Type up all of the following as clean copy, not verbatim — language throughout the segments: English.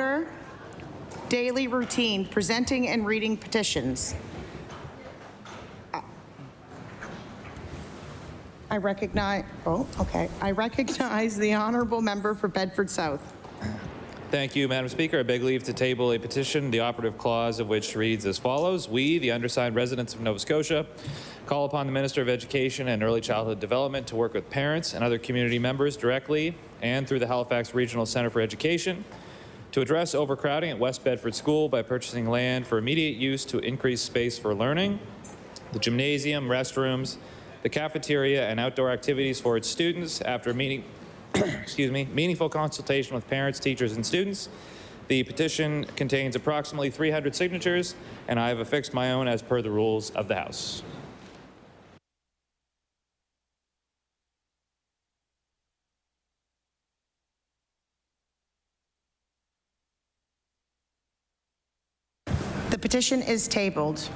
order. Daily routine, presenting and reading petitions. I recognize the honourable member for Bedford South. Thank you, Madam Speaker. I beg leave to table a petition, the operative clause of which reads as follows. We, the undersigned residents of Nova Scotia, call upon the Minister of Education and Early Childhood Development to work with parents and other community members directly and through the Halifax Regional Centre for Education to address overcrowding at West Bedford School by purchasing land for immediate use to increase space for learning, the gymnasium, restrooms, the cafeteria, and outdoor activities for its students after meaningful consultation with parents, teachers, and students. The petition contains approximately 300 signatures, and I have affixed my own as per the rules of the House. The petition is tabled.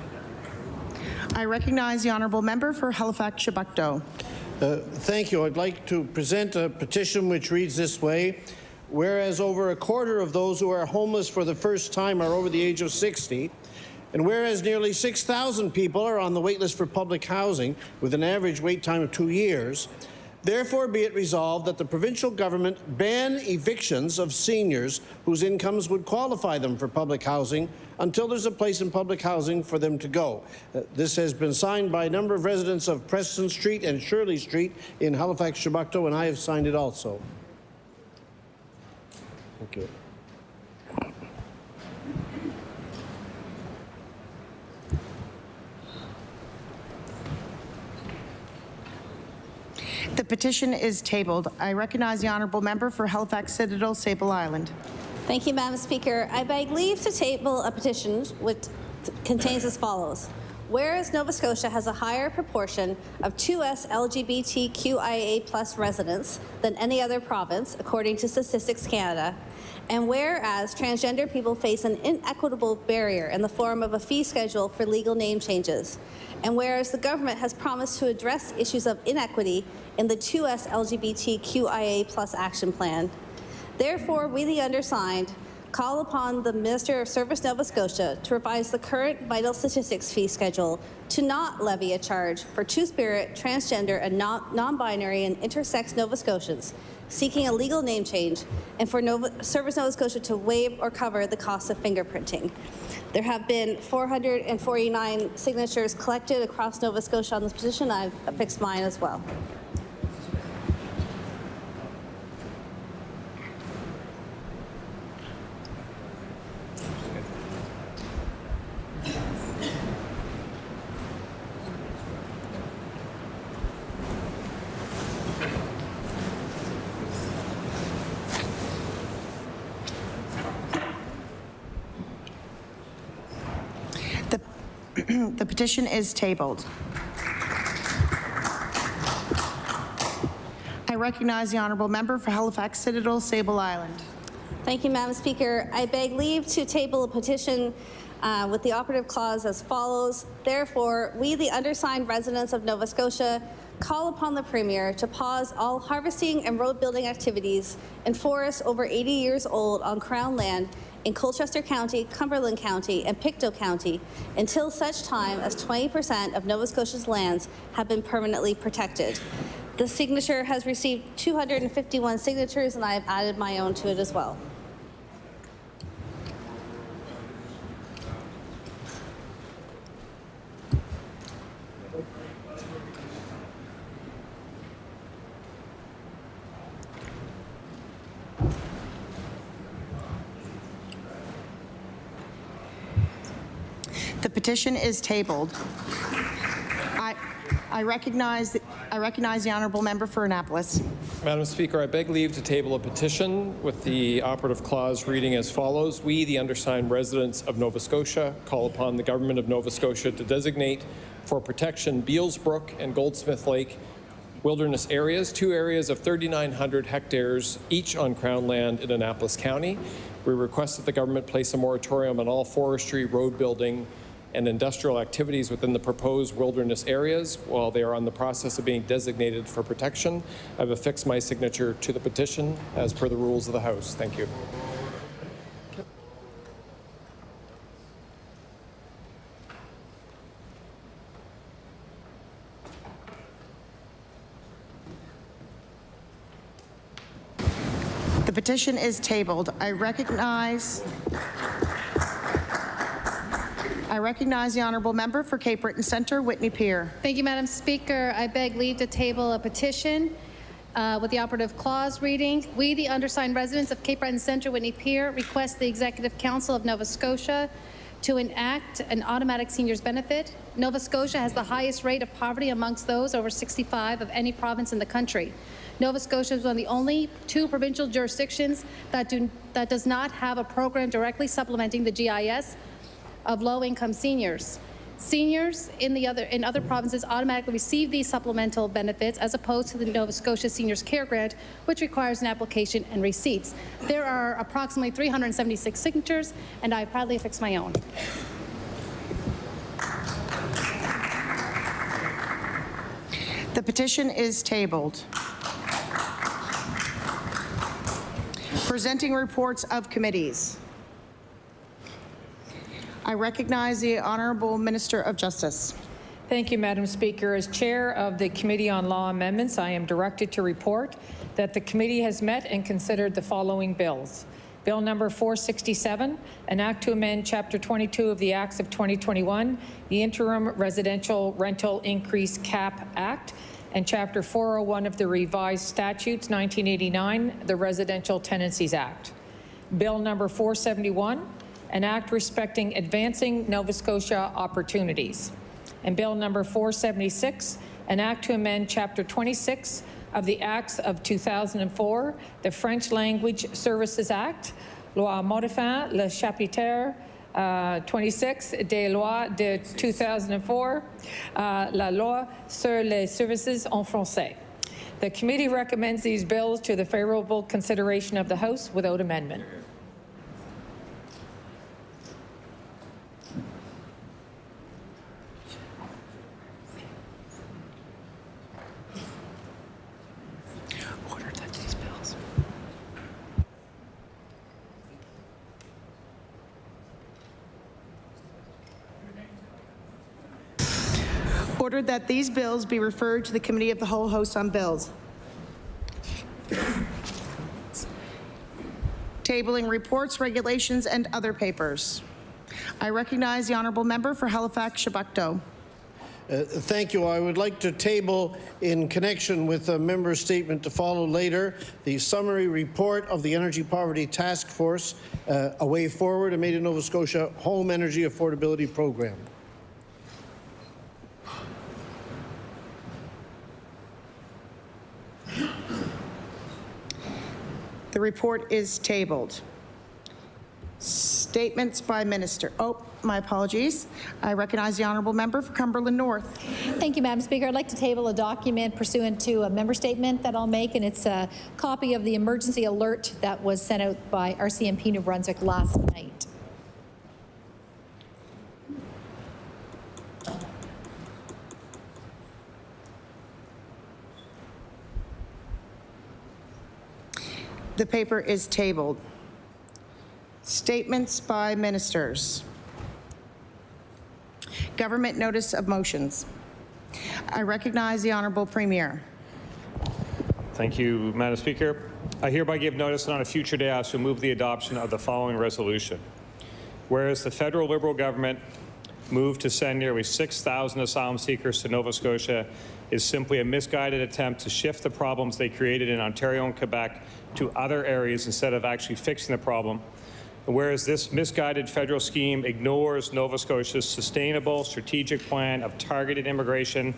I recognize the honourable member for Halifax-Chebucto. Thank you. I'd like to present a petition which reads this way. Whereas over a quarter of those who are homeless for the first time are over the age of 60, and whereas nearly 6,000 people are on the wait list for public housing with an average wait time of 2 years, therefore be it resolved that the provincial government ban evictions of seniors whose incomes would qualify them for public housing until there's a place in public housing for them to go. This has been signed by a number of residents of Preston Street and Shirley Street in Halifax-Chebucto, and I have signed it also. Thank you. The petition is tabled. I recognize the honourable member for Halifax Citadel, Sable Island. Thank you, Madam Speaker. I beg leave to table a petition which contains as follows. Whereas Nova Scotia has a higher proportion of 2S LGBTQIA+ residents than any other province, according to Statistics Canada, and whereas transgender people face an inequitable barrier in the form of a fee schedule for legal name changes, and whereas the government has promised to address issues of inequity in the 2S LGBTQIA+ action plan, therefore, we the undersigned call upon the Minister of Service Nova Scotia to revise the current vital statistics fee schedule to not levy a charge for two-spirit, transgender, and non-binary and intersex Nova Scotians seeking a legal name change, and for Service Nova Scotia to waive or cover the cost of fingerprinting. There have been 449 signatures collected across Nova Scotia on this petition. I've affixed mine as well. The petition is tabled. I recognize the honourable member for Halifax Citadel, Sable Island. Thank you, Madam Speaker. I beg leave to table a petition with the operative clause as follows. Therefore, we, the undersigned residents of Nova Scotia, call upon the Premier to pause all harvesting and road building activities in forests over 80 years old on Crown land in Colchester County, Cumberland County, and Pictou County until such time as 20% of Nova Scotia's lands have been permanently protected. The signature has received 251 signatures, and I have added my own to it as well. The petition is tabled. I recognize the honourable member for Annapolis. Madam Speaker, I beg leave to table a petition with the operative clause reading as follows. We, the undersigned residents of Nova Scotia, call upon the Government of Nova Scotia to designate for protection Beals Brook and Goldsmith Lake wilderness areas, 2 areas of 3,900 hectares each on Crown land in Annapolis County. We request that the government place a moratorium on all forestry, road building, and industrial activities within the proposed wilderness areas while they are on the process of being designated for protection. I've affixed my signature to the petition as per the rules of the House. Thank you. petition is tabled. I recognize the honourable member for Cape Breton Centre, Whitney Pier. Thank you, Madam Speaker. I beg leave to table a petition with the operative clause reading. We, the undersigned residents of Cape Breton Centre, Whitney Pier, request the Executive Council of Nova Scotia to enact an automatic seniors benefit. Nova Scotia has the highest rate of poverty amongst those over 65 of any province in the country. Nova Scotia is one of the only 2 provincial jurisdictions that does not have a program directly supplementing the GIS of low-income seniors. Seniors in other provinces automatically receive these supplemental benefits as opposed to the Nova Scotia Seniors Care Grant, which requires an application and receipts. There are approximately 376 signatures, and I proudly affix my own. The petition is tabled. Presenting reports of committees. I recognize the Honourable Minister of Justice. Thank you, Madam Speaker. As Chair of the Committee on Law Amendments, I am directed to report that the committee has met and considered the following bills. Bill number 467, an act to amend Chapter 22 of the Acts of 2021, the Interim Residential Rental Increase Cap Act, and Chapter 401 of the Revised Statutes 1989, the Residential Tenancies Act. Bill number 471, an act respecting advancing Nova Scotia opportunities. And Bill number 476, an act to amend Chapter 26 of the Acts of 2004, the French Language Services Act, Loi modifiant le chapitre 26 des lois de 2004, la loi sur les services en français. The committee recommends these bills to the favorable consideration of the House without amendment. Ordered that these bills be referred to the Committee of the Whole House on Bills. Tabling reports, regulations, and other papers. I recognize the honourable member for Halifax-Chebucto. Thank you. I would like to table, in connection with a member's statement to follow later, the summary report of the Energy Poverty Task Force, A Way Forward, a Made in Nova Scotia Home Energy Affordability Program. The report is tabled. Statements by Minister. Oh, my apologies. I recognize the honourable member for Cumberland North. Thank you, Madam Speaker. I'd like to table a document pursuant to a member statement that I'll make, and it's a copy of the emergency alert that was sent out by RCMP New Brunswick last night. The paper is tabled. Statements by ministers. Government notice of motions. I recognize the Honourable Premier. Thank you, Madam Speaker. I hereby give notice and on a future day I shall move the adoption of the following resolution. Whereas the federal Liberal government move to send nearly 6,000 asylum seekers to Nova Scotia is simply a misguided attempt to shift the problems they created in Ontario and Quebec to other areas instead of actually fixing the problem. And whereas this misguided federal scheme ignores Nova Scotia's sustainable strategic plan of targeted immigration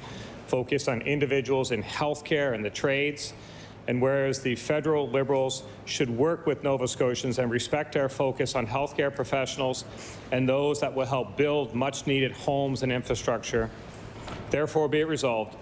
focused on individuals in healthcare and the trades, and whereas the federal Liberals should work with Nova Scotians and respect our focus on healthcare professionals and those that will help build much-needed homes and infrastructure, therefore be it resolved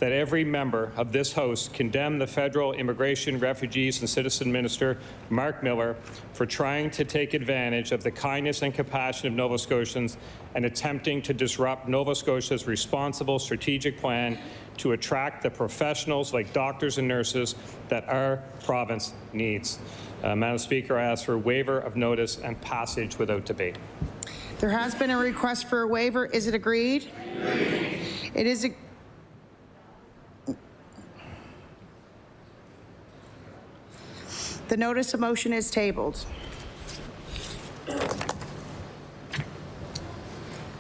that every member of this House condemn the federal Immigration, Refugees and Citizen Minister, Mark Miller, for trying to take advantage of the kindness and compassion of Nova Scotians and attempting to disrupt Nova Scotia's responsible strategic plan to attract the professionals like doctors and nurses that our province needs. Madam Speaker, I ask for a waiver of notice and passage without debate. There has been a request for a waiver. Is it agreed? Agreed. It is agreed. The notice of motion is tabled.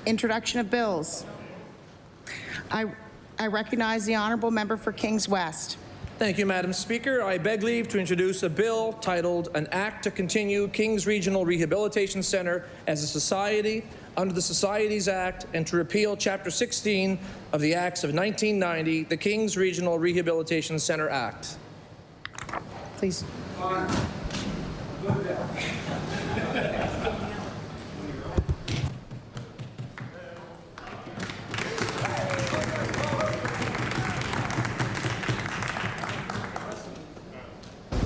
Introduction of bills. I recognize the honourable member for Kings West. Thank you, Madam Speaker. I beg leave to introduce a bill titled An Act to Continue Kings Regional Rehabilitation Centre as a Society under the Societies Act and to repeal Chapter 16 of the Acts of 1990, the Kings Regional Rehabilitation Centre Act. Please.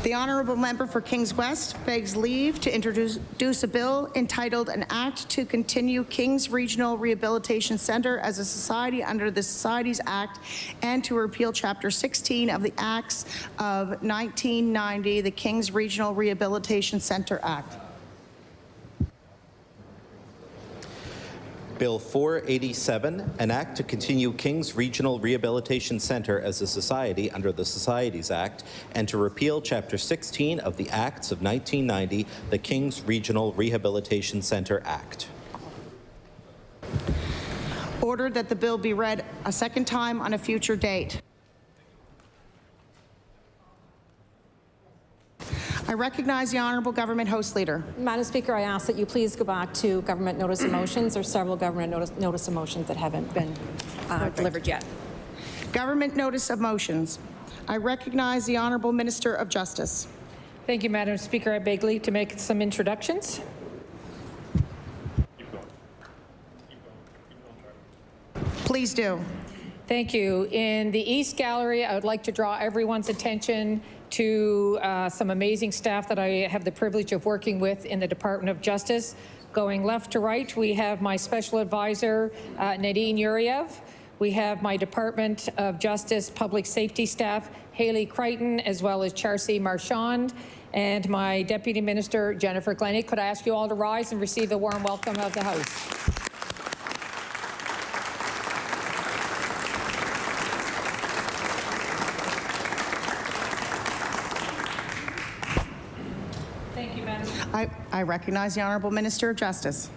The honourable member for Kings West begs leave to introduce a bill entitled An Act to Continue Kings Regional Rehabilitation Centre as a Society under the Societies Act and to repeal Chapter 16 of the Acts of 1990, the Kings Regional Rehabilitation Centre Act. Bill 487, an act to continue Kings Regional Rehabilitation Centre as a society under the Societies Act and to repeal Chapter 16 of the Acts of 1990, the Kings Regional Rehabilitation Centre Act. Ordered that the bill be read a second time on a future date. I recognize the Honourable Government House Leader. Madam Speaker, I ask that you please go back to government notice of motions. There's several government notice of motions that haven't been delivered yet. Government notice of motions. I recognize the Honourable Minister of Justice. Thank you, Madam Speaker. I beg leave to make some introductions. Please do. Thank you. In the East Gallery, I would like to draw everyone's attention to some amazing staff that I have the privilege of working with in the Department of Justice. Going left to right, we have my Special Advisor, Nadine Yuriev. We have my Department of Justice Public Safety staff, Haley Crichton, as well as Charcy Marchand, and my Deputy Minister, Jennifer Glennie. Could I ask you all to rise and receive the warm welcome of the House? I recognize the Honourable Minister of Justice.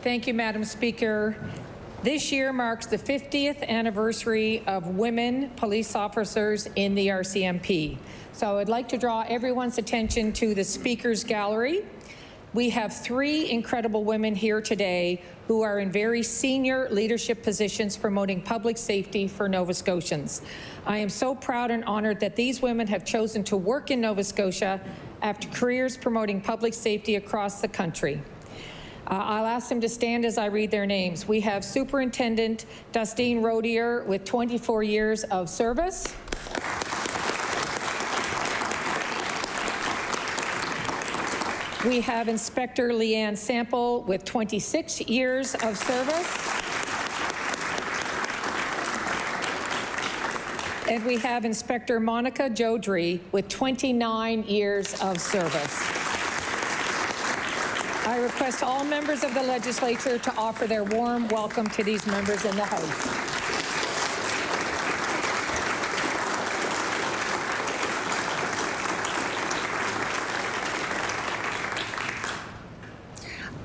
Thank you, Madam Speaker. This year marks the 50th anniversary of women police officers in the RCMP. So I would like to draw everyone's attention to the Speaker's Gallery. We have 3 incredible women here today who are in very senior leadership positions promoting public safety for Nova Scotians. I am so proud and honored that these women have chosen to work in Nova Scotia after careers promoting public safety across the country. I'll ask them to stand as I read their names. We have Superintendent Dustine Rodier with 24 years of service. We have Inspector Leanne Sample with 26 years of service. And we have Inspector Monica Jodry with 29 years of service. I request all members of the legislature to offer their warm welcome to these members in the House.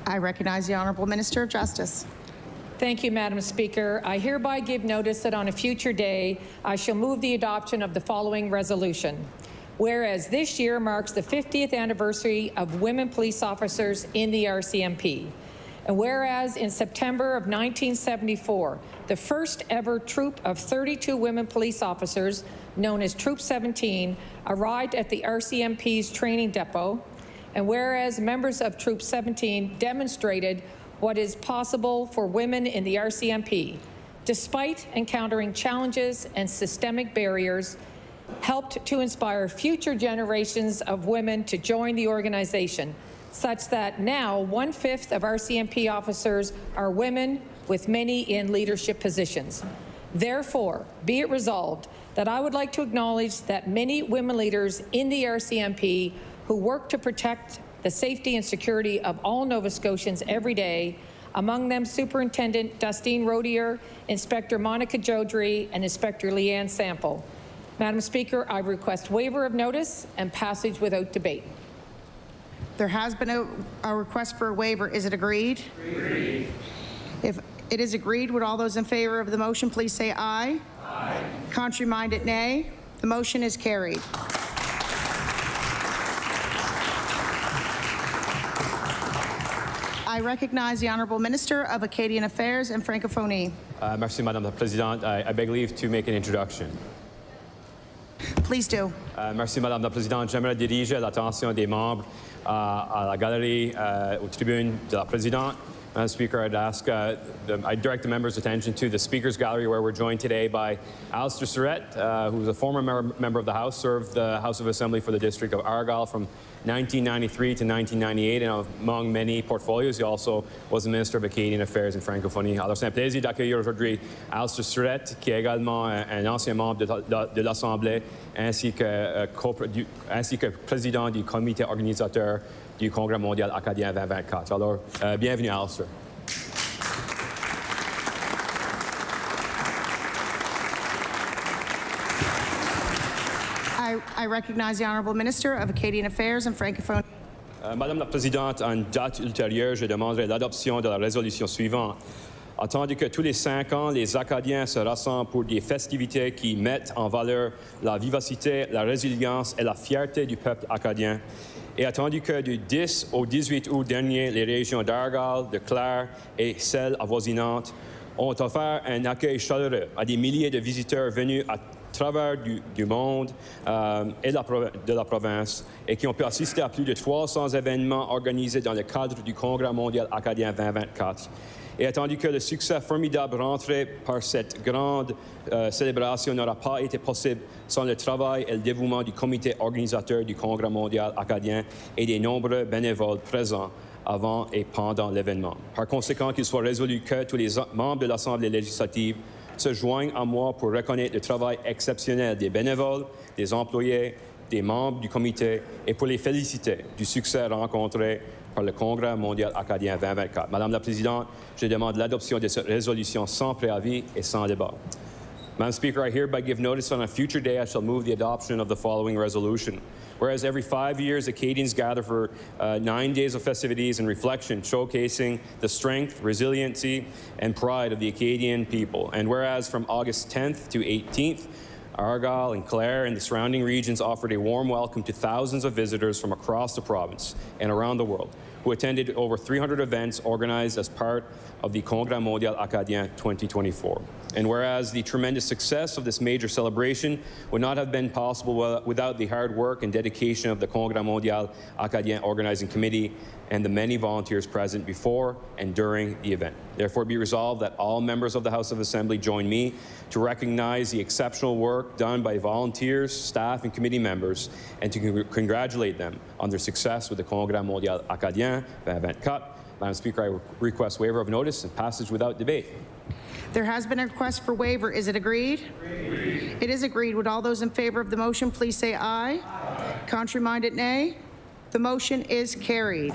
I recognize the Honourable Minister of Justice. Thank you, Madam Speaker. I hereby give notice that on a future day, I shall move the adoption of the following resolution. Whereas this year marks the 50th anniversary of women police officers in the RCMP. And whereas in September of 1974, the first ever troop of 32 women police officers, known as Troop 17, arrived at the RCMP's training depot. And whereas members of Troop 17 demonstrated what is possible for women in the RCMP, despite encountering challenges and systemic barriers, helped to inspire future generations of women to join the organization, such that now 1/5 of RCMP officers are women, with many in leadership positions. Therefore, be it resolved that I would like to acknowledge that many women leaders in the RCMP who work to protect the safety and security of all Nova Scotians every day, among them Superintendent Dustine Rodier, Inspector Monica Jodry, and Inspector Leanne Sample. Madam Speaker, I request waiver of notice and passage without debate. There has been a request for a waiver. Is it agreed? Agreed. If it is agreed, would all those in favor of the motion please say aye? Aye. Contrary-minded, nay. The motion is carried. I recognize the Honourable Minister of Acadian Affairs and Francophonie. Merci, Madame la Présidente. I beg leave to make an introduction. Please do. Merci, Madame la Présidente. J'aimerais diriger l'attention des membres à la galerie, aux tribunes de la Présidente. Madam Speaker, I direct the members' attention to the Speaker's Gallery, where we're joined today by Alistair Surrett, who's a former member of the House, served the House of Assembly for the District of Argyll from 1993 to 1998, and among many portfolios, he also was the Minister of Acadian Affairs and Francophonie. Alors, c'est un plaisir d'accueillir aujourd'hui Alistair Surrett, qui est également un ancien membre de l'Assemblée, ainsi que président du comité organisateur du Congrès mondial acadien 2024. Alors, bienvenue, Alistair. I recognize the Honourable Minister of Acadian Affairs and Francophonie. Madame la Présidente, en date ultérieure, je demanderai l'adoption de la résolution suivante. Attendu que tous les 5 ans, les Acadiens se rassemblent pour des festivités qui mettent en valeur la vivacité, la résilience et la fierté du peuple acadien. Et attendu que du 10 au 18 août dernier, les régions d'Argyll, de Clare et celles avoisinantes ont offert un accueil chaleureux à des milliers de visiteurs venus à travers du monde et de la province, et qui ont pu assister à plus de 300 événements organisés dans le cadre du Congrès mondial acadien 2024. Et attendu que le succès formidable rentré par cette grande célébration n'aura pas été possible sans le travail et le dévouement du comité organisateur du Congrès mondial acadien et des nombreux bénévoles présents avant et pendant l'événement. Par conséquent, qu'il soit résolu que tous les membres de l'Assemblée législative se joignent à moi pour reconnaître le travail exceptionnel des bénévoles, des employés, des membres du comité et pour les féliciter du succès rencontré par le Congrès mondial acadien 2024. Madame la Présidente, je demande l'adoption de cette résolution sans préavis et sans débat. Madam Speaker, I hereby give notice on a future day I shall move the adoption of the following resolution. Whereas every 5 years, Acadians gather for 9 days of festivities and reflection, showcasing the strength, resiliency, and pride of the Acadian people. And whereas from August 10th to 18th, Argyll and Clare and the surrounding regions offered a warm welcome to thousands of visitors from across the province and around the world, who attended over 300 events organized as part of the Congrès mondial acadien 2024. And whereas the tremendous success of this major celebration would not have been possible without the hard work and dedication of the Congrès mondial acadien organizing committee and the many volunteers present before and during the event. Therefore, be resolved that all members of the House of Assembly join me to recognize the exceptional work done by volunteers, staff, and committee members, and to congratulate them on their success with the Congrès mondial acadien 2024. Madam Speaker, I request waiver of notice and passage without debate. There has been a request for waiver. Is it agreed? Agreed. It is agreed. Would all those in favor of the motion please say aye? Aye. Contrary-minded, nay. The motion is carried.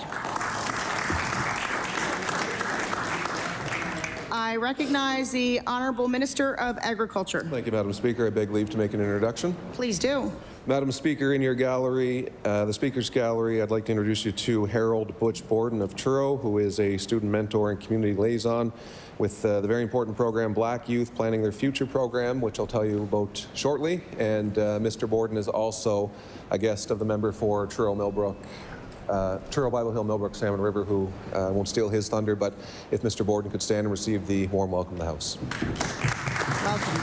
I recognize the Honourable Minister of Agriculture. Thank you, Madam Speaker. I beg leave to make an introduction. Please do. Madam Speaker, in your gallery, the Speaker's Gallery, I'd like to introduce you to Harold Butch Borden of Truro, who is a student mentor and community liaison with the very important program Black Youth Planning Their Future program, which I'll tell you about shortly. And Mr. Borden is also a guest of the member for Truro Millbrook, Truro Bible Hill Millbrook Salmon River, who won't steal his thunder, but if Mr. Borden could stand and receive the warm welcome to the House. Welcome.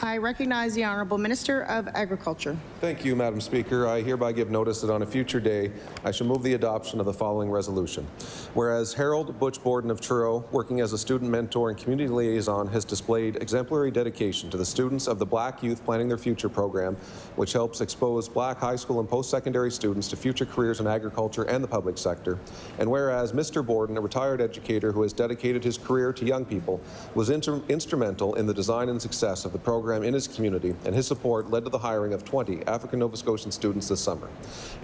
I recognize the Honourable Minister of Agriculture. Thank you, Madam Speaker. I hereby give notice that on a future day, I shall move the adoption of the following resolution. Whereas Harold Butch Borden of Truro, working as a student mentor and community liaison, has displayed exemplary dedication to the students of the Black Youth Planning Their Future program, which helps expose Black high school and post-secondary students to future careers in agriculture and the public sector. And whereas Mr. Borden, a retired educator who has dedicated his career to young people, was instrumental in the design and success of the program program in his community, and his support led to the hiring of 20 African Nova Scotian students this summer.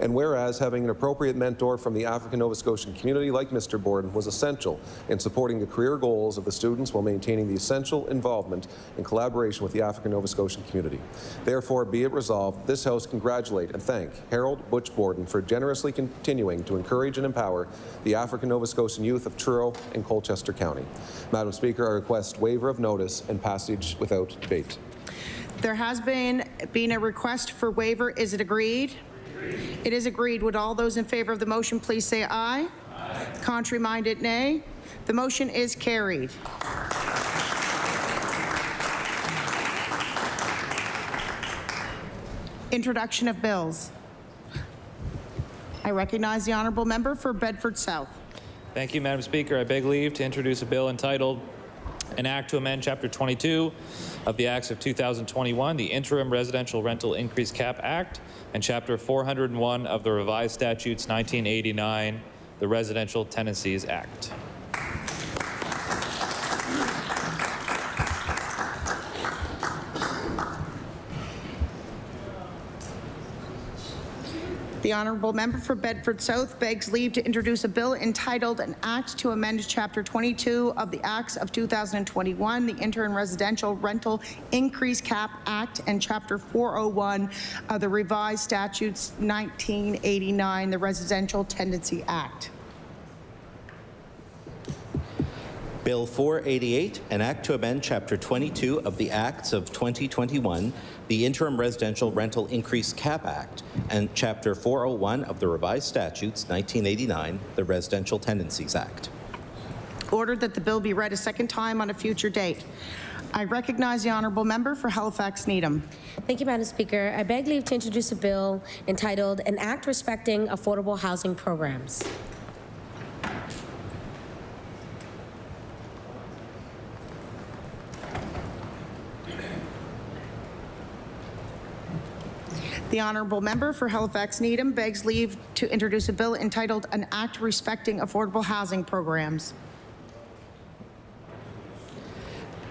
And whereas having an appropriate mentor from the African Nova Scotian community like Mr. Borden was essential in supporting the career goals of the students while maintaining the essential involvement and collaboration with the African Nova Scotian community. Therefore, be it resolved, this House congratulate and thank Harold Butch Borden for generously continuing to encourage and empower the African Nova Scotian youth of Truro and Colchester County. Madam Speaker, I request waiver of notice and passage without debate. There has been a request for waiver. Is it agreed? It is agreed. Would all those in favor of the motion please say aye? Aye. Contrary-minded, nay. The motion is carried. Introduction of bills. I recognize the honourable member for Bedford South. Thank you, Madam Speaker. I beg leave to introduce a bill entitled An Act to Amend Chapter 22 of the Acts of 2021, the Interim Residential Rental Increase Cap Act, and Chapter 401 of the Revised Statutes 1989, the Residential Tenancies Act. The honourable member for Bedford South begs leave to introduce a bill entitled An Act to Amend Chapter 22 of the Acts of 2021, the Interim Residential Rental Increase Cap Act, and Chapter 401 of the Revised Statutes 1989, the Residential Tenancy Act. Bill 488, an act to amend Chapter 22 of the Acts of 2021, the Interim Residential Rental Increase Cap Act, and Chapter 401 of the Revised Statutes 1989, the Residential Tenancies Act. Ordered that the bill be read a second time on a future date. I recognize the honourable member for Halifax Needham. Thank you, Madam Speaker. I beg leave to introduce a bill entitled An Act Respecting Affordable Housing Programs. The honourable member for Halifax Needham begs leave to introduce a bill entitled An Act Respecting Affordable Housing Programs.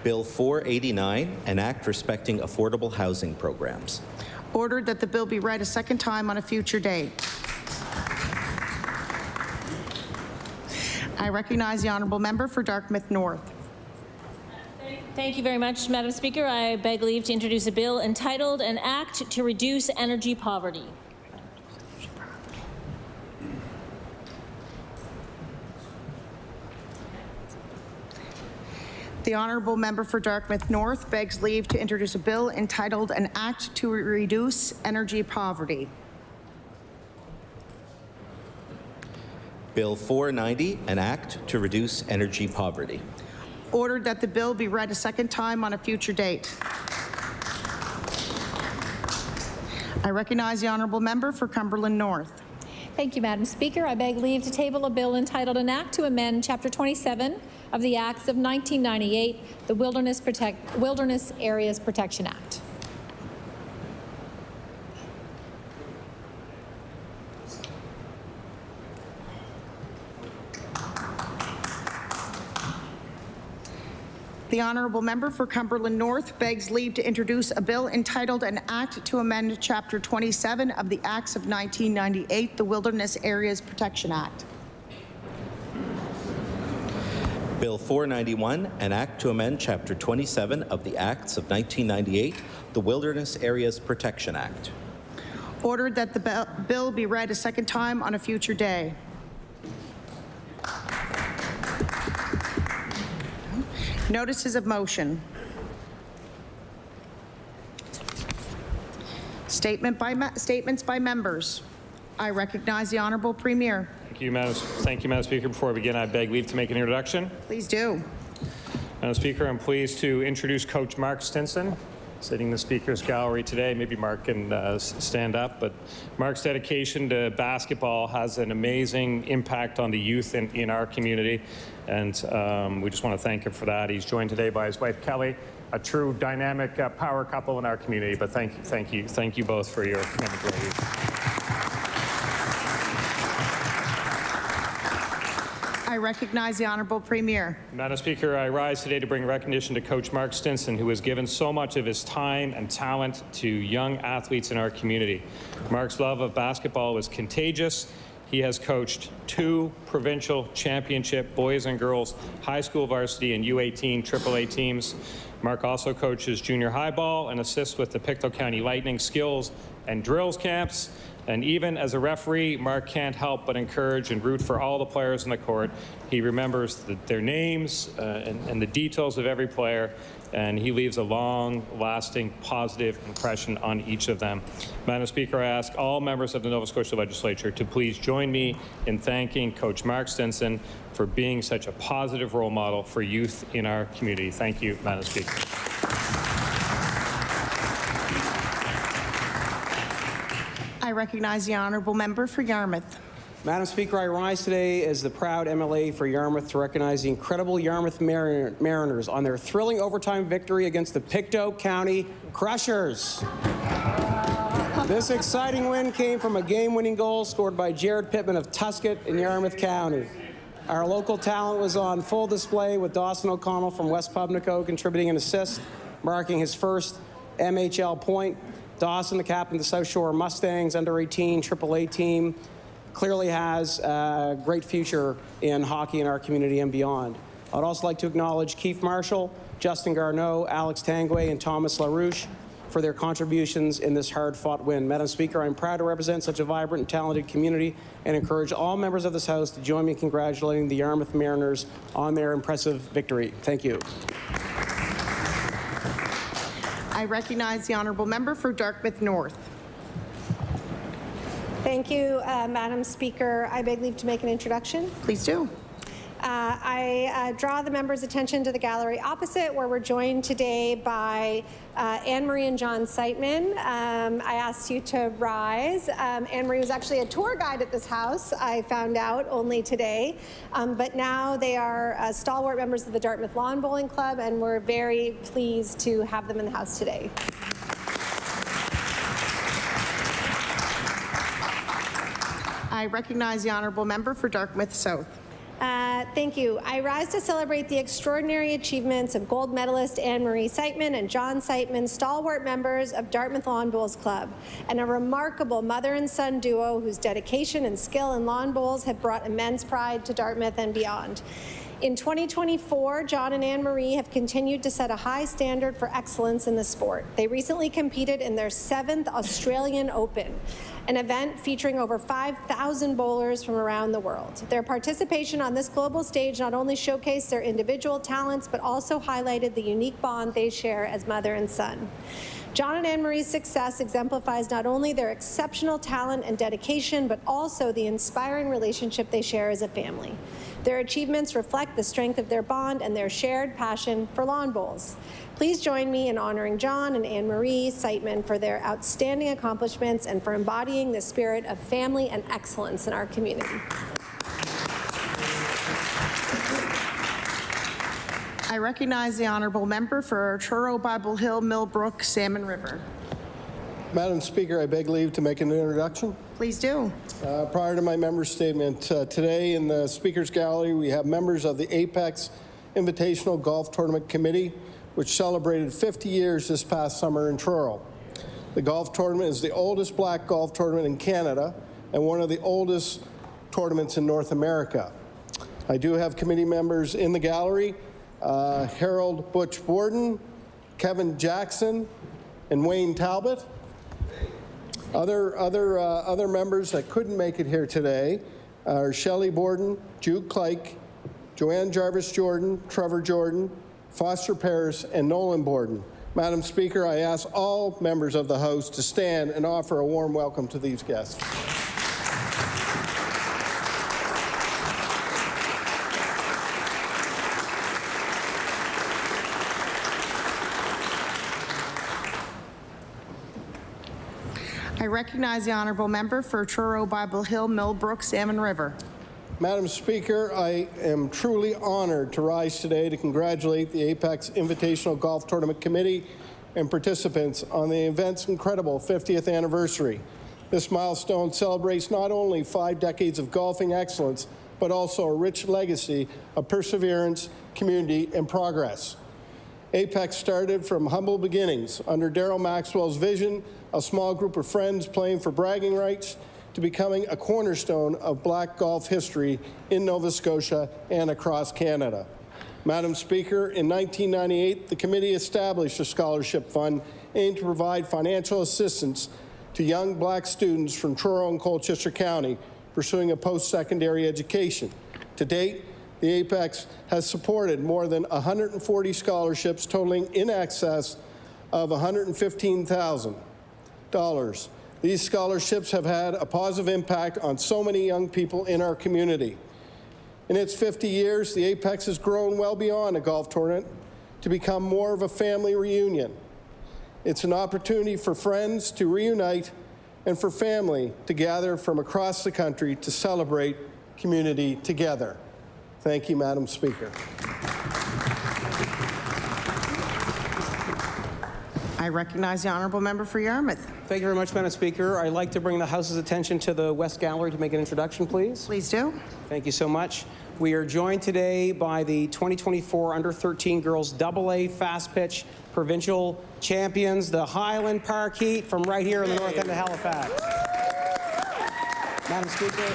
Bill 489, an act respecting affordable housing programs. Ordered that the bill be read a second time on a future date. I recognize the honourable member for Dartmouth North. Thank you very much, Madam Speaker. I beg leave to introduce a bill entitled An Act to Reduce Energy Poverty. The honourable member for Dartmouth North begs leave to introduce a bill entitled An Act to Reduce Energy Poverty. Bill 490, an act to reduce energy poverty. Ordered that the bill be read a second time on a future date. I recognize the honourable member for Cumberland North. Thank you, Madam Speaker. I beg leave to table a bill entitled An Act to Amend Chapter 27 of the Acts of 1998, the Wilderness Areas Protection Act. The honourable member for Cumberland North begs leave to introduce a bill entitled An Act to Amend Chapter 27 of the Acts of 1998, the Wilderness Areas Protection Act. Bill 491, an act to amend Chapter 27 of the Acts of 1998, the Wilderness Areas Protection Act. Ordered that the bill be read a second time on a future day. Notices of motion. Statements by members. I recognize the Honourable Premier. Thank you, Madam Speaker. Before I begin, I beg leave to make an introduction. Please do. Madam Speaker, I'm pleased to introduce Coach Mark Stinson, sitting in the Speaker's gallery today. Maybe Mark can stand up, but Mark's dedication to basketball has an amazing impact on the youth in our community, and we just want to thank him for that. He's joined today by his wife, Kelly, a true dynamic power couple in our community, but thank you both for your commitment to our youth. I I recognize the Honourable Premier. Madam Speaker, I rise today to bring recognition to Coach Mark Stinson, who has given so much of his time and talent to young athletes in our community. Mark's love of basketball was contagious. He has coached 2 provincial championship boys and girls high school varsity and U18 AAA teams. Mark also coaches junior high ball and assists with the Pictou County Lightning skills and drills camps. And even as a referee, Mark can't help but encourage and root for all the players in the court. He remembers their names and the details of every player, and he leaves a long-lasting positive impression on each of them. Madam Speaker, I ask all members of the Nova Scotia Legislature to please join me in thanking Coach Mark Stinson for being such a positive role model for youth in our community. Thank you, Madam Speaker. I recognize the Honourable Member for Yarmouth. Madam Speaker, I rise today as the proud MLA for Yarmouth to recognize the incredible Yarmouth Mariners on their thrilling overtime victory against the Pictou County Crushers. This exciting win came from a game-winning goal scored by Jared Pittman of Tuscott in Yarmouth County. Our local talent was on full display, with Dawson O'Connell from West Pubnico contributing an assist, marking his first MHL point. Dawson, the captain of the South Shore Mustangs under-18 AAA team, clearly has a great future in hockey in our community and beyond. I'd also like to acknowledge Keith Marshall, Justin Garneau, Alex Tanguay, and Thomas LaRouche for their contributions in this hard-fought win. Madam Speaker, I'm proud to represent such a vibrant and talented community and encourage all members of this House to join me in congratulating the Yarmouth Mariners on their impressive victory. Thank you. I recognize the Honourable Member for Dartmouth North. Thank you, Madam Speaker. I beg leave to make an introduction. Please do. I draw the members' attention to the gallery opposite, where we're joined today by Anne-Marie and John Seitman. I asked you to rise. Anne-Marie was actually a tour guide at this house, I found out only today. But now they are stalwart members of the Dartmouth Lawn Bowling Club, and we're very pleased to have them in the house today. I recognize the Honourable Member for Dartmouth South. Thank you. I rise to celebrate the extraordinary achievements of gold medalist Anne-Marie Seitman and John Seitman, stalwart members of Dartmouth Lawn Bowls Club, and a remarkable mother and son duo whose dedication and skill in lawn bowls have brought immense pride to Dartmouth and beyond. In 2024, John and Anne-Marie have continued to set a high standard for excellence in the sport. They recently competed in their 7th Australian Open, an event featuring over 5,000 bowlers from around the world. Their participation on this global stage not only showcased their individual talents, but also highlighted the unique bond they share as mother and son. John and Anne-Marie's success exemplifies not only their exceptional talent and dedication, but also the inspiring relationship they share as a family. Their achievements reflect the strength of their bond and their shared passion for lawn bowls. Please join me in honoring John and Anne-Marie Seitman for their outstanding accomplishments and for embodying the spirit of family and excellence in our community. I recognize the Honourable Member for Truro, Bible Hill, Millbrook, Salmon River. Madam Speaker, I beg leave to make an introduction. Please do. Prior to my member's statement, today in the Speaker's Gallery we have members of the Apex Invitational Golf Tournament Committee, which celebrated 50 years this past summer in Truro. The golf tournament is the oldest black golf tournament in Canada and one of the oldest tournaments in North America. I do have committee members in the gallery, Harold Butch Borden, Kevin Jackson, and Wayne Talbot. Other members that couldn't make it here today are Shelley Borden, Jude Clark, Joanne Jarvis Jordan, Trevor Jordan, Foster Paris, and Nolan Borden. Madam Speaker, I ask all members of the House to stand and offer a warm welcome to these guests. I recognize the Honourable Member for Truro, Bible Hill, Millbrook, Salmon River. Madam Speaker, I am truly honored to rise today to congratulate the Apex Invitational Golf Tournament Committee and participants on the event's incredible 50th anniversary. This milestone celebrates not only 5 decades of golfing excellence, but also a rich legacy of perseverance, community, and progress. Apex started from humble beginnings under Daryl Maxwell's vision, a small group of friends playing for bragging rights, to becoming a cornerstone of black golf history in Nova Scotia and across Canada. Madam Speaker, in 1998, the committee established a scholarship fund aimed to provide financial assistance to young black students from Truro and Colchester County pursuing a post-secondary education. To date, the Apex has supported more than 140 scholarships totaling in excess of $115,000. These scholarships have had a positive impact on so many young people in our community. In its 50 years, the Apex has grown well beyond a golf tournament to become more of a family reunion. It's an opportunity for friends to reunite and for family to gather from across the country to celebrate community together. Thank you, Madam Speaker. I recognize the honourable member for Yarmouth. Thank you very much, Madam Speaker. I'd like to bring the House's attention to the West Gallery to make an introduction, please. Please do. Thank you so much. We are joined today by the 2024 Under-13 Girls AA Fast Pitch Provincial Champions, the Highland Park Heat from right here in the north end of Halifax. Madam Speaker,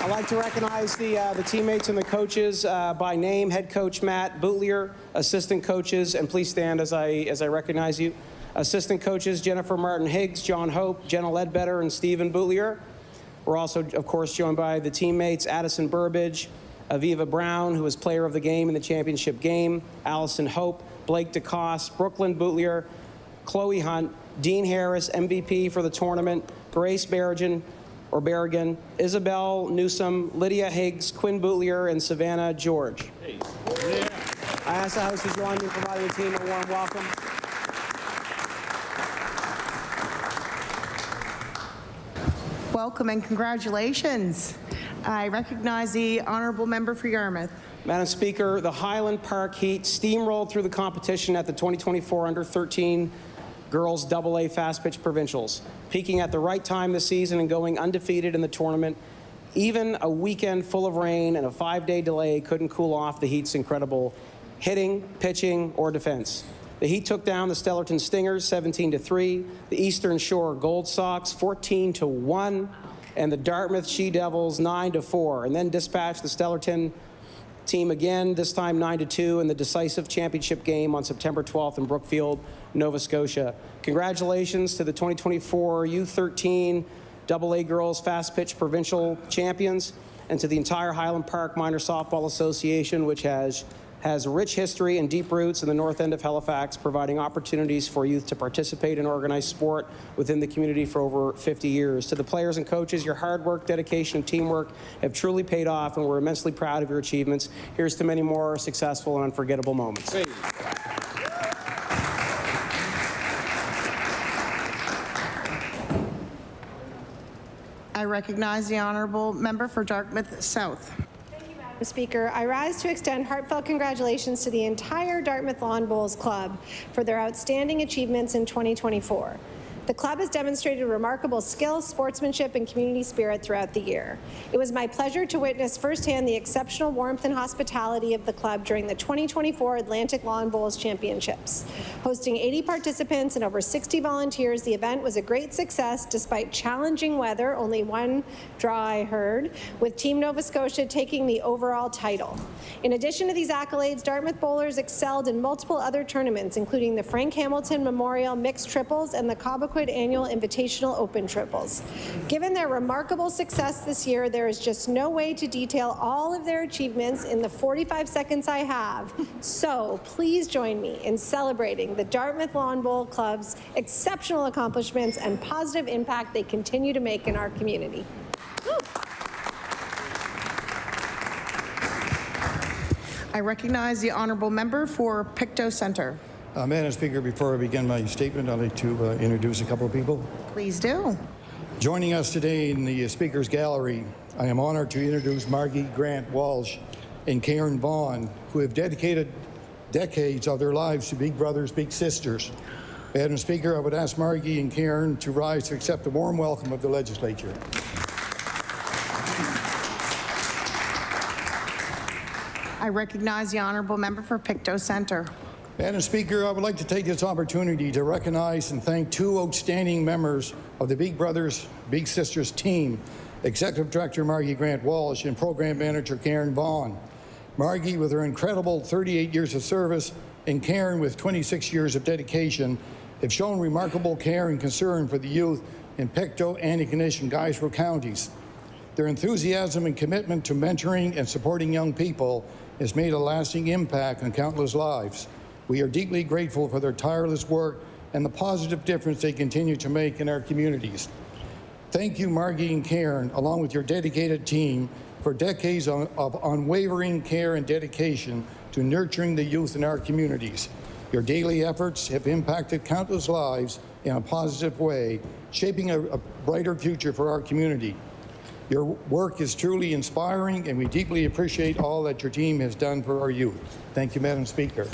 I'd like to recognize the teammates and the coaches by name. Head coach Matt Boutlier, assistant coaches, and please stand as I recognize you. Assistant coaches Jennifer Martin Higgs, John Hope, Jenna Ledbetter, and Stephen Boutlier. We're also, of course, joined by the teammates Addison Burbage, Aviva Brown, who was player of the game in the championship game, Allison Hope, Blake DeCoste, Brooklyn Boutlier, Chloe Hunt, Dean Harris, MVP for the tournament, Grace Berrigan, Isabel Newsom, Lydia Higgs, Quinn Boutlier, and Savannah George. Hey. Yeah. I ask the House to join me in providing the team a warm welcome. Welcome and congratulations. I recognize the honourable member for Yarmouth. Madam Speaker, the Highland Park Heat steamrolled through the competition at the 2024 Under-13 Girls AA Fast Pitch Provincials, peaking at the right time this season and going undefeated in the tournament. Even a weekend full of rain and a 5-day delay couldn't cool off the Heat's incredible hitting, pitching, or defense. The Heat took down the Stellarton Stingers 17-3, the Eastern Shore Gold Sox 14-1, and the Dartmouth She-Devils 9-4, and then dispatched the Stellarton team again, this time 9-2 in the decisive championship game on September 12th in Brookfield, Nova Scotia. Congratulations to the 2024 U13 AA Girls Fast Pitch Provincial Champions, and to the entire Highland Park Minor Softball Association, which has rich history and deep roots in the north end of Halifax, providing opportunities for youth to participate in organized sport within the community for over 50 years. To the players and coaches, your hard work, dedication, and teamwork have truly paid off, and we're immensely proud of your achievements. Here's to many more successful and unforgettable moments. Great. I recognize the honourable member for Dartmouth South. Madam Speaker, I rise to extend heartfelt congratulations to the entire Dartmouth Lawn Bowls Club for their outstanding achievements in 2024. The club has demonstrated remarkable skill, sportsmanship, and community spirit throughout the year. It was my pleasure to witness firsthand the exceptional warmth and hospitality of the club during the 2024 Atlantic Lawn Bowls Championships. Hosting 80 participants and over 60 volunteers, the event was a great success despite challenging weather, only one draw I heard, with Team Nova Scotia taking the overall title. In addition to these accolades, Dartmouth bowlers excelled in multiple other tournaments, including the Frank Hamilton Memorial Mixed Triples and the Cobequid Annual Invitational Open Triples. Given their remarkable success this year, there is just no way to detail all of their achievements in the 45 seconds I have. So please join me in celebrating the Dartmouth Lawn Bowl Club's exceptional accomplishments and positive impact they continue to make in our community. I recognize the honourable member for Pictou Centre. Madam Speaker, before I begin my statement, I'd like to introduce a couple of people. Please do. Joining us today in the Speaker's Gallery, I am honored to introduce Margie Grant Walsh and Karen Vaughn, who have dedicated decades of their lives to Big Brothers, Big Sisters. Madam Speaker, I would ask Margie and Karen to rise to accept a warm welcome of the legislature. I recognize the honourable member for Pictou Centre. Madam Speaker, I would like to take this opportunity to recognize and thank two outstanding members of the Big Brothers Big Sisters team, Executive Director Margie Grant Walsh and Program Manager Karen Vaughn. Margie, with her incredible 38 years of service, and Karen, with 26 years of dedication, have shown remarkable care and concern for the youth in Pictou, Antigonish, and Guysborough counties. Their enthusiasm and commitment to mentoring and supporting young people has made a lasting impact on countless lives. We are deeply grateful for their tireless work and the positive difference they continue to make in our communities. Thank you, Margie and Karen, along with your dedicated team, for decades of unwavering care and dedication to nurturing the youth in our communities. Your daily efforts have impacted countless lives in a positive way, shaping a brighter future for our community. Your work is truly inspiring, and we deeply appreciate all that your team has done for our youth. Thank you, Madam Speaker.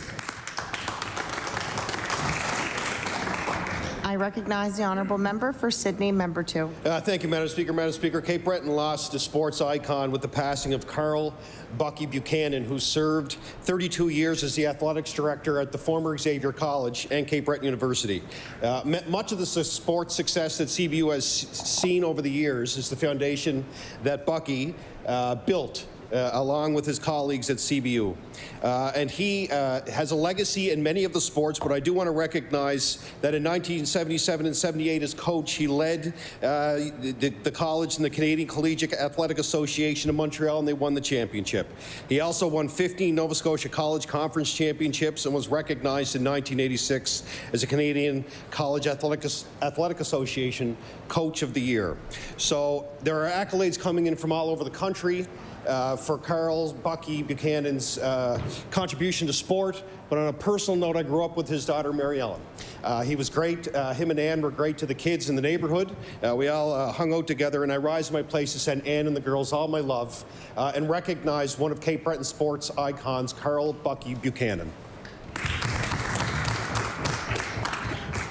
I recognize the honourable member for Sydney, member 2. Thank you, Madam Speaker. Madam Speaker, Cape Breton lost a sports icon with the passing of Carl Bucky Buchanan, who served 32 years as the athletics director at the former Xavier College and Cape Breton University. Much of the sports success that CBU has seen over the years is the foundation that Bucky built along with his colleagues at CBU. And he has a legacy in many of the sports, but I do want to recognize that in 1977 and 78 as coach, he led the college and the Canadian Collegiate Athletic Association of Montreal, and they won the championship. He also won 15 Nova Scotia College Conference championships and was recognized in 1986 as a Canadian College Athletic Association Coach of the Year. So there are accolades coming in from all over the country for Carl Bucky Buchanan's contribution to sport, but on a personal note, I grew up with his daughter, Mary Ellen. He was great. Him and Ann were great to the kids in the neighborhood. We all hung out together, and I rise to my place to send Ann and the girls all my love and recognize one of Cape Breton sports icons, Carl Bucky Buchanan.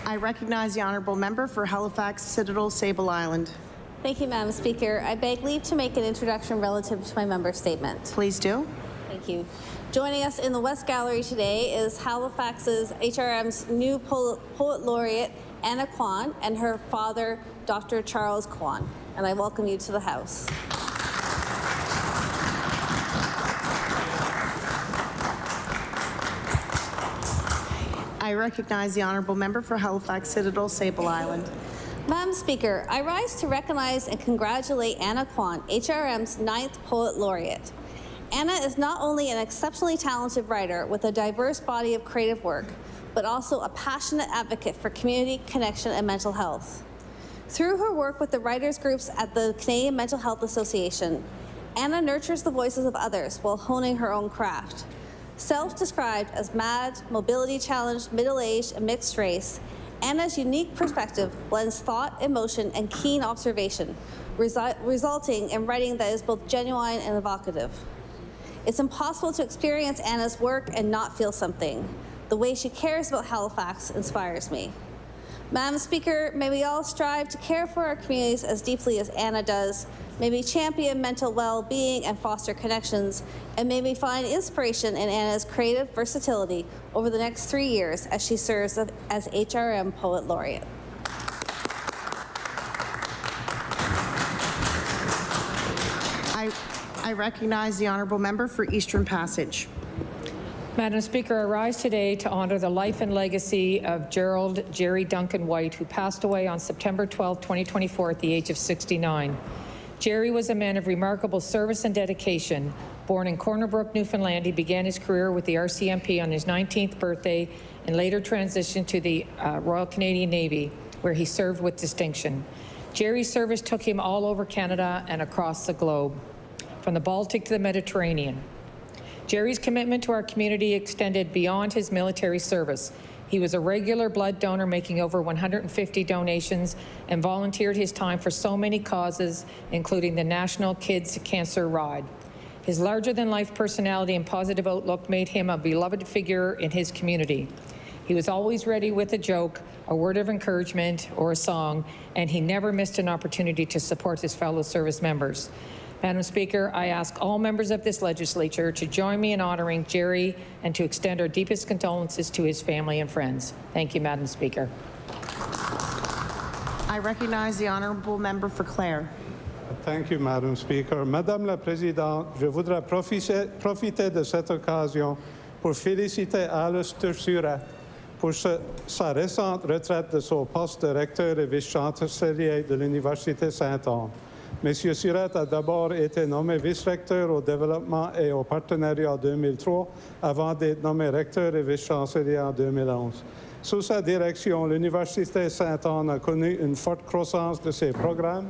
I recognize the honourable member for Halifax, Citadel, Sable Island. Thank you, Madam Speaker. I beg leave to make an introduction relative to my member statement. Please do. Thank you. Joining us in the West Gallery today is Halifax's HRM's new Poet Laureate, Anna Kwan, and her father, Dr. Charles Kwan. And I welcome you to the House. I recognize the honourable member for Halifax, Citadel, Sable Island. Madam Speaker, I rise to recognize and congratulate Anna Kwan, HRM's 9th Poet Laureate. Anna is not only an exceptionally talented writer with a diverse body of creative work, but also a passionate advocate for community connection and mental health. Through her work with the writers groups at the Canadian Mental Health Association, Anna nurtures the voices of others while honing her own craft. Self-described as mad, mobility-challenged, middle-aged, and mixed race, Anna's unique perspective blends thought, emotion, and keen observation, resulting in writing that is both genuine and evocative. It's impossible to experience Anna's work and not feel something. The way she cares about Halifax inspires me. Madam Speaker, may we all strive to care for our communities as deeply as Anna does. May we champion mental well-being and foster connections, and may we find inspiration in Anna's creative versatility over the next 3 years as she serves as HRM Poet Laureate. I recognize the honourable member for Eastern Passage. Madam Speaker, I rise today to honor the life and legacy of Gerald Jerry Duncan White, who passed away on September 12, 2024 at the age of 69. Jerry was a man of remarkable service and dedication. Born in Corner Brook, Newfoundland, he began his career with the RCMP on his 19th birthday and later transitioned to the Royal Canadian Navy, where he served with distinction. Jerry's service took him all over Canada and across the globe, from the Baltic to the Mediterranean. Jerry's commitment to our community extended beyond his military service. He was a regular blood donor, making over 150 donations, and volunteered his time for so many causes, including the National Kids Cancer Ride. His larger-than-life personality and positive outlook made him a beloved figure in his community. He was always ready with a joke, a word of encouragement, or a song, and he never missed an opportunity to support his fellow service members. Madam Speaker, I ask all members of this legislature to join me in honoring Jerry and to extend our deepest condolences to his family and friends. Thank you, Madam Speaker. I recognize the honourable member for Clare. Thank you, Madam Speaker. Madame la Présidente, je voudrais profiter de cette occasion pour féliciter Alistair Surratt pour sa récente retraite de son poste de recteur et vice-chancelier de l'Université Sainte-Anne. Monsieur Surratt a d'abord été nommé vice-recteur au développement et au partenariat en 2003, avant d'être nommé recteur et vice-chancelier en 2011. Sous sa direction, l'Université Sainte-Anne a connu une forte croissance de ses programmes,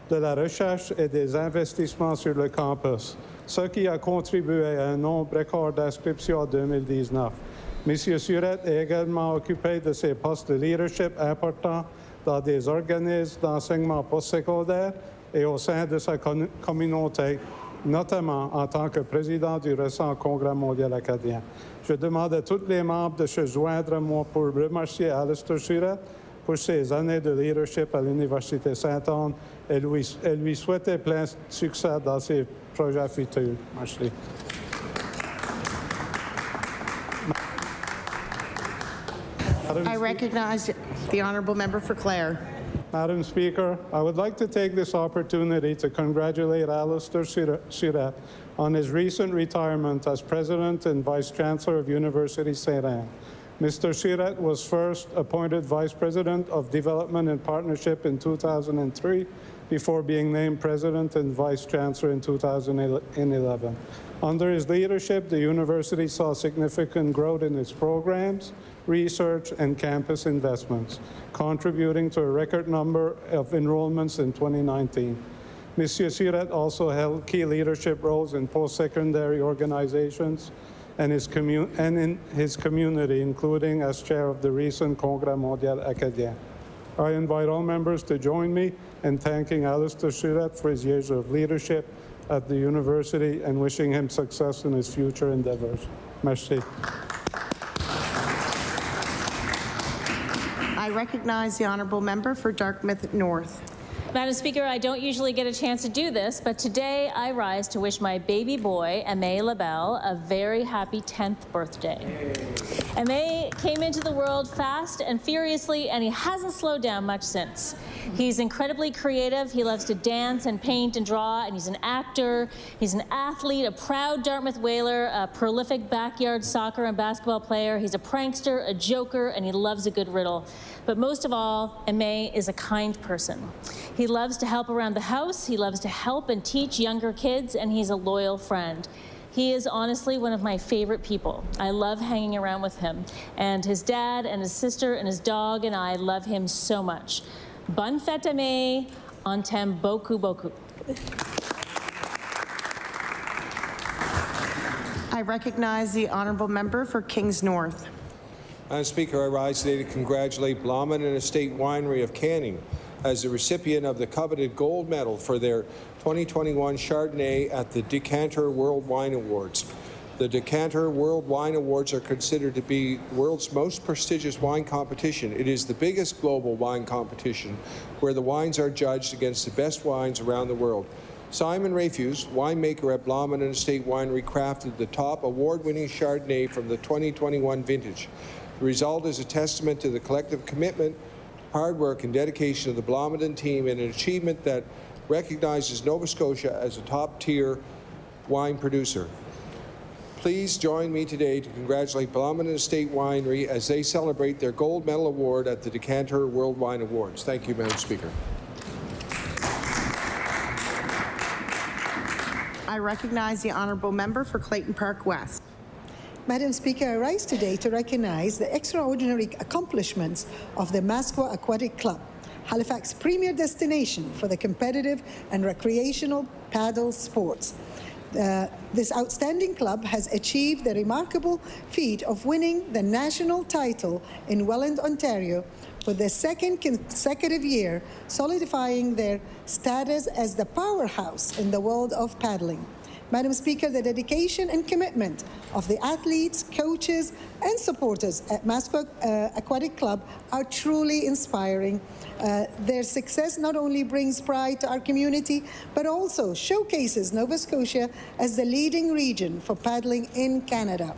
de la recherche et des investissements sur le campus, ce qui a contribué à un nombre record d'inscriptions en 2019. Monsieur Surratt est également occupé de ses postes de leadership importants dans des organismes d'enseignement postsecondaire et au sein de sa communauté, notamment en tant que président du récent Congrès mondial acadien. Je demande à tous les membres de se joindre à moi pour remercier Alistair Surratt pour ses années de leadership à l'Université Sainte-Anne et lui souhaiter plein succès dans ses projets futurs. Merci. I recognize the honourable member for Clare. Madam Speaker, I would like to take this opportunity to congratulate Alistair Surratt on his recent retirement as President and Vice Chancellor of University St. Anne. Mr. Surratt was first appointed Vice President of Development and Partnership in 2003 before being named President and Vice Chancellor in 2011. Under his leadership, the university saw significant growth in its programs, research, and campus investments, contributing to a record number of enrollments in 2019. Monsieur Surratt also held key leadership roles in post-secondary organizations and in his community, including as chair of the recent Congrès mondial acadien. I invite all members to join me in thanking Alistair Surratt for his years of leadership at the university and wishing him success in his future endeavors. Merci. I recognize the honourable member for Dartmouth North. Madam Speaker, I don't usually get a chance to do this, but today I rise to wish my baby boy, Aimé Labelle, a very happy 10th birthday. Aimé came into the world fast and furiously, and he hasn't slowed down much since. He's incredibly creative. He loves to dance and paint and draw, and he's an actor. He's an athlete, a proud Dartmouth Whaler, a prolific backyard soccer and basketball player. He's a prankster, a joker, and he loves a good riddle. But most of all, Aimé is a kind person. He loves to help around the house. He loves to help and teach younger kids, and he's a loyal friend. He is honestly one of my favorite people. I love hanging around with him. And his dad and his sister and his dog and I love him so much. Bonne fête, Aimé. On t'aime beaucoup, beaucoup. I recognize the honourable member for Kings North. Madam Speaker, I rise today to congratulate Blommen and Estate Winery of Canning as the recipient of the coveted gold medal for their 2021 Chardonnay at the Decanter World Wine Awards. The Decanter World Wine Awards are considered to be the world's most prestigious wine competition. It is the biggest global wine competition where the wines are judged against the best wines around the world. Simon Rafuse, winemaker at Blommen and Estate Winery, crafted the top award-winning Chardonnay from the 2021 vintage. The result is a testament to the collective commitment, hard work, and dedication of the Blommen team, and an achievement that recognizes Nova Scotia as a top-tier wine producer. Please join me today to congratulate Blommen Estate Winery as they celebrate their Gold Medal Award at the Decanter World Wine Awards. Thank you, Madam Speaker. I recognize the honourable member for Clayton Park West. Madam Speaker, I rise today to recognize the extraordinary accomplishments of the Mascua Aquatic Club, Halifax's premier destination for the competitive and recreational paddle sports. This outstanding club has achieved the remarkable feat of winning the national title in Welland, Ontario, for the second consecutive year, solidifying their status as the powerhouse in the world of paddling. Madam Speaker, the dedication and commitment of the athletes, coaches, and supporters at Mascot Aquatic Club are truly inspiring. Their success not only brings pride to our community, but also showcases Nova Scotia as the leading region for paddling in Canada.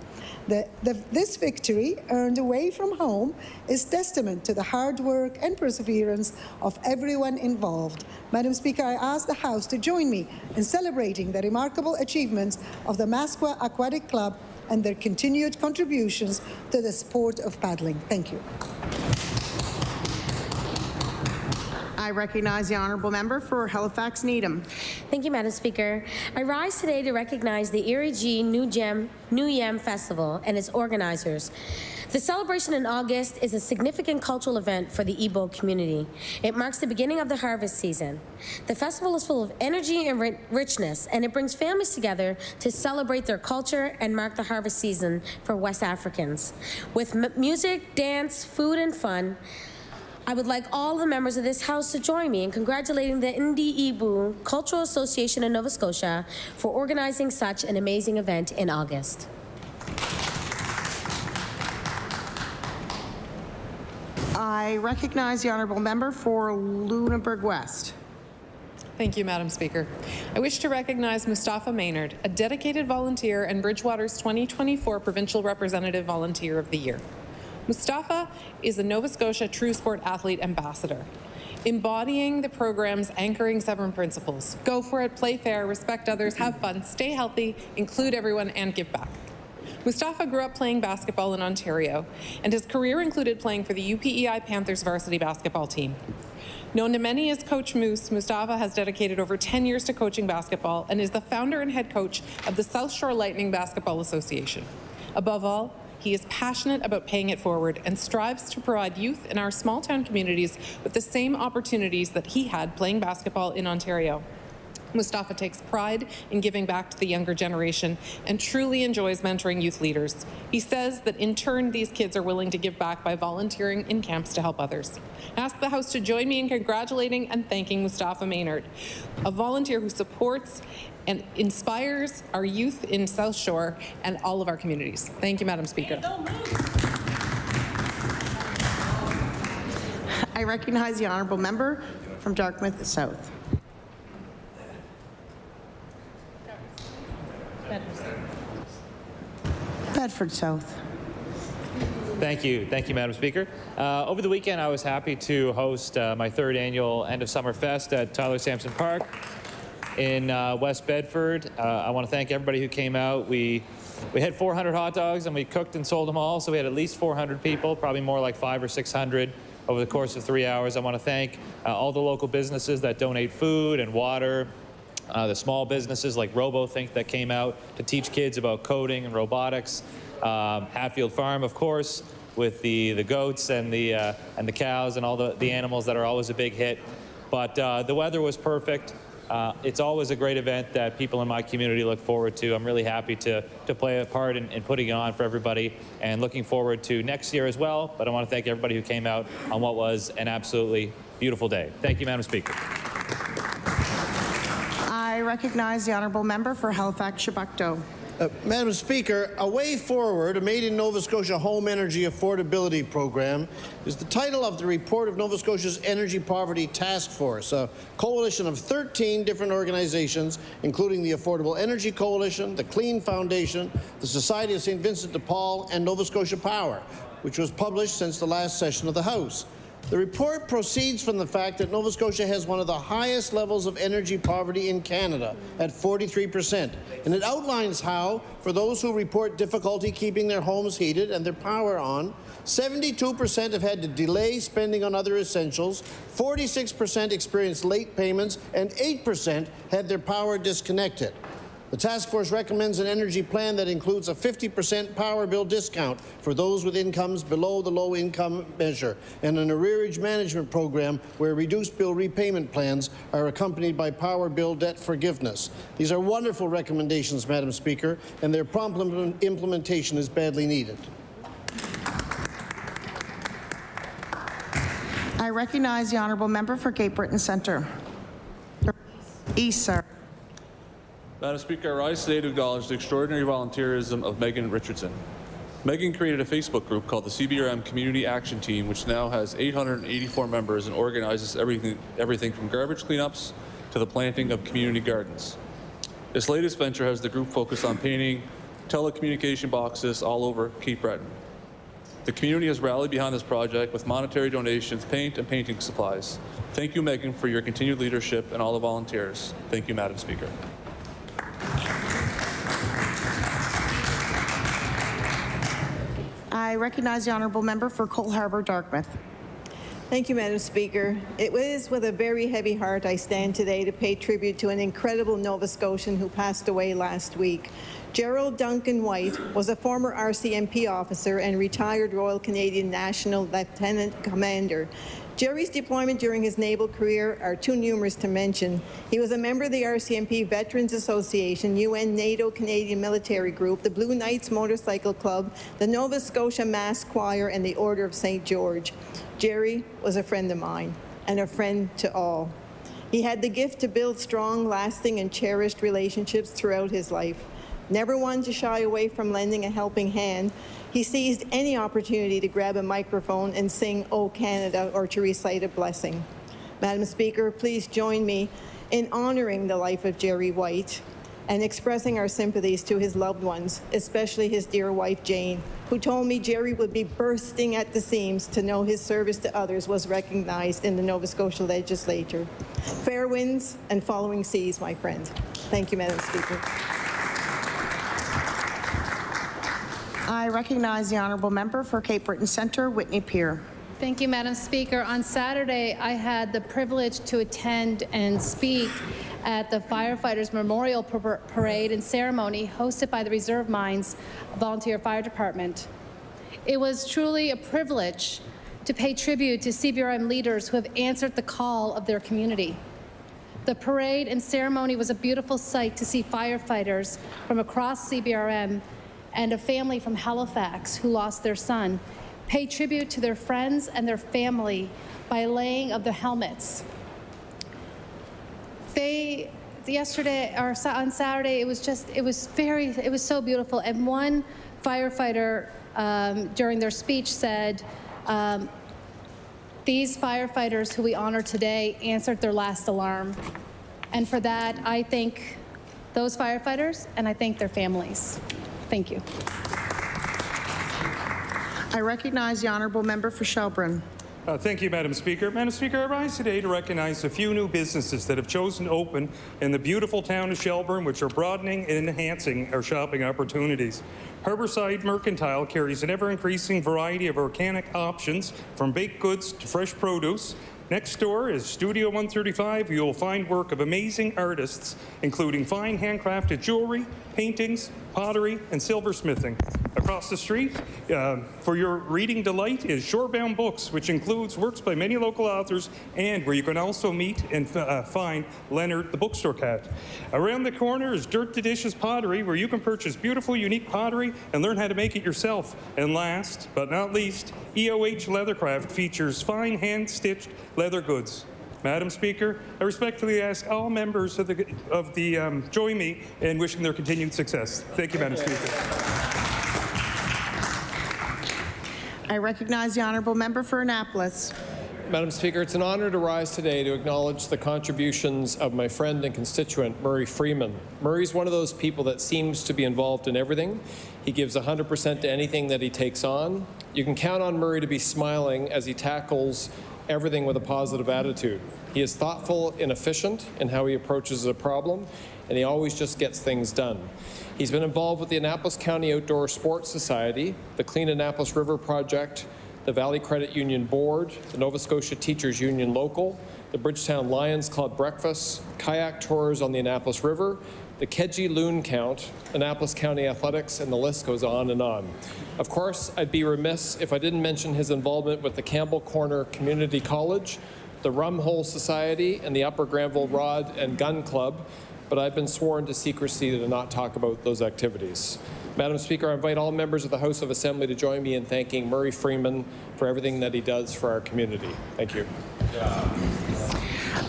This victory, earned away from home, is testament to the hard work and perseverance of everyone involved. Madam Speaker, I ask the House to join me in celebrating the remarkable achievements of the Mascot Aquatic Club and their continued contributions to the sport of paddling. Thank you. I recognize the honourable member for Halifax Needham. Thank you, Madam Speaker. I rise today to recognize the Erie G New Yam Festival and its organizers. The celebration in August is a significant cultural event for the Igbo community. It marks the beginning of the harvest season. The festival is full of energy and richness, and it brings families together to celebrate their culture and mark the harvest season for West Africans. With music, dance, food, and fun, I would like all the members of this House to join me in congratulating the Ndi Igbo Cultural Association in Nova Scotia for organizing such an amazing event in August. I recognize the honourable member for Lunenburg West. Thank you, Madam Speaker. I wish to recognize Mustafa Maynard, a dedicated volunteer and Bridgewater's 2024 Provincial Representative Volunteer of the Year. Mustafa is a Nova Scotia True Sport Athlete Ambassador, embodying the program's anchoring 7 principles: go for it, play fair, respect others, have fun, stay healthy, include everyone, and give back. Mustafa grew up playing basketball in Ontario, and his career included playing for the UPEI Panthers varsity basketball team. Known to many as Coach Moose, Mustafa has dedicated over 10 years to coaching basketball and is the founder and head coach of the South Shore Lightning Basketball Association. Above all, he is passionate about paying it forward and strives to provide youth in our small town communities with the same opportunities that he had playing basketball in Ontario. Mustafa takes pride in giving back to the younger generation and truly enjoys mentoring youth leaders. He says that in turn, these kids are willing to give back by volunteering in camps to help others. I ask the House to join me in congratulating and thanking Mustafa Maynard, a volunteer who supports and inspires our youth in South Shore and all of our communities. Thank you, Madam Speaker. I recognize the honourable member from Dartmouth South. Bedford South. Thank you, Madam Speaker. Over the weekend, I was happy to host my 3rd annual End of Summer Fest at Tyler Sampson Park in West Bedford. I want to thank everybody who came out. We had 400 hot dogs and we cooked and sold them all, so we had at least 400 people, probably more like 500 or 600 over the course of 3 hours. I want to thank all the local businesses that donate food and water, the small businesses like RoboThink that came out to teach kids about coding and robotics. Hatfield Farm, of course, with the goats and the cows and all the animals that are always a big hit. But the weather was perfect. It's always a great event that people in my community look forward to. I'm really happy to play a part in putting it on for everybody and looking forward to next year as well. But I want to thank everybody who came out on what was an absolutely beautiful day. Thank you, Madam Speaker. I recognize the honourable member for Halifax-Chebucto. Madam Speaker, A Way Forward, a Made in Nova Scotia Home Energy Affordability Program, is the title of the report of Nova Scotia's Energy Poverty Task Force, a coalition of 13 different organizations, including the Affordable Energy Coalition, the Clean Foundation, the Society of St. Vincent de Paul, and Nova Scotia Power, which was published since the last session of the House. The report proceeds from the fact that Nova Scotia has one of the highest levels of energy poverty in Canada at 43%. And it outlines how, for those who report difficulty keeping their homes heated and their power on, 72% have had to delay spending on other essentials, 46% experienced late payments, and 8% had their power disconnected. The task force recommends an energy plan that includes a 50% power bill discount for those with incomes below the low income measure and an arrearage management program where reduced bill repayment plans are accompanied by power bill debt forgiveness. These are wonderful recommendations, Madam Speaker, and their prompt implementation is badly needed. I recognize the honourable member for Cape Breton Centre. East, sir. Madam Speaker, I rise today to acknowledge the extraordinary volunteerism of Megan Richardson. Megan created a Facebook group called the CBRM Community Action Team, which now has 884 members and organizes everything from garbage cleanups to the planting of community gardens. This latest venture has the group focused on painting telecommunication boxes all over Cape Breton. The community has rallied behind this project with monetary donations, paint, and painting supplies. Thank you, Megan, for your continued leadership and all the volunteers. Thank you, Madam Speaker. I recognize the honourable member for Cole Harbour, Dartmouth. Thank you, Madam Speaker. It was with a very heavy heart I stand today to pay tribute to an incredible Nova Scotian who passed away last week. Gerald Duncan White was a former RCMP officer and retired Royal Canadian National Lieutenant Commander. Jerry's deployment during his naval career are too numerous to mention. He was a member of the RCMP Veterans Association, UN NATO Canadian Military Group, the Blue Knights Motorcycle Club, the Nova Scotia Mass Choir, and the Order of St. George. Jerry was a friend of mine and a friend to all. He had the gift to build strong, lasting, and cherished relationships throughout his life. Never one to shy away from lending a helping hand, he seized any opportunity to grab a microphone and sing "O Canada" or to recite a blessing. Madam Speaker, please join me in honoring the life of Jerry White and expressing our sympathies to his loved ones, especially his dear wife, Jane, who told me Jerry would be bursting at the seams to know his service to others was recognized in the Nova Scotia Legislature. Fair winds and following seas, my friend. Thank you, Madam Speaker. I recognize the honourable member for Cape Breton Centre, Whitney Pier. Thank you, Madam Speaker. On Saturday, I had the privilege to attend and speak at the Firefighters Memorial Parade and Ceremony hosted by the Reserve Mines Volunteer Fire Department. It was truly a privilege to pay tribute to CBRM leaders who have answered the call of their community. The parade and ceremony was a beautiful sight to see firefighters from across CBRM and a family from Halifax who lost their son pay tribute to their friends and their family by laying of the helmets. On Saturday, it was so beautiful. And one firefighter during their speech said, these firefighters who we honor today answered their last alarm. And for that, I thank those firefighters and I thank their families. Thank you. I recognize the honourable member for Shelburne. Thank you, Madam Speaker. Madam Speaker, I rise today to recognize a few new businesses that have chosen to open in the beautiful town of Shelburne, which are broadening and enhancing our shopping opportunities. Harborside Mercantile carries an ever-increasing variety of organic options, from baked goods to fresh produce. Next door is Studio 135, where you will find work of amazing artists, including fine handcrafted jewelry, paintings, pottery, and silversmithing. Across the street, for your reading delight, is Shorebound Books, which includes works by many local authors, and where you can also meet and find Leonard the Bookstore Cat. Around the corner is Dirt to Dishes Pottery, where you can purchase beautiful, unique pottery and learn how to make it yourself. And last but not least, EOH Leathercraft features fine hand-stitched leather goods. Madam Speaker, I respectfully ask all members of the join me in wishing their continued success. Thank you, Madam Speaker. I recognize the honourable member for Annapolis. Madam Speaker, it's an honor to rise today to acknowledge the contributions of my friend and constituent, Murray Freeman. Murray's one of those people that seems to be involved in everything. He gives 100% to anything that he takes on. You can count on Murray to be smiling as he tackles everything with a positive attitude. He is thoughtful and efficient in how he approaches a problem, and he always just gets things done. He's been involved with the Annapolis County Outdoor Sports Society, the Clean Annapolis River Project, the Valley Credit Union Board, the Nova Scotia Teachers Union Local, the Bridgetown Lions Club Breakfast, kayak tours on the Annapolis River, the Kedgie Loon Count, Annapolis County Athletics, and the list goes on and on. Of course, I'd be remiss if I didn't mention his involvement with the Campbell Corner Community College, the Rum Hole Society, and the Upper Granville Rod and Gun Club, but I've been sworn to secrecy to not talk about those activities. Madam Speaker, I invite all members of the House of Assembly to join me in thanking Murray Freeman for everything that he does for our community. Thank you.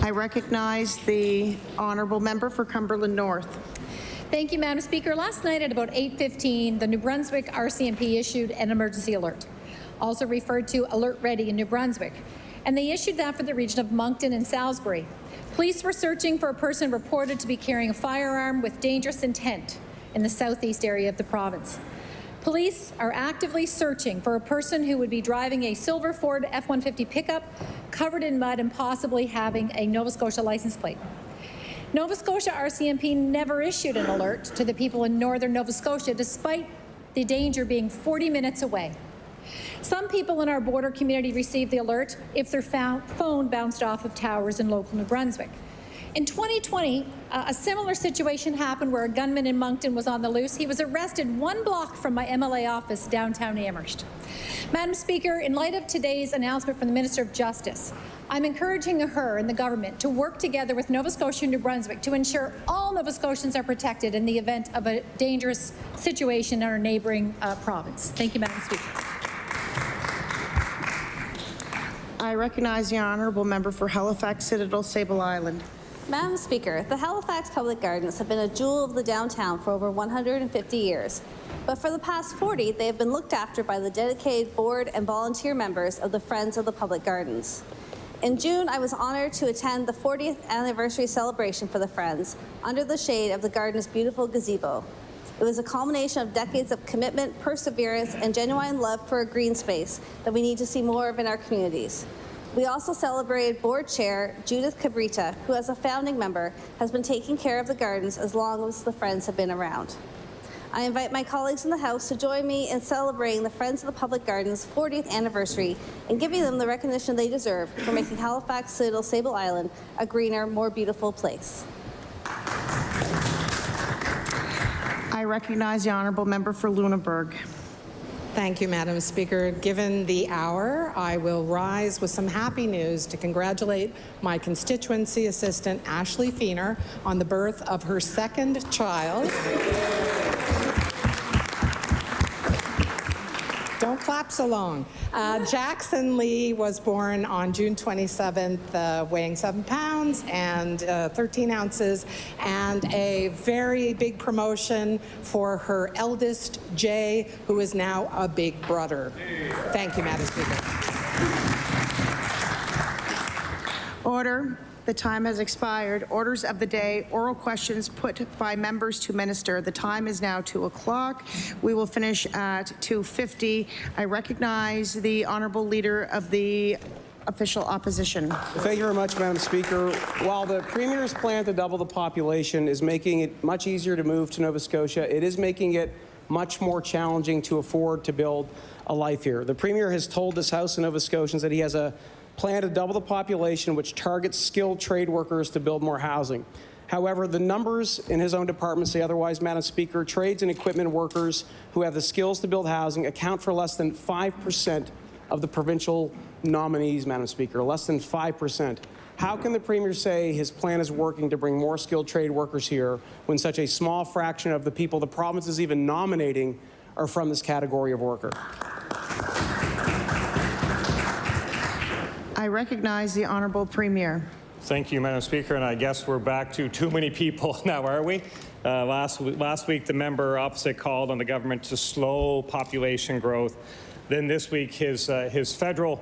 I recognize the honourable member for Cumberland North. Thank you, Madam Speaker. Last night at about 8:15, the New Brunswick RCMP issued an emergency alert, also referred to Alert Ready in New Brunswick, and they issued that for the region of Moncton and Salisbury. Police were searching for a person reported to be carrying a firearm with dangerous intent in the southeast area of the province. Police are actively searching for a person who would be driving a silver Ford F-150 pickup covered in mud and possibly having a Nova Scotia license plate. Nova Scotia RCMP never issued an alert to the people in northern Nova Scotia, despite the danger being 40 minutes away. Some people in our border community received the alert if their phone bounced off of towers in local New Brunswick. In 2020, a similar situation happened where a gunman in Moncton was on the loose. He was arrested 1 block from my MLA office downtown Amherst. Madam Speaker, in light of today's announcement from the Minister of Justice, I'm encouraging her and the government to work together with Nova Scotia and New Brunswick to ensure all Nova Scotians are protected in the event of a dangerous situation in our neighbouring province. Thank you, Madam Speaker. I recognize the honourable member for Halifax Citadel Sable Island. Madam Speaker, the Halifax Public Gardens have been a jewel of the downtown for over 150 years. But for the past 40, they have been looked after by the dedicated board and volunteer members of the Friends of the Public Gardens. In June, I was honored to attend the 40th anniversary celebration for the Friends under the shade of the garden's beautiful gazebo. It was a culmination of decades of commitment, perseverance, and genuine love for a green space that we need to see more of in our communities. We also celebrated board chair Judith Cabrita, who as a founding member has been taking care of the gardens as long as the Friends have been around. I invite my colleagues in the House to join me in celebrating the Friends of the Public Gardens' 40th anniversary and giving them the recognition they deserve for making Halifax Citadel Sable Island a greener, more beautiful place. I recognize the honourable member for Lunenburg. Thank you, Madam Speaker. Given the hour, I will rise with some happy news to congratulate my constituency assistant, Ashley Feener, on the birth of her second child. Don't clap so long. Jackson Lee was born on June 27th, weighing 7 pounds and 13 ounces, and a very big promotion for her eldest, Jay, who is now a big brother. Thank you, Madam Speaker. Order. The time has expired. Orders of the day, oral questions put by members to minister. The time is now 2 o'clock. We will finish at 2:50. I recognize the honourable leader of the official opposition. Thank you very much, Madam Speaker. While the Premier's plan to double the population is making it much easier to move to Nova Scotia, it is making it much more challenging to afford to build a life here. The Premier has told this House of Nova Scotians that he has a plan to double the population, which targets skilled trade workers to build more housing. However, the numbers in his own department say otherwise, Madam Speaker. Trades and equipment workers who have the skills to build housing account for less than 5% of the provincial nominees, Madam Speaker, less than 5%. How can the Premier say his plan is working to bring more skilled trade workers here when such a small fraction of the people the province is even nominating are from this category of worker? I recognize the honourable Premier. Thank you, Madam Speaker, and I guess we're back to too many people now, are we? Last week, the member opposite called on the government to slow population growth. Then this week, his federal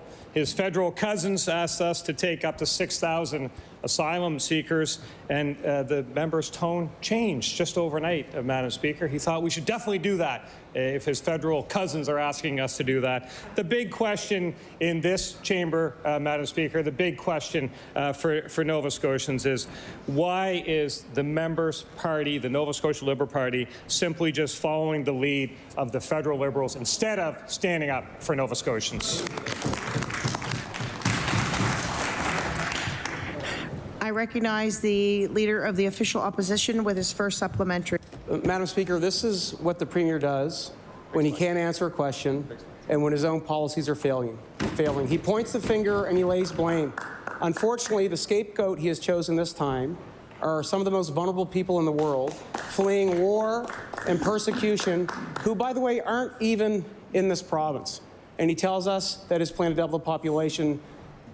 cousins asked us to take up to 6,000 asylum seekers, and the member's tone changed just overnight, Madam Speaker. He thought we should definitely do that if his federal cousins are asking us to do that. The big question in this chamber, Madam Speaker, the big question for Nova Scotians is, why is the member's party, the Nova Scotia Liberal Party, simply just following the lead of the federal Liberals instead of standing up for Nova Scotians? I recognize the Leader of the Official Opposition with his first supplementary. Madam Speaker, this is what the Premier does when he can't answer a question and when his own policies are failing. He points the finger and he lays blame. Unfortunately, the scapegoat he has chosen this time are some of the most vulnerable people in the world, fleeing war and persecution, who, by the way, aren't even in this province. And he tells us that his plan to double the population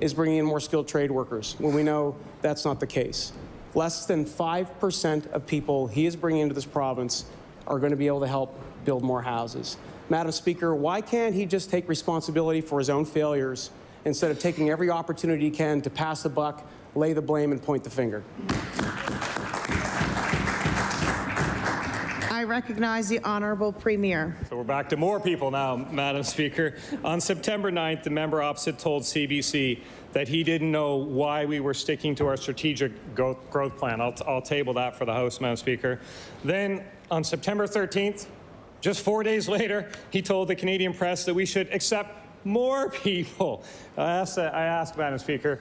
is bringing in more skilled trade workers, when we know that's not the case. less than 5% of people he is bringing into this province are going to be able to help build more houses. Madam Speaker, why can't he just take responsibility for his own failures instead of taking every opportunity he can to pass the buck, lay the blame, and point the finger? I recognize the Honourable Premier. So we're back to more people now, Madam Speaker. On September 9th, the member opposite told CBC that he didn't know why we were sticking to our strategic growth plan. I'll table that for the House, Madam Speaker. Then on September 13th, just 4 days later, he told the Canadian press that we should accept more people. I asked, Madam Speaker,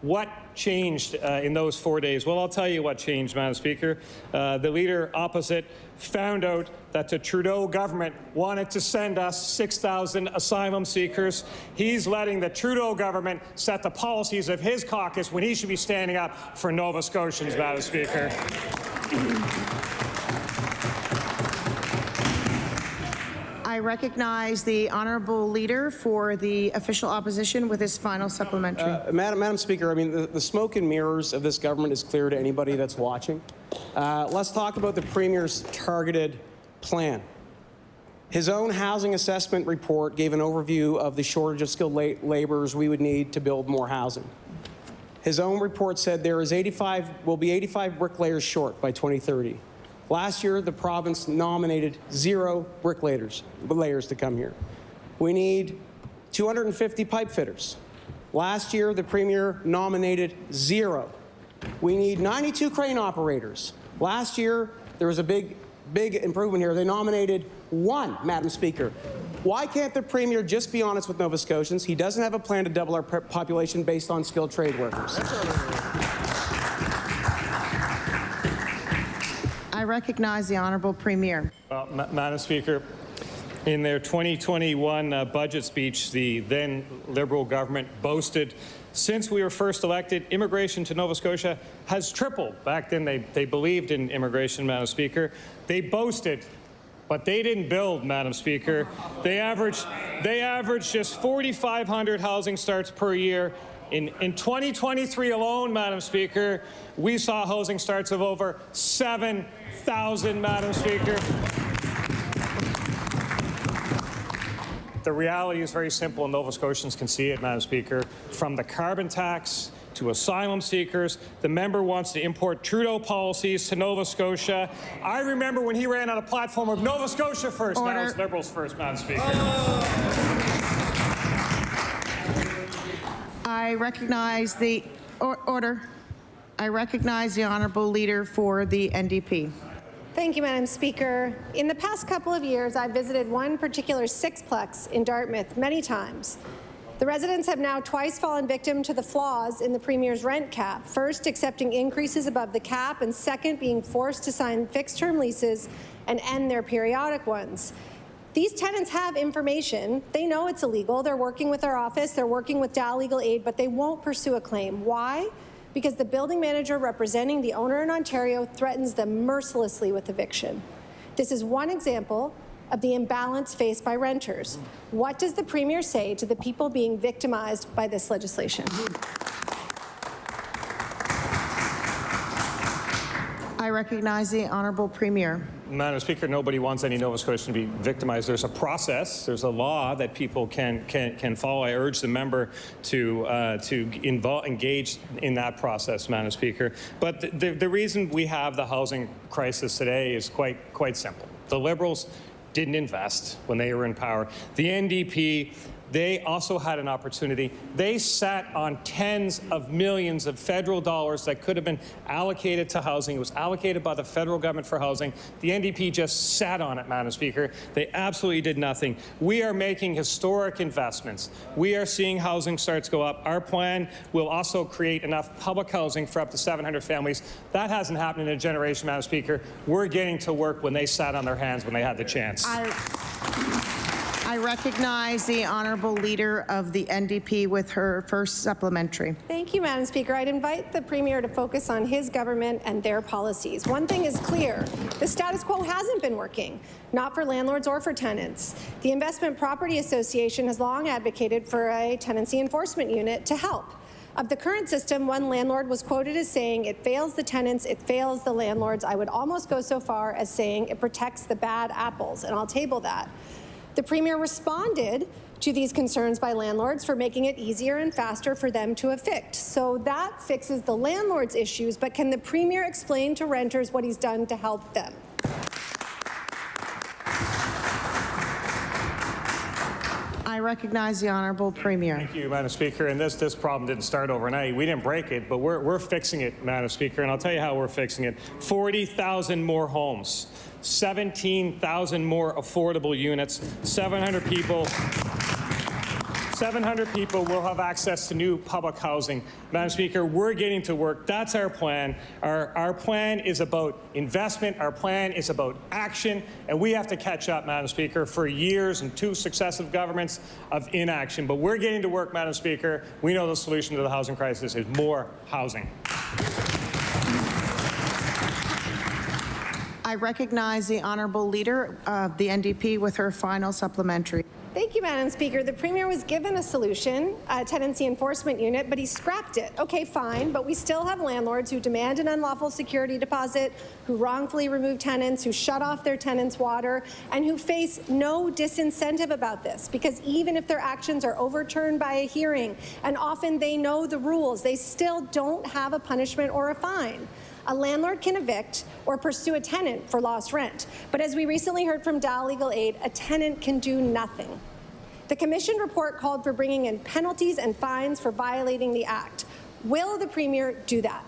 what changed in those 4 days? Well, I'll tell you what changed, Madam Speaker. The leader opposite found out that the Trudeau government wanted to send us 6,000 asylum seekers. He's letting the Trudeau government set the policies of his caucus when he should be standing up for Nova Scotians, Madam Speaker. I recognize the Honourable Leader for the official opposition with his final supplementary. Madam Speaker, I mean, the smoke and mirrors of this government is clear to anybody that's watching. Let's talk about the Premier's targeted plan. His own housing assessment report gave an overview of the shortage of skilled laborers we would need to build more housing. His own report said there will be 85 bricklayers short by 2030. Last year, the province nominated 0 bricklayers to come here. We need 250 pipe fitters. Last year, the Premier nominated 0. We need 92 crane operators. Last year, there was a big improvement here. They nominated 1, Madam Speaker. Why can't the Premier just be honest with Nova Scotians? He doesn't have a plan to double our population based on skilled trade workers. I recognize the Honourable Premier. Well, Madam Speaker, in their 2021 budget speech, the then Liberal government boasted, since we were first elected, immigration to Nova Scotia has tripled. Back then, they believed in immigration, Madam Speaker. They boasted, but they didn't build, Madam Speaker. They averaged just 4,500 housing starts per year. In 2023 alone, Madam Speaker, we saw housing starts of over 7,000, Madam Speaker. The reality is very simple, and Nova Scotians can see it, Madam Speaker. From the carbon tax to asylum seekers, the member wants to import Trudeau policies to Nova Scotia. I remember when he ran on a platform of Nova Scotia first. Order. Now it's Liberals first, Madam Speaker. I recognize the order. I recognize the Honourable Leader for the NDP. Thank you, Madam Speaker. In the past couple of years, I've visited one particular sixplex in Dartmouth many times. The residents have now twice fallen victim to the flaws in the Premier's rent cap, first accepting increases above the cap, and second being forced to sign fixed-term leases and end their periodic ones. These tenants have information. They know it's illegal. They're working with our office. They're working with DAL Legal Aid, but they won't pursue a claim. Why? Because the building manager representing the owner in Ontario threatens them mercilessly with eviction. This is one example of the imbalance faced by renters. What does the Premier say to the people being victimized by this legislation? I recognize the Honourable Premier. Madam Speaker, nobody wants any Nova Scotian to be victimized. There's a process, there's a law that people can follow. I urge the member to engage in that process, Madam Speaker. But the reason we have the housing crisis today is quite simple. The Liberals didn't invest when they were in power. The NDP, they also had an opportunity. They sat on tens of millions of federal dollars that could have been allocated to housing. It was allocated by the federal government for housing. The NDP just sat on it, Madam Speaker. They absolutely did nothing. We are making historic investments. We are seeing housing starts go up. Our plan will also create enough public housing for up to 700 families. That hasn't happened in a generation, Madam Speaker. We're getting to work when they sat on their hands when they had the chance. I recognize the Honourable Leader of the NDP with her first supplementary. Thank you, Madam Speaker. I'd invite the Premier to focus on his government and their policies. One thing is clear. The status quo hasn't been working, not for landlords or for tenants. The Investment Property Association has long advocated for a tenancy enforcement unit to help. Of the current system, one landlord was quoted as saying, "It fails the tenants, it fails the landlords." I would almost go so far as saying it protects the bad apples, and I'll table that. The Premier responded to these concerns by landlords for making it easier and faster for them to evict. So that fixes the landlords' issues, but can the Premier explain to renters what he's done to help them? I recognize the Honourable Premier. Thank you, Madam Speaker. And this problem didn't start overnight. We didn't break it, but we're fixing it, Madam Speaker. And I'll tell you how we're fixing it. 40,000 more homes, 17,000 more affordable units, 700 people will have access to new public housing. Madam Speaker, we're getting to work. That's our plan. Our plan is about investment. Our plan is about action. And we have to catch up, Madam Speaker, for years and 2 successive governments of inaction. But we're getting to work, Madam Speaker. We know the solution to the housing crisis is more housing. I recognize the Honourable Leader of the NDP with her final supplementary. Thank you, Madam Speaker. The Premier was given a solution, a tenancy enforcement unit, but he scrapped it. Okay, fine, but we still have landlords who demand an unlawful security deposit, who wrongfully remove tenants, who shut off their tenants' water, and who face no disincentive about this, because even if their actions are overturned by a hearing, and often they know the rules, they still don't have a punishment or a fine. A landlord can evict or pursue a tenant for lost rent. But as we recently heard from Dal Legal Aid, a tenant can do nothing. The Commission report called for bringing in penalties and fines for violating the Act. Will the Premier do that?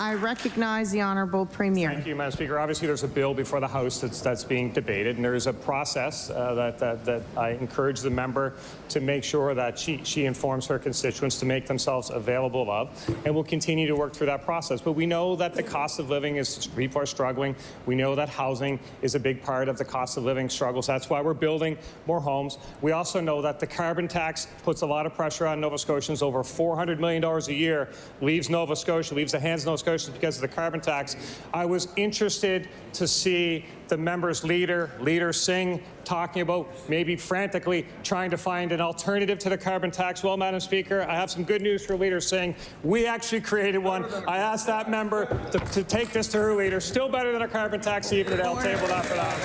I recognize the Honourable Premier. Thank you, Madam Speaker. Obviously, there's a bill before the House that's being debated, and there is a process that I encourage the member to make sure that she informs her constituents to make themselves available of, and we'll continue to work through that process. But we know that the cost of living is, people are struggling. We know that housing is a big part of the cost of living struggles. That's why we're building more homes. We also know that the carbon tax puts a lot of pressure on Nova Scotians. Over $400 million a year leaves Nova Scotia, leaves the hands of Nova Scotia because of the carbon tax. I was interested to see the member's leader Singh, talking about maybe frantically trying to find an alternative to the carbon tax. Well, Madam Speaker, I have some good news for Leader Singh. We actually created one. I asked that member to take this to her leader. Still better than a carbon tax even today. I'll table that for that.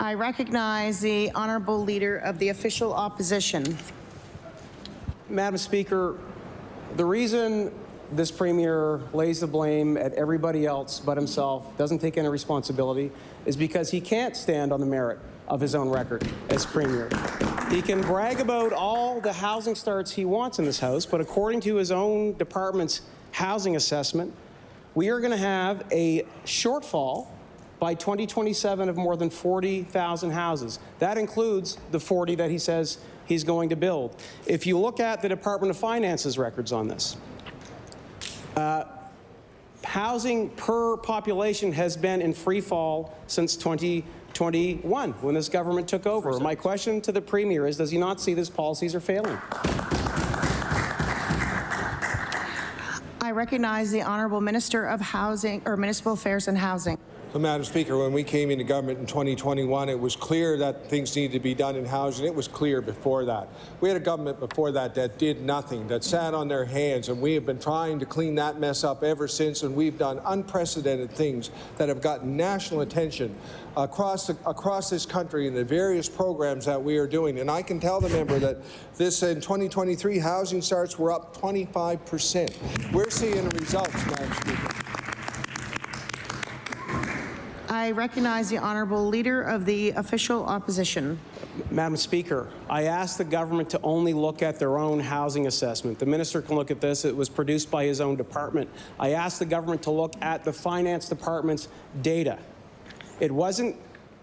I recognize the Honourable Leader of the Official Opposition. Madam Speaker, the reason this Premier lays the blame at everybody else but himself, doesn't take any responsibility, is because he can't stand on the merit of his own record as Premier. He can brag about all the housing starts he wants in this House, but according to his own department's housing assessment, we are going to have a shortfall by 2027 of more than 40,000 houses. That includes the 40 that he says he's going to build. If you look at the Department of Finance's records on this, housing per population has been in free fall since 2021 when this government took over. My question to the Premier is, does he not see these policies are failing? I recognize the Honourable Minister of Housing, or Municipal Affairs and Housing. So, Madam Speaker, when we came into government in 2021, it was clear that things needed to be done in housing. It was clear before that. We had a government before that that did nothing, that sat on their hands, and we have been trying to clean that mess up ever since, and we've done unprecedented things that have gotten national attention across this country in the various programs that we are doing. And I can tell the member that this in 2023, housing starts were up 25%. We're seeing results, Madam Speaker. I recognize the Honourable Leader of the Official Opposition. Madam Speaker, I asked the government to only look at their own housing assessment. The minister can look at this. It was produced by his own department. I asked the government to look at the finance department's data. It wasn't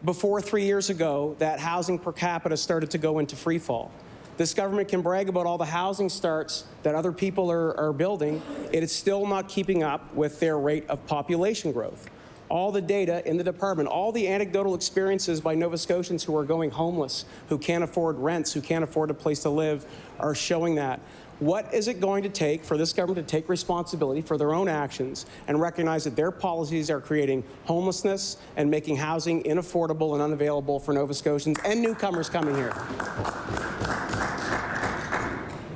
before 3 years ago that housing per capita started to go into free fall. This government can brag about all the housing starts that other people are building. It is still not keeping up with their rate of population growth. All the data in the department, all the anecdotal experiences by Nova Scotians who are going homeless, who can't afford rents, who can't afford a place to live, are showing that. What is it going to take for this government to take responsibility for their own actions and recognize that their policies are creating homelessness and making housing unaffordable and unavailable for Nova Scotians and newcomers coming here?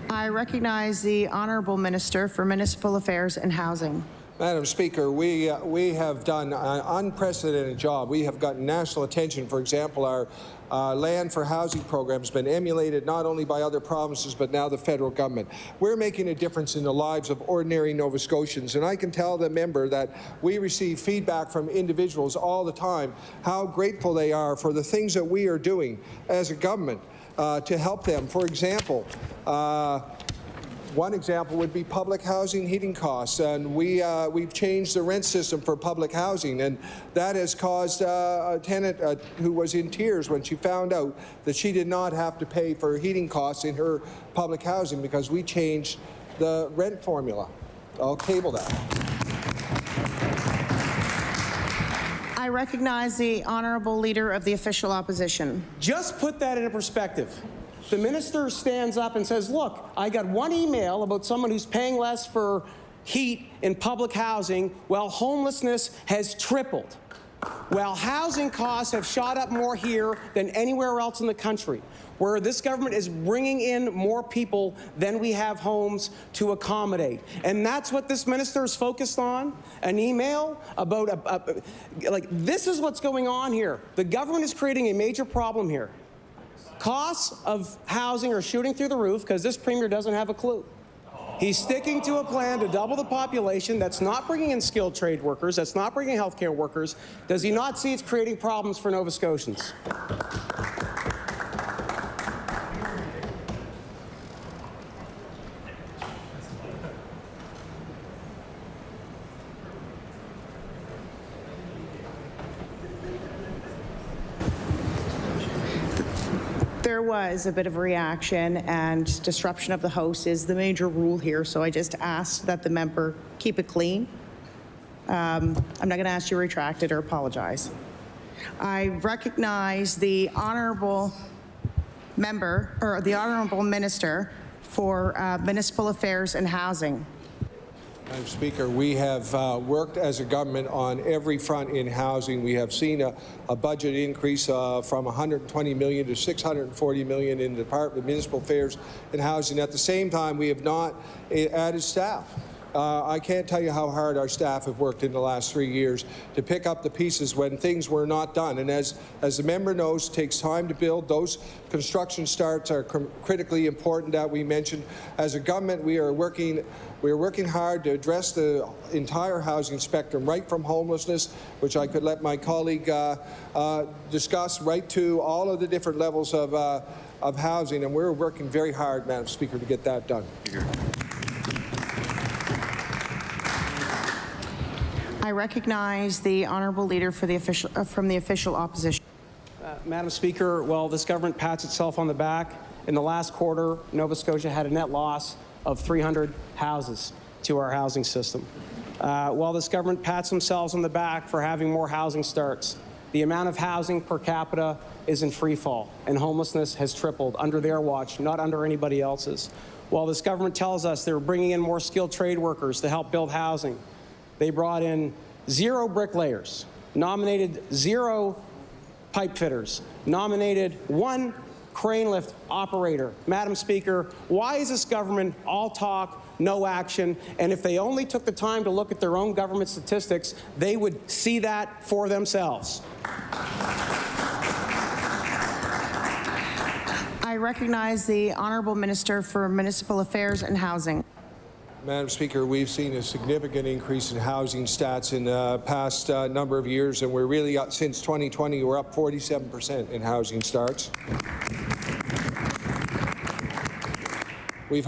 I recognize the Honourable Minister for Municipal Affairs and Housing. Madam Speaker, we have done an unprecedented job. We have gotten national attention. For example, our land for housing program has been emulated not only by other provinces but now the federal government. We're making a difference in the lives of ordinary Nova Scotians, and I can tell the member that we receive feedback from individuals all the time how grateful they are for the things that we are doing as a government to help them. For example, one example would be public housing heating costs, and we've changed the rent system for public housing, and that has caused a tenant who was in tears when she found out that she did not have to pay for heating costs in her public housing because we changed the rent formula. I'll table that. I recognize the Honourable Leader of the Official Opposition. Just put that into perspective. The minister stands up and says, look, I got one email about someone who's paying less for heat in public housing while homelessness has tripled. While housing costs have shot up more here than anywhere else in the country, where this government is bringing in more people than we have homes to accommodate. And that's what this minister is focused on, an email about, like, this is what's going on here. The government is creating a major problem here. Costs of housing are shooting through the roof because this premier doesn't have a clue. He's sticking to a plan to double the population that's not bringing in skilled trade workers, that's not bringing healthcare workers. Does he not see it's creating problems for Nova Scotians? There was a bit of a reaction, and disruption of the House is the major rule here, so I just asked that the member keep it clean. I'm not going to ask you to retract it or apologize. I recognize the Honourable Member, or the Honourable Minister for Municipal Affairs and Housing. Madam Speaker, we have worked as a government on every front in housing. We have seen a budget increase from $120 million to $640 million in the Department of Municipal Affairs and Housing. At the same time, we have not added staff. I can't tell you how hard our staff have worked in the last 3 years to pick up the pieces when things were not done. And as the member knows, it takes time to build. Those construction starts are critically important that we mentioned. As a government, we are working hard to address the entire housing spectrum, right from homelessness, which I could let my colleague discuss, right to all of the different levels of housing. And we're working very hard, Madam Speaker, to get that done. I recognize the Honourable Leader for the from the Official Opposition. Madam Speaker, while this government pats itself on the back, in the last quarter, Nova Scotia had a net loss of 300 houses to our housing system. While this government pats themselves on the back for having more housing starts, the amount of housing per capita is in free fall, and homelessness has tripled under their watch, not under anybody else's. While this government tells us they're bringing in more skilled trade workers to help build housing, they brought in 0 bricklayers, nominated 0 pipe fitters, nominated 1 crane lift operator. Madam Speaker, why is this government all talk, no action? And if they only took the time to look at their own government statistics, they would see that for themselves. I recognize the Honourable Minister for Municipal Affairs and Housing. Madam Speaker, we've seen a significant increase in housing stats in the past number of years, and we're really up since 2020. We're up 47% in housing starts. We've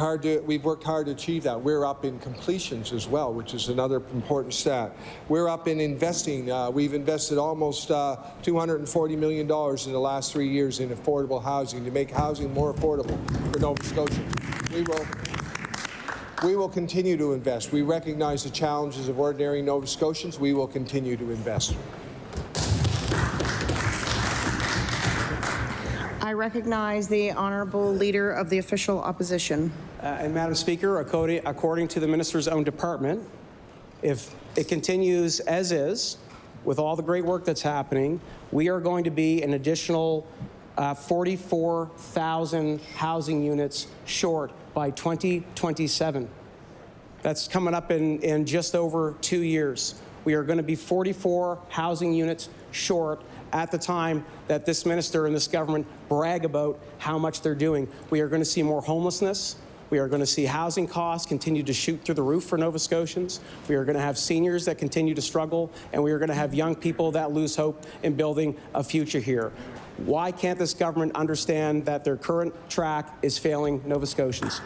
worked hard to achieve that. We're up in completions as well, which is another important stat. We're up in investing. We've invested almost $240 million in the last 3 years in affordable housing to make housing more affordable for Nova Scotians. We will continue to invest. We recognize the challenges of ordinary Nova Scotians. We will continue to invest. I recognize the Honourable Leader of the Official Opposition. And Madam Speaker, according to the minister's own department, if it continues as is, with all the great work that's happening, we are going to be an additional 44,000 housing units short by 2027. That's coming up in just over 2 years. We are going to be 44 housing units short at the time that this minister and this government brag about how much they're doing. We are going to see more homelessness. We are going to see housing costs continue to shoot through the roof for Nova Scotians. We are going to have seniors that continue to struggle, and we are going to have young people that lose hope in building a future here. Why can't this government understand that their current track is failing Nova Scotians?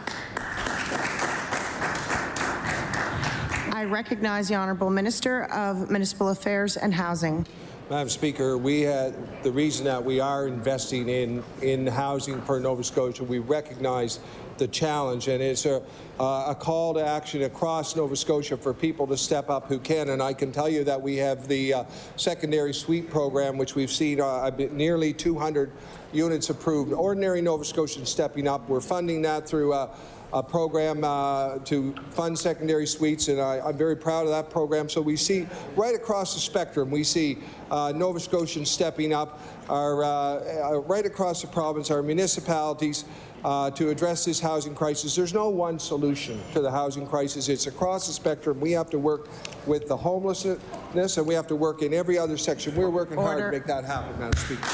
I recognize the Honourable Minister of Municipal Affairs and Housing. Madam Speaker, the reason that we are investing in housing for Nova Scotia, we recognize the challenge, and it's a call to action across Nova Scotia for people to step up who can. And I can tell you that we have the secondary suite program, which we've seen nearly 200 units approved. Ordinary Nova Scotians stepping up. We're funding that through a program to fund secondary suites, and I'm very proud of that program. So we see right across the spectrum, we see Nova Scotians stepping up, right across the province, our municipalities, to address this housing crisis. There's no one solution to the housing crisis. It's across the spectrum. We have to work with the homelessness, and we have to work in every other section. We're working hard to make that happen, Madam Speaker.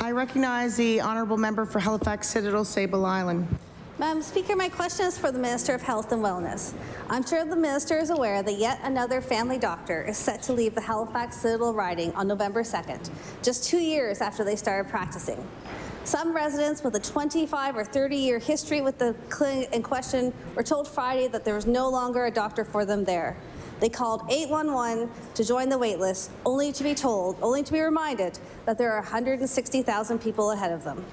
I recognize the Honourable Member for Halifax Citadel Sable Island. Madam Speaker, my question is for the Minister of Health and Wellness. I'm sure the Minister is aware that yet another family doctor is set to leave the Halifax Citadel riding on November 2nd, just 2 years after they started practicing. Some residents with a 25 or 30-year history with the clinic in question were told Friday that there was no longer a doctor for them there. They called 811 to join the wait list, only to be reminded that there are 160,000 people ahead of them.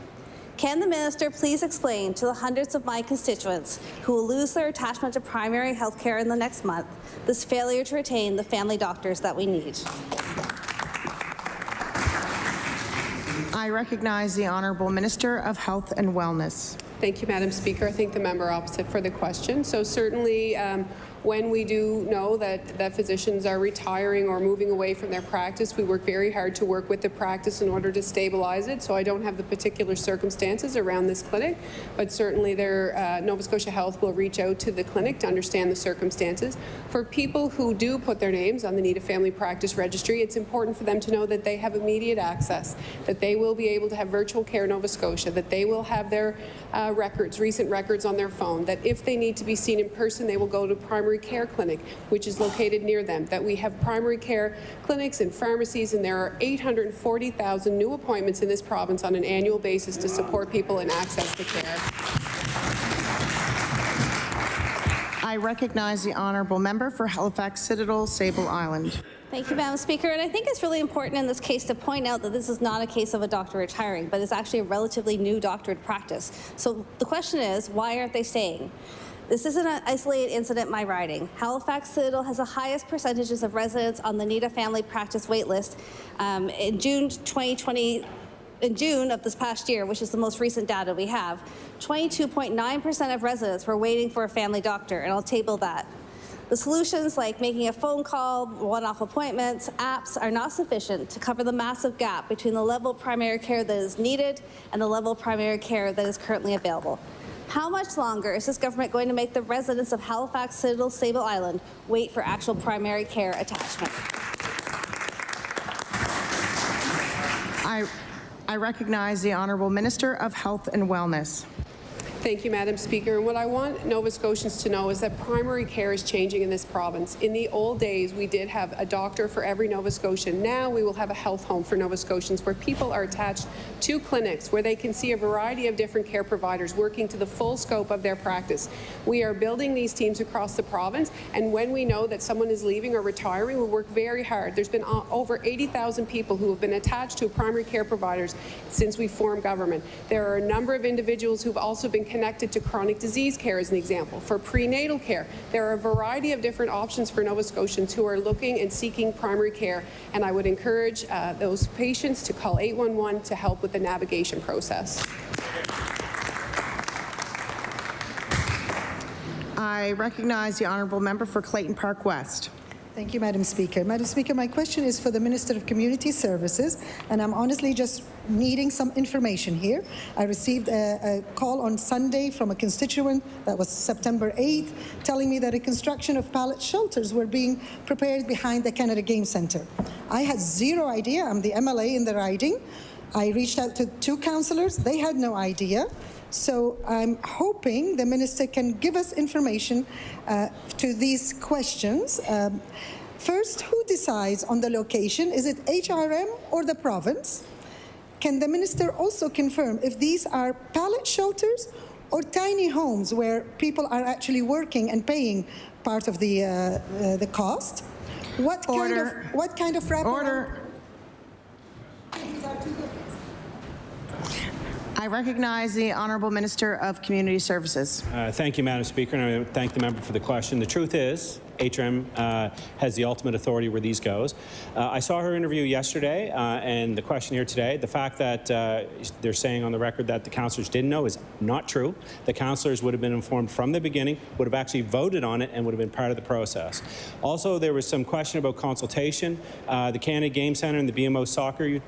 Can the minister please explain to the hundreds of my constituents who will lose their attachment to primary health care in the next month this failure to retain the family doctors that we need? I recognize the Honourable Minister of Health and Wellness. Thank you, Madam Speaker. I thank the member opposite for the question. So certainly, when we do know that physicians are retiring or moving away from their practice, we work very hard to work with the practice in order to stabilize it. So I don't have the particular circumstances around this clinic, but certainly Nova Scotia Health will reach out to the clinic to understand the circumstances. For people who do put their names on the Need a Family Practice Registry, it's important for them to know that they have immediate access, that they will be able to have Virtual Care Nova Scotia, that they will have their recent records on their phone, that if they need to be seen in person, they will go to primary care clinic, which is located near them, that we have primary care clinics and pharmacies, and there are 840,000 new appointments in this province on an annual basis to support people in access to care. I recognize the Honourable Member for Halifax Citadel Sable Island. Thank you, Madam Speaker. And I think it's really important in this case to point out that this is not a case of a doctor retiring, but it's actually a relatively new doctorate practice. So the question is, why aren't they staying? This isn't an isolated incident in my riding. Halifax Citadel has the highest percentages of residents on the Need a Family Practice waitlist in June 2020. In June of this past year, which is the most recent data we have, 22.9% of residents were waiting for a family doctor, and I'll table that. The solutions like making a phone call, one-off appointments, apps are not sufficient to cover the massive gap between the level of primary care that is needed and the level of primary care that is currently available. How much longer is this government going to make the residents of Halifax Citadel Sable Island wait for actual primary care attachment? I recognize the Honourable Minister of Health and Wellness. Thank you, Madam Speaker. And what I want Nova Scotians to know is that primary care is changing in this province. In the old days, we did have a doctor for every Nova Scotian. Now we will have a health home for Nova Scotians where people are attached to clinics where they can see a variety of different care providers working to the full scope of their practice. We are building these teams across the province, and when we know that someone is leaving or retiring, we work very hard. There's been over 80,000 people who have been attached to primary care providers since we formed government. There are a number of individuals who've also been connected to chronic disease care, as an example, for prenatal care. There are a variety of different options for Nova Scotians who are looking and seeking primary care, and I would encourage those patients to call 811 to help with the navigation process. I recognize the honourable member for Clayton Park West. Thank you, Madam Speaker. Madam Speaker, my question is for the Minister of Community Services, and I'm honestly just needing some information here. I received a call on Sunday from a constituent, that was September 8th, telling me that a construction of pallet shelters were being prepared behind the Canada Game Centre. I had zero idea. I'm the MLA in the riding. I reached out to 2 councillors. They had no idea. So I'm hoping the minister can give us information to these questions. First, who decides on the location? Is it HRM or the province? Can the minister also confirm if these are pallet shelters or tiny homes where people are actually working and paying part of the cost? What kind of wraparound? Order. I recognize the Honourable Minister of Community Services. Thank you, Madam Speaker, and I thank the member for the question. The truth is, HRM has the ultimate authority where these goes. I saw her interview yesterday, and the question here today, the fact that they're saying on the record that the councillors didn't know is not true. The councillors would have been informed from the beginning, would have actually voted on it, and would have been part of the process. Also, there was some question about consultation. The Canada Game Centre and the BMO soccer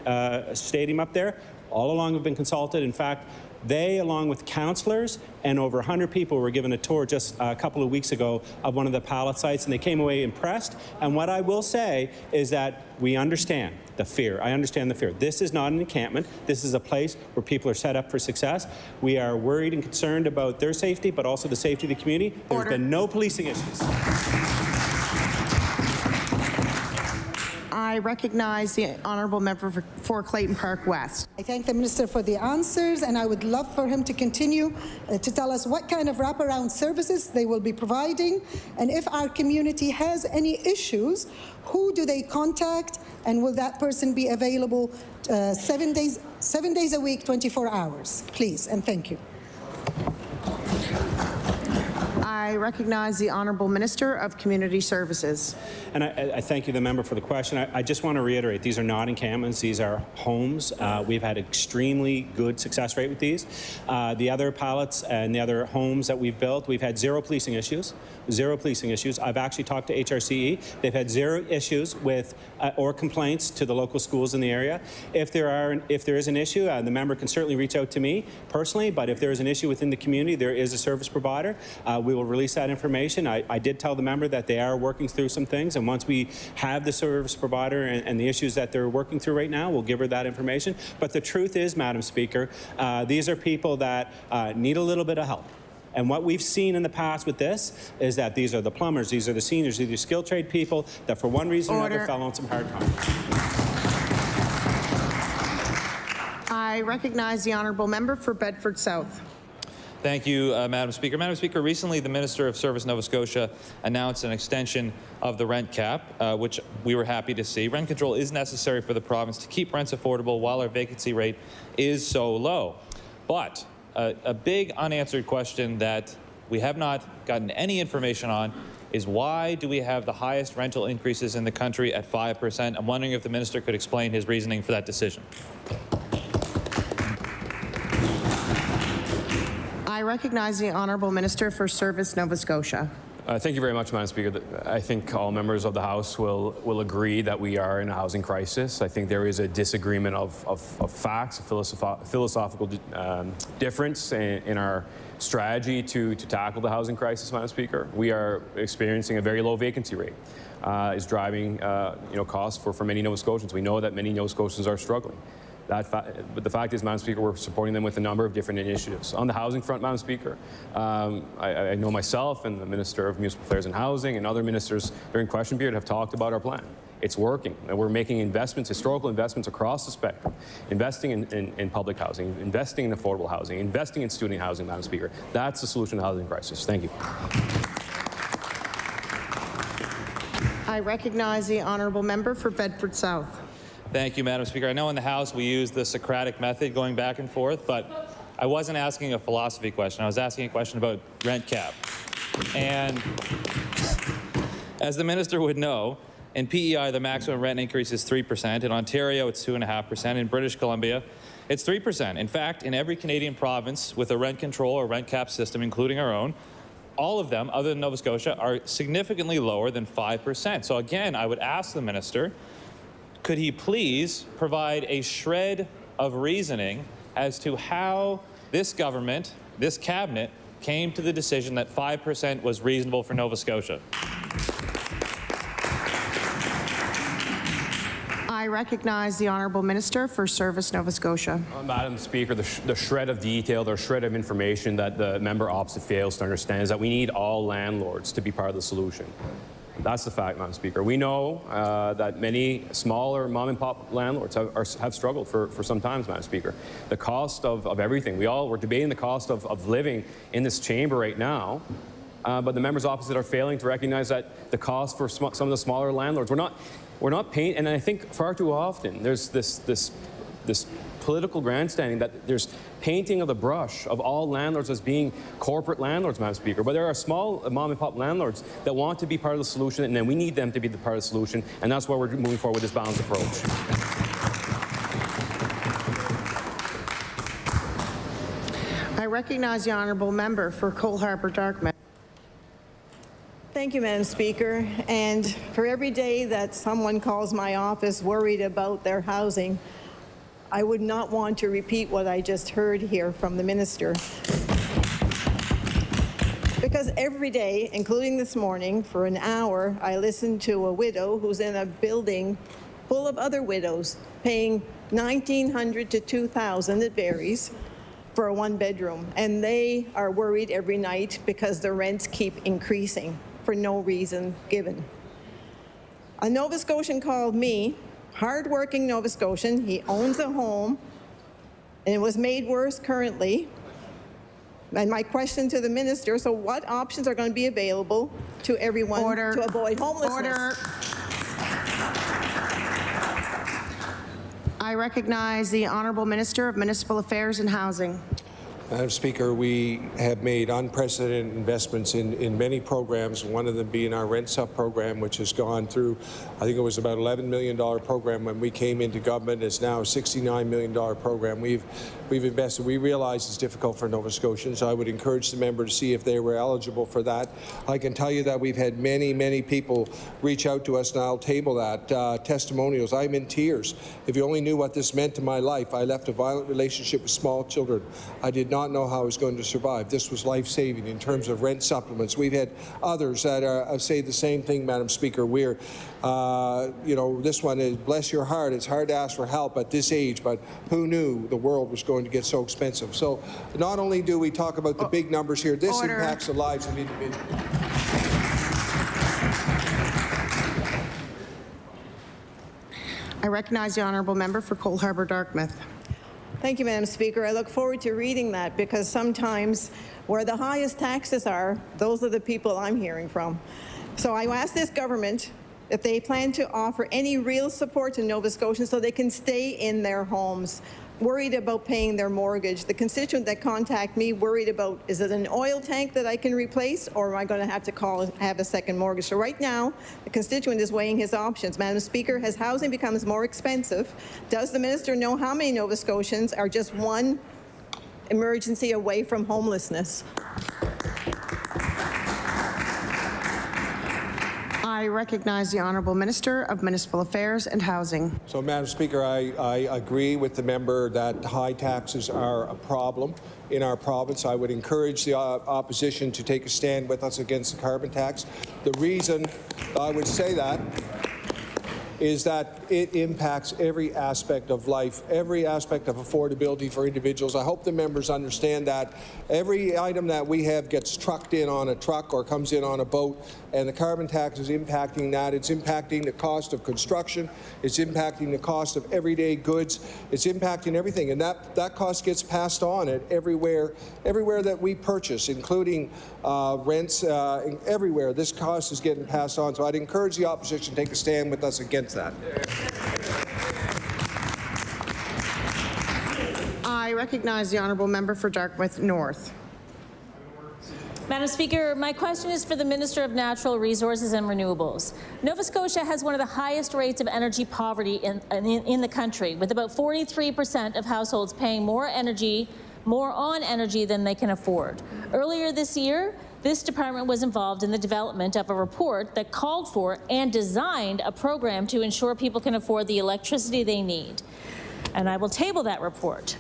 stadium up there, all along have been consulted. In fact, they, along with councillors and over 100 people, were given a tour just a couple of weeks ago of one of the pallet sites, and they came away impressed. And what I will say is that we understand the fear. I understand the fear. This is not an encampment. This is a place where people are set up for success. We are worried and concerned about their safety, but also the safety of the community. There's been no policing issues. I recognize the honourable member for Clayton Park West. I thank the minister for the answers, and I would love for him to continue to tell us what kind of wraparound services they will be providing, and if our community has any issues, who do they contact, and will that person be available 7 days a week, 24 hours? Please, and thank you. I recognize the Honourable Minister of Community Services. And I thank you, the member, for the question. I just want to reiterate, these are not encampments. These are homes. We've had extremely good success rate with these. The other pallets and the other homes that we've built, we've had zero policing issues. Zero policing issues. I've actually talked to HRCE. They've had zero issues with or complaints to the local schools in the area. If there is an issue, the member can certainly reach out to me personally, but if there is an issue within the community, there is a service provider. We will release that information. I did tell the member that they are working through some things, and once we have the service provider and the issues that they're working through right now, we'll give her that information. But the truth is, Madam Speaker, these are people that need a little bit of help. And what we've seen in the past with this is that these are the plumbers, these are the seniors, these are skilled trade people that for one reason or another fell on some hard times. I recognize the honourable member for Bedford South. Thank you, Madam Speaker. Madam Speaker, recently the Minister of Service Nova Scotia announced an extension of the rent cap, which we were happy to see. Rent control is necessary for the province to keep rents affordable while our vacancy rate is so low. But a big unanswered question that we have not gotten any information on is why do we have the highest rental increases in the country at 5%? I'm wondering if the minister could explain his reasoning for that decision. I recognize the Honourable Minister for Service Nova Scotia. Thank you very much, Madam Speaker. I think all members of the House will agree that we are in a housing crisis. I think there is a disagreement of facts, a philosophical difference in our strategy to tackle the housing crisis, Madam Speaker. We are experiencing a very low vacancy rate. Is driving costs for many Nova Scotians. We know that many Nova Scotians are struggling. But the fact is, Madam Speaker, we're supporting them with a number of different initiatives. On the housing front, Madam Speaker, I know myself and the Minister of Municipal Affairs and Housing and other ministers during question period have talked about our plan. It's working, and we're making investments, historical investments across the spectrum, investing in public housing, investing in affordable housing, investing in student housing, Madam Speaker. That's the solution to the housing crisis. Thank you. I recognize the Honourable Member for Bedford South. Thank you, Madam Speaker. I know in the House we use the Socratic method going back and forth, but I wasn't asking a philosophy question. I was asking a question about rent cap. And as the minister would know, in PEI, the maximum rent increase is 3%. In Ontario, it's 2.5%. In British Columbia, it's 3%. In fact, in every Canadian province with a rent control or rent cap system, including our own, all of them, other than Nova Scotia, are significantly lower than 5%. So again, I would ask the minister, could he please provide a shred of reasoning as to how this government, this cabinet, came to the decision that 5% was reasonable for Nova Scotia? I recognize the Honourable Minister for Service Nova Scotia. Madam Speaker, the shred of detail, the shred of information that the member opposite fails to understand is that we need all landlords to be part of the solution. That's the fact, Madam Speaker. We know that many smaller mom-and-pop landlords have struggled for some time, Madam Speaker. The cost of everything. We're debating the cost of living in this chamber right now, but the members opposite are failing to recognize that the cost for some of the smaller landlords. We're not paying, and I think far too often there's this political grandstanding that there's painting of the brush of all landlords as being corporate landlords, Madam Speaker. But there are small mom-and-pop landlords that want to be part of the solution, and then we need them to be the part of the solution, and that's why we're moving forward with this balanced approach. I recognize the Honourable Member for Cole Harbour-Dartmouth. Thank you, Madam Speaker. And for every day that someone calls my office worried about their housing, I would not want to repeat what I just heard here from the minister. Because every day, including this morning, for an hour, I listened to a widow who's in a building full of other widows paying $1,900 to $2,000, it varies, for a one-bedroom. And they are worried every night because the rents keep increasing for no reason given. A Nova Scotian called me, hard-working Nova Scotian. He owns a home, and it was made worse currently. And my question to the minister, so what options are going to be available to everyone to avoid homelessness? Order. I recognize the Honourable Minister of Municipal Affairs and Housing. Madam Speaker, we have made unprecedented investments in many programs, one of them being our Rent Sup program, which has gone through, I think it was about $11 million program when we came into government. It's now a $69 million program. We've invested. We realize it's difficult for Nova Scotians. I would encourage the member to see if they were eligible for that. I can tell you that we've had many people reach out to us, and I'll table that, testimonials. I'm in tears. If you only knew what this meant to my life. I left a violent relationship with small children. I did not know how I was going to survive. This was life-saving in terms of rent supplements. We've had others that say the same thing, Madam Speaker. We're, this one is, bless your heart, it's hard to ask for help at this age, but who knew the world was going to get so expensive? So not only do we talk about the big numbers here, this impacts the lives of individuals. I recognize the Honourable Member for Cole Harbour-Dartmouth. Thank you, Madam Speaker. I look forward to reading that because sometimes where the highest taxes are, those are the people I'm hearing from. So I ask this government if they plan to offer any real support to Nova Scotians so they can stay in their homes, worried about paying their mortgage. The constituent that contact me worried about, is it an oil tank that I can replace, or am I going to have to have a second mortgage? So right now, the constituent is weighing his options. Madam Speaker, as housing becomes more expensive, does the minister know how many Nova Scotians are just one emergency away from homelessness? I recognize the Honourable Minister of Municipal Affairs and Housing. So, Madam Speaker, I agree with the member that high taxes are a problem in our province. I would encourage the opposition to take a stand with us against the carbon tax. The reason I would say that is that it impacts every aspect of life, every aspect of affordability for individuals. I hope the members understand that. Every item that we have gets trucked in on a truck or comes in on a boat, and the carbon tax is impacting that. It's impacting the cost of construction. It's impacting the cost of everyday goods. It's impacting everything, and that cost gets passed on at everywhere that we purchase, including rents, everywhere. This cost is getting passed on. So I'd encourage the opposition to take a stand with us against that. I I recognize the honourable member for Dartmouth North. Madam Speaker, my question is for the Minister of Natural Resources and Renewables. Nova Scotia has one of the highest rates of energy poverty in the country, with about 43% of households paying more on energy than they can afford. Earlier this year, this department was involved in the development of a report that called for and designed a program to ensure people can afford the electricity they need. And I will table that report.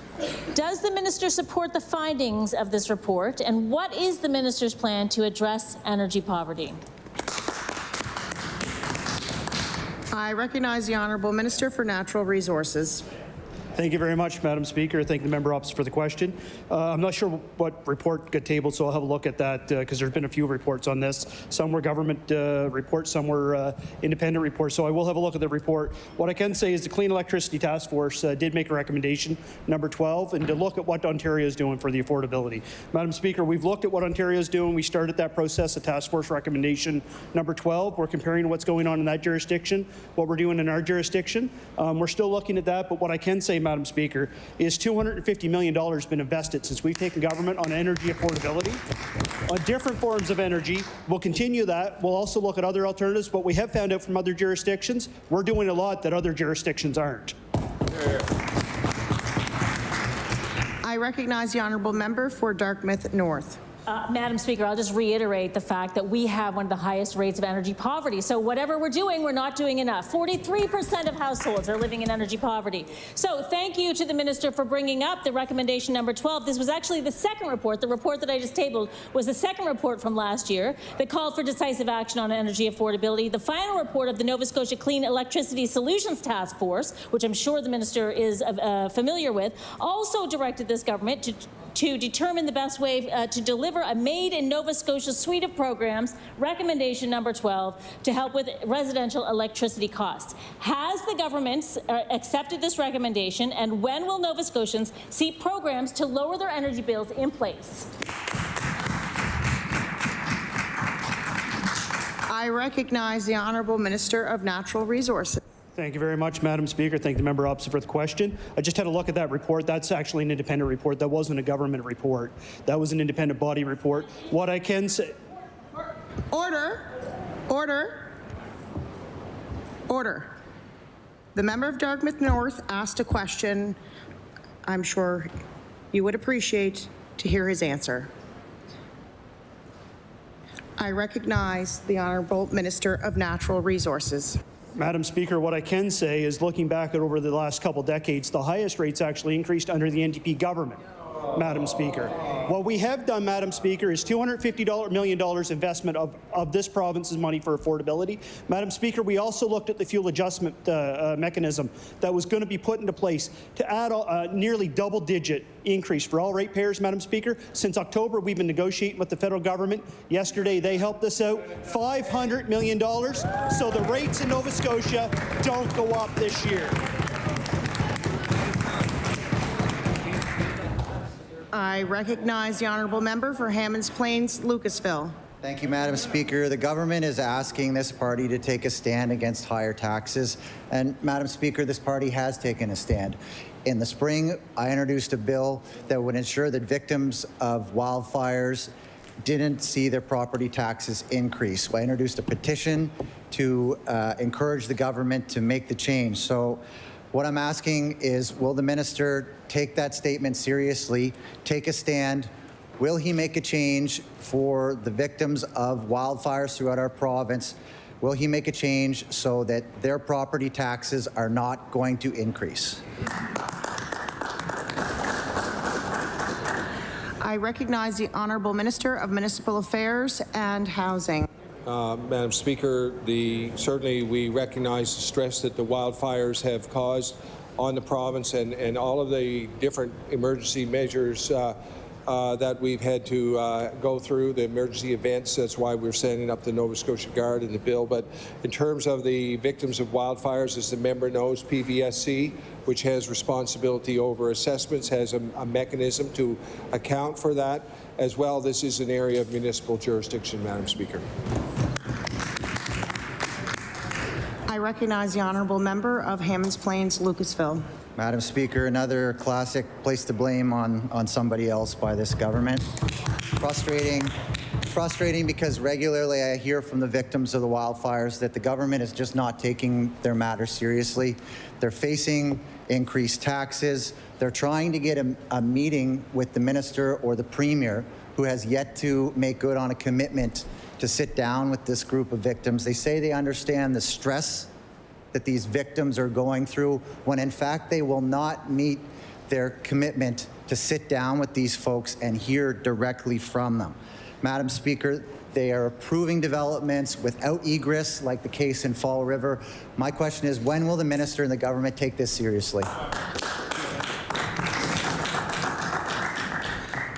Does the minister support the findings of this report, and what is the minister's plan to address energy poverty? I recognize the honourable minister for Natural Resources. Thank you very much, Madam Speaker. Thank the member opposite for the question. I'm not sure what report got tabled, so I'll have a look at that because there's been a few reports on this. Some were government reports, some were independent reports, so I will have a look at the report. What I can say is the Clean Electricity Task Force did make a recommendation, number 12, and to look at what Ontario is doing for the affordability. Madam Speaker, we've looked at what Ontario is doing. We started that process, a task force recommendation number 12. We're comparing what's going on in that jurisdiction, what we're doing in our jurisdiction. We're still looking at that, but what I can say, Madam Speaker, is $250 million been invested since we've taken government on energy affordability, on different forms of energy. We'll continue that. We'll also look at other alternatives, but we have found out from other jurisdictions, we're doing a lot that other jurisdictions aren't. I recognize the honourable member for Dartmouth North. Madam Speaker, I'll just reiterate the fact that we have one of the highest rates of energy poverty. So whatever we're doing, we're not doing enough. 43% of households are living in energy poverty. So thank you to the minister for bringing up the recommendation number 12. This was actually the second report. The report that I just tabled was the second report from last year that called for decisive action on energy affordability. The final report of the Nova Scotia Clean Electricity Solutions Task Force, which I'm sure the minister is familiar with, also directed this government to determine the best way to deliver a Made in Nova Scotia suite of programs, recommendation number 12, to help with residential electricity costs. Has the government accepted this recommendation, and when will Nova Scotians see programs to lower their energy bills in place? I recognize the honourable minister of Natural Resources. Thank you very much, Madam Speaker. Thank the member opposite for the question. I just had a look at that report. That's actually an independent report. That wasn't a government report. That was an independent body report. What I can say... Order. Order. Order. The member of Dartmouth North asked a question. I'm sure you would appreciate to hear his answer. I recognize the honourable minister of Natural Resources. Madam Speaker, what I can say is looking back at over the last couple decades, the highest rates actually increased under the NDP government, Madam Speaker. What we have done, Madam Speaker, is $250 million investment of this province's money for affordability. Madam Speaker, we also looked at the fuel adjustment mechanism that was going to be put into place to add a nearly double-digit increase for all ratepayers, Madam Speaker. Since October, we've been negotiating with the federal government. Yesterday, they helped us out $500 million, so the rates in Nova Scotia don't go up this year. I recognize the honourable member for Hammonds Plains, Lucasville. Thank you, Madam Speaker. The government is asking this party to take a stand against higher taxes. And, Madam Speaker, this party has taken a stand. In the spring, I introduced a bill that would ensure that victims of wildfires didn't see their property taxes increase. I introduced a petition to encourage the government to make the change. So what I'm asking is, will the minister take that statement seriously, take a stand? Will he make a change for the victims of wildfires throughout our province? Will he make a change so that their property taxes are not going to increase? I recognize the honourable minister of Municipal Affairs and Housing. Madam Speaker, certainly we recognize the stress that the wildfires have caused on the province and all of the different emergency measures that we've had to go through, the emergency events. That's why we're setting up the Nova Scotia Guard in the bill. But in terms of the victims of wildfires, as the member knows, PVSC, which has responsibility over assessments, has a mechanism to account for that. As well, this is an area of municipal jurisdiction, Madam Speaker. I recognize the honourable member of Hammonds Plains, Lucasville. Madam Speaker, another classic place to blame on somebody else by this government. Frustrating because regularly I hear from the victims of the wildfires that the government is just not taking their matter seriously. They're facing increased taxes. They're trying to get a meeting with the minister or the premier, who has yet to make good on a commitment to sit down with this group of victims. They say they understand the stress that these victims are going through, when in fact they will not meet their commitment to sit down with these folks and hear directly from them. Madam Speaker, they are approving developments without egress, like the case in Fall River. My question is, when will the minister and the government take this seriously?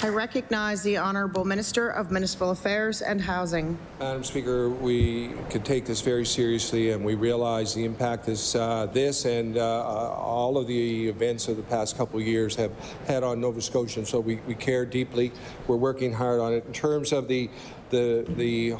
I recognize the Honourable Minister of Municipal Affairs and Housing. Madam Speaker, we could take this very seriously, and we realize the impact this and all of the events of the past couple of years have had on Nova Scotians. So we care deeply. We're working hard on it. In terms of the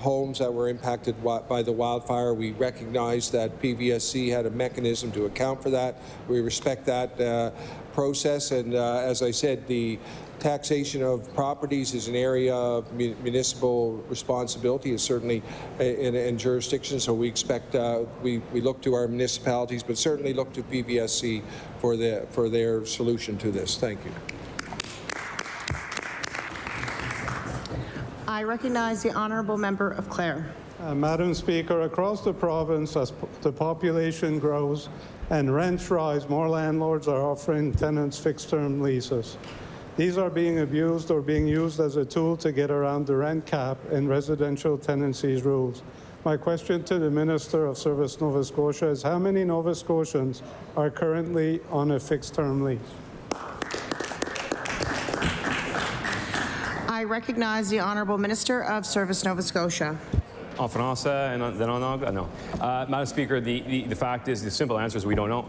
homes that were impacted by the wildfire, we recognize that PVSC had a mechanism to account for that. We respect that process, and as I said, the taxation of properties is an area of municipal responsibility, is certainly in jurisdiction, so we expect, we look to our municipalities, but certainly look to PVSC for their solution to this. Thank you. I recognize the Honourable Member of Clare. Madam Speaker, across the province, as the population grows and rents rise, more landlords are offering tenants fixed-term leases. These are being abused or being used as a tool to get around the rent cap and residential tenancies rules. My question to the Minister of Service Nova Scotia is, how many Nova Scotians are currently on a fixed-term lease? I recognize the Honourable Minister of Service Nova Scotia. En français and then en anglais? No. Madam Speaker, the fact is, the simple answer is we don't know.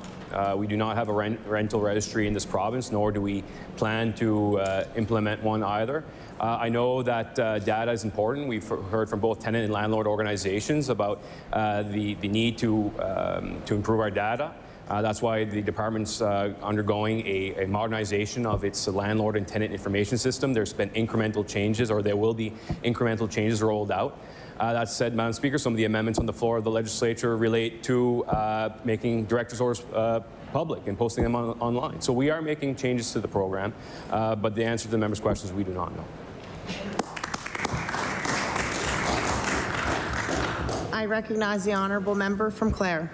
We do not have a rental registry in this province, nor do we plan to implement one either. I know that data is important. We've heard from both tenant and landlord organizations about the need to improve our data. That's why the department's undergoing a modernization of its landlord and tenant information system. There's been incremental changes, or there will be incremental changes rolled out. That said, Madam Speaker, some of the amendments on the floor of the legislature relate to making directors' orders public and posting them online. So we are making changes to the program, but the answer to the member's question is we do not know. I recognize the Honourable Member from Clare.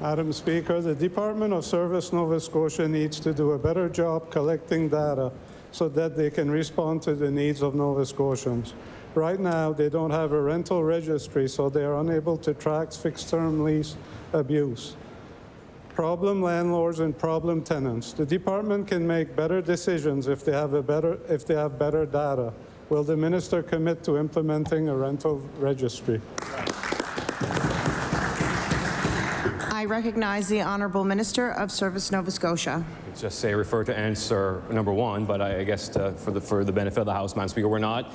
Madam Speaker, the Department of Service Nova Scotia needs to do a better job collecting data so that they can respond to the needs of Nova Scotians. Right now, they don't have a rental registry, so they are unable to track fixed-term lease abuse. Problem landlords and problem tenants. The department can make better decisions if they have better data. Will the minister commit to implementing a rental registry? I recognize the Honourable Minister of Service Nova Scotia. Just say refer to answer number one, but I guess for the benefit of the House, Madam Speaker, we're not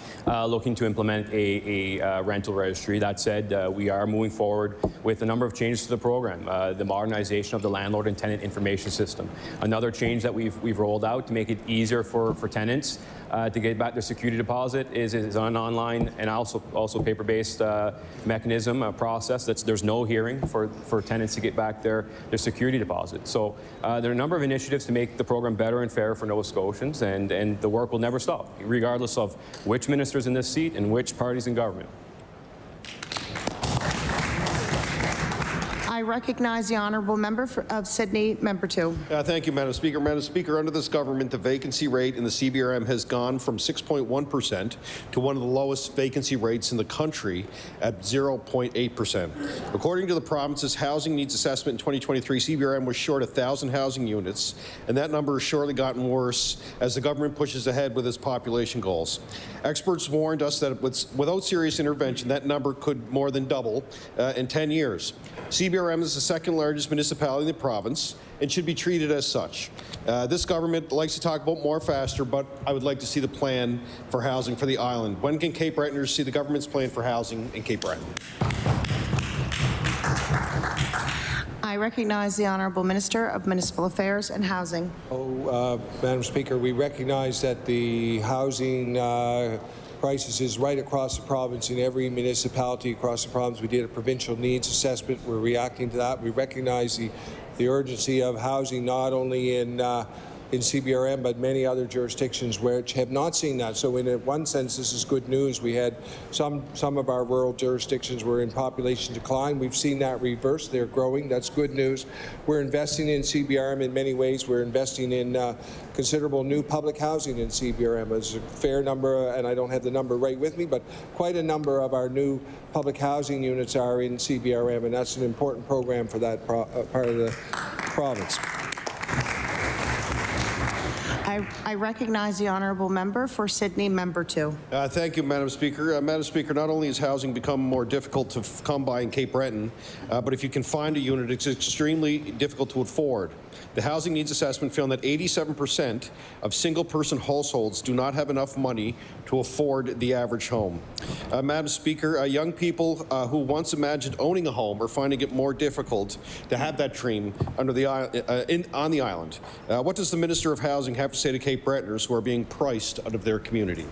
looking to implement a rental registry. That said, we are moving forward with a number of changes to the program. The modernization of the landlord and tenant information system. Another change that we've rolled out to make it easier for tenants to get back their security deposit is an online and also paper-based mechanism, process. There's no hearing for tenants to get back their security deposit. So there are a number of initiatives to make the program better and fairer for Nova Scotians, and the work will never stop, regardless of which minister's in this seat and which party's in government. I recognize the Honourable Member of Sydney, Member 2. Thank you, Madam Speaker. Madam Speaker, under this government, the vacancy rate in the CBRM has gone from 6.1% to one of the lowest vacancy rates in the country at 0.8%. According to the province's housing needs assessment in 2023, CBRM was short 1,000 housing units, and that number has surely gotten worse as the government pushes ahead with its population goals. Experts warned us that without serious intervention, that number could more than double in 10 years. CBRM is the second largest municipality in the province and should be treated as such. This government likes to talk about more faster, but I would like to see the plan for housing for the island. When can Cape Bretoners see the government's plan for housing in Cape Breton? I I recognize the Honourable Minister of Municipal Affairs and Housing. Madam Speaker, we recognize that the housing crisis is right across the province in every municipality across the province. We did a provincial needs assessment. We're reacting to that. We recognize the urgency of housing not only in CBRM, but many other jurisdictions which have not seen that. So in one sense, this is good news. We had some of our rural jurisdictions were in population decline. We've seen that reverse. They're growing. That's good news. We're investing in CBRM in many ways. We're investing in considerable new public housing in CBRM. There's a fair number, and I don't have the number right with me, but quite a number of our new public housing units are in CBRM, and that's an important program for that part of the province. I recognize the Honourable Member for Sydney, Member 2. Thank you, Madam Speaker. Madam Speaker, not only has housing become more difficult to come by in Cape Breton, but if you can find a unit, it's extremely difficult to afford. The Housing Needs Assessment found that 87% of single-person households do not have enough money to afford the average home. Madam Speaker, young people who once imagined owning a home are finding it more difficult to have that dream on the island. What does the Minister of Housing have to say to Cape Bretoners who are being priced out of their community?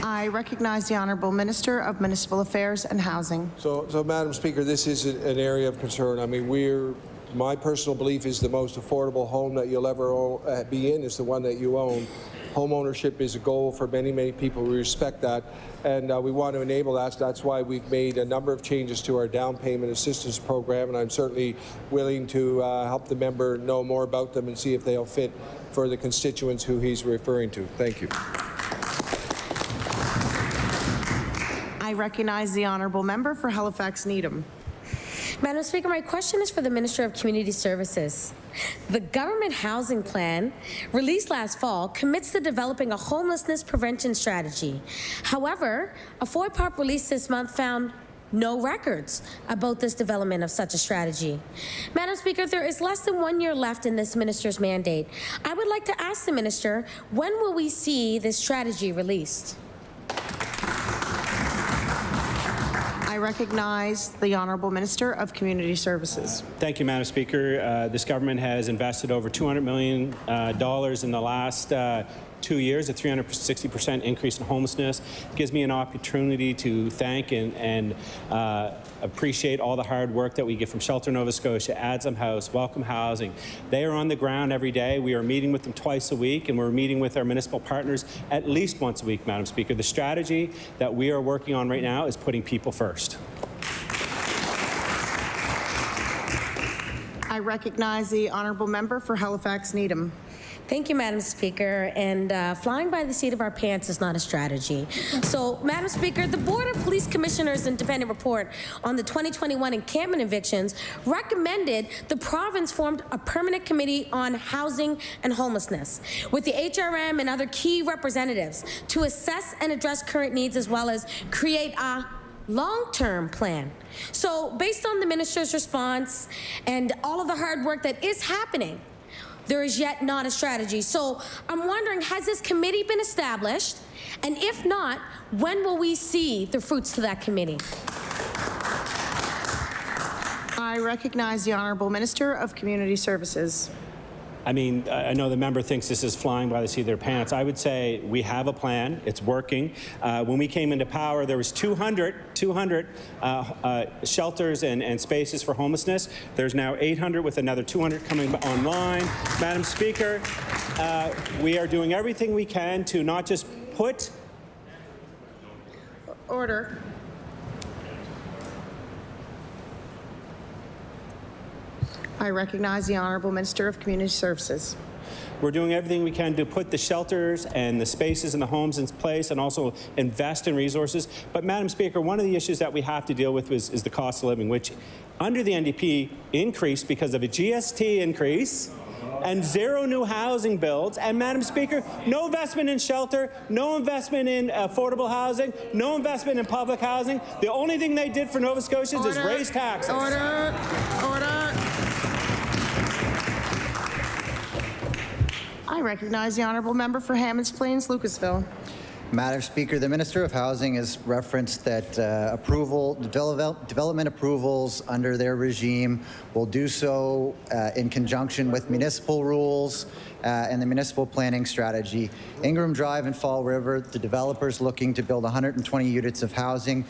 I recognize the Honourable Minister of Municipal Affairs and Housing. So Madam Speaker, this is an area of concern. I mean, my personal belief is the most affordable home that you'll ever be in is the one that you own. Home ownership is a goal for many, many people. We respect that, and we want to enable that. So that's why we've made a number of changes to our down payment assistance program, and I'm certainly willing to help the member know more about them and see if they'll fit for the constituents who he's referring to. Thank you. I recognize the Honourable Member for Halifax Needham. Madam Speaker, my question is for the Minister of Community Services. The government housing plan released last fall commits to developing a homelessness prevention strategy. However, a FOIPOP release this month found no records about this development of such a strategy. Madam Speaker, there is less than 1 year left in this minister's mandate. I would like to ask the minister, when will we see this strategy released? I recognize the Honourable Minister of Community Services. Thank you, Madam Speaker. This government has invested over $200 million in the last 2 years, a 360% increase in homelessness. It gives me an opportunity to thank and appreciate all the hard work that we get from Shelter Nova Scotia, Adsum House, Welcome Housing. They are on the ground every day. We are meeting with them twice a week, and we're meeting with our municipal partners at least once a week, Madam Speaker. The strategy that we are working on right now is putting people first. I recognize the Honourable Member for Halifax Needham. Thank you, Madam Speaker. And flying by the seat of our pants is not a strategy. So, Madam Speaker, the Board of Police Commissioners' independent report on the 2021 encampment evictions recommended the province formed a permanent committee on housing and homelessness with the HRM and other key representatives to assess and address current needs as well as create a long-term plan. So, based on the minister's response and all of the hard work that is happening, there is yet not a strategy. So I'm wondering, has this committee been established? And if not, when will we see the fruits to that committee? I recognize the Honourable Minister of Community Services. I mean, I know the member thinks this is flying by the seat of their pants. I would say we have a plan. It's working. When we came into power, there was 200 shelters and spaces for homelessness. There's now 800 with another 200 coming online. Madam Speaker, we are doing everything we can to not just put... Order. I recognize the Honourable Minister of Community Services. We're doing everything we can to put the shelters and the spaces and the homes in place and also invest in resources. But, Madam Speaker, one of the issues that we have to deal with is the cost of living, which under the NDP increased because of a GST increase and zero new housing builds. And, Madam Speaker, no investment in shelter, no investment in affordable housing, no investment in public housing. The only thing they did for Nova Scotians is raise taxes. Order. I recognize the Honourable Member for Hammonds Plains, Lucasville. Madam Speaker, the Minister of Housing has referenced that development approvals under their regime will do so in conjunction with municipal rules and the municipal planning strategy. Ingram Drive and Fall River, the developers looking to build 120 units of housing.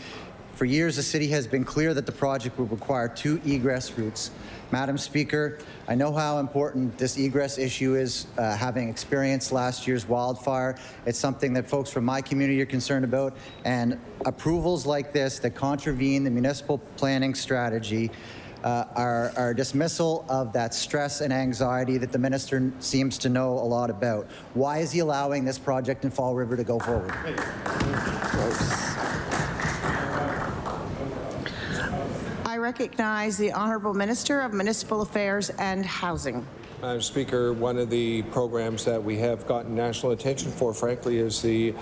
For years, the city has been clear that the project will require 2 egress routes. Madam Speaker, I know how important this egress issue is, having experienced last year's wildfire. It's something that folks from my community are concerned about, and approvals like this that contravene the municipal planning strategy are dismissal of that stress and anxiety that the minister seems to know a lot about. Why is he allowing this project in Fall River to go forward? I recognize the Honourable Minister of Municipal Affairs and Housing. Madam Speaker, one of the programs that we have gotten national attention for, frankly, is the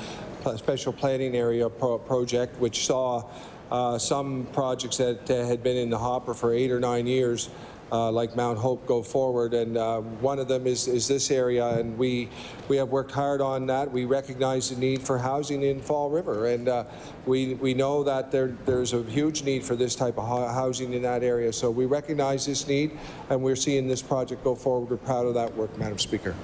Special Planning Area project, which saw some projects that had been in the hopper for 8 or 9 years, like Mount Hope, go forward. And one of them is this area, and we have worked hard on that. We recognize the need for housing in Fall River, and we know that there's a huge need for this type of housing in that area. So we recognize this need, and we're seeing this project go forward. We're proud of that work, Madam Speaker.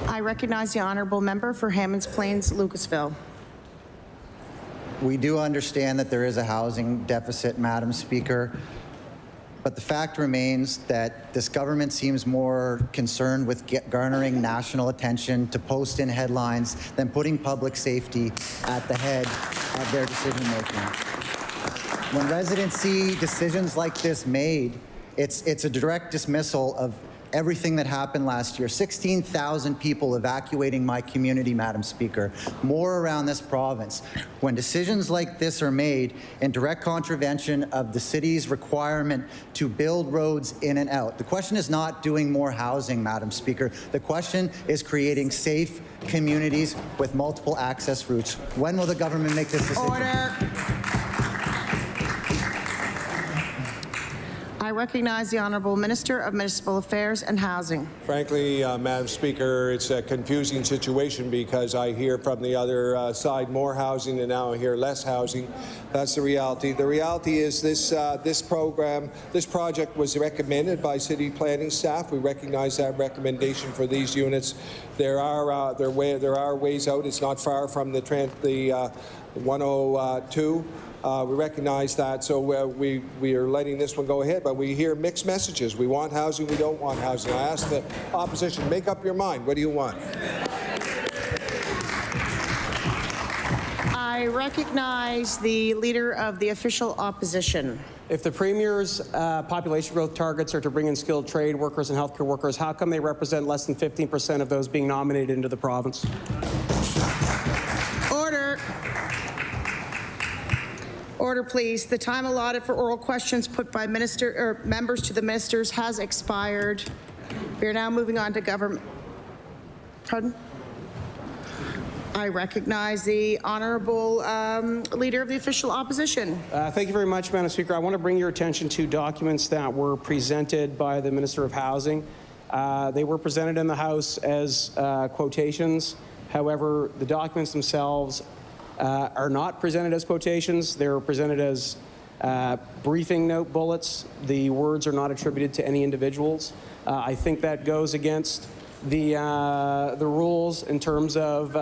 I recognize the Honourable Member for Hammonds Plains, Lucasville. We do understand that there is a housing deficit, Madam Speaker, but the fact remains that this government seems more concerned with garnering national attention to post in headlines than putting public safety at the head of their decision-making. When residents see decisions like this made, it's a direct dismissal of everything that happened last year. 16,000 people evacuating my community, Madam Speaker, more around this province. When decisions like this are made in direct contravention of the city's requirement to build roads in and out, the question is not doing more housing, Madam Speaker. The question is creating safe communities with multiple access routes. When will the government make this decision? Order. I recognize the Honourable Minister of Municipal Affairs and Housing. Frankly, Madam Speaker, it's a confusing situation because I hear from the other side more housing and now I hear less housing. That's the reality. The reality is this project was recommended by city planning staff. We recognize that recommendation for these units. There are ways out. It's not far from the 102. We recognize that, so we are letting this one go ahead, but we hear mixed messages. We want housing, we don't want housing. I ask the opposition, make up your mind. What do you want? I recognize the Leader of the Official Opposition. If the Premier's population growth targets are to bring in skilled trade workers and healthcare workers, how come they represent less than 15% of those being nominated into the province? Order. Order, please. The time allotted for oral questions put by members to the ministers has expired. We are now moving on to government. Pardon? I recognize the Honourable Leader of the Official Opposition. Thank you very much, Madam Speaker. I want to bring your attention to documents that were presented by the Minister of Housing. They were presented in the House as quotations. However, the documents themselves are not presented as quotations. They're presented as briefing note bullets. The words are not attributed to any individuals. I think that goes against the rules in terms of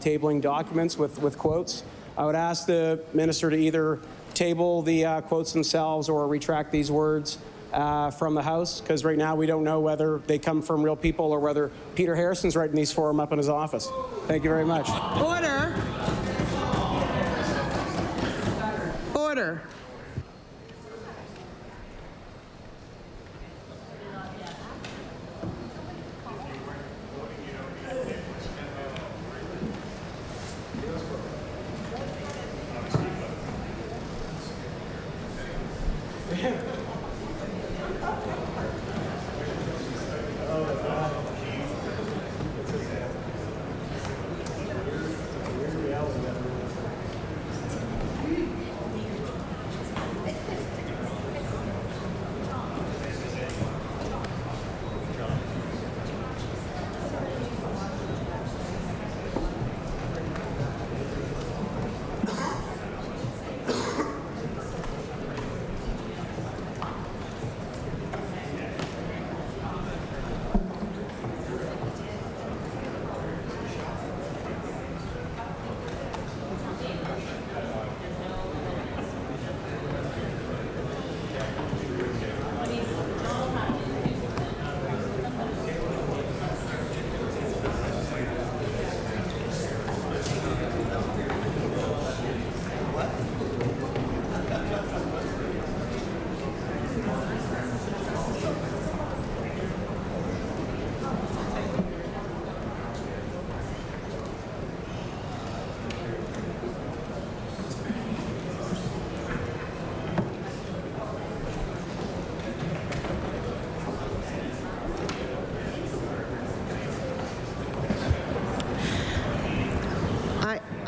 tabling documents with quotes. I would ask the minister to either table the quotes themselves or retract these words from the House, because right now we don't know whether they come from real people or whether Peter Harrison's writing these for him up in his office. Thank you very much. Order. Order.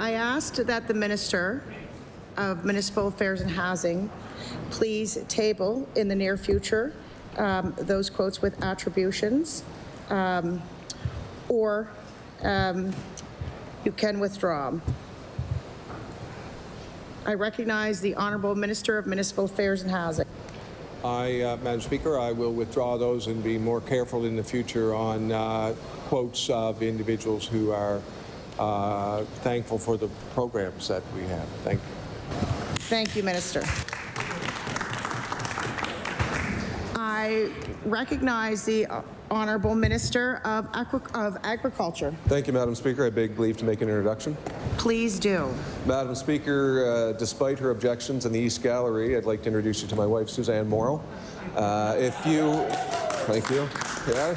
I asked that the Minister of Municipal Affairs and Housing please table in the near future those quotes with attributions, or you can withdraw 'em. I recognize the Honourable Minister of Municipal Affairs and Housing. Madam Speaker, I will withdraw those and be more careful in the future on quotes of individuals who are thankful for the programs that we have. Thank you. Thank you, Minister. I recognize the Honourable Minister of Agriculture. Thank you, Madam Speaker. I beg leave to make an introduction. Please do. Madam Speaker, despite her objections in the East Gallery, I'd like to introduce you to my wife, Suzanne Morrow. Thank you. Yeah,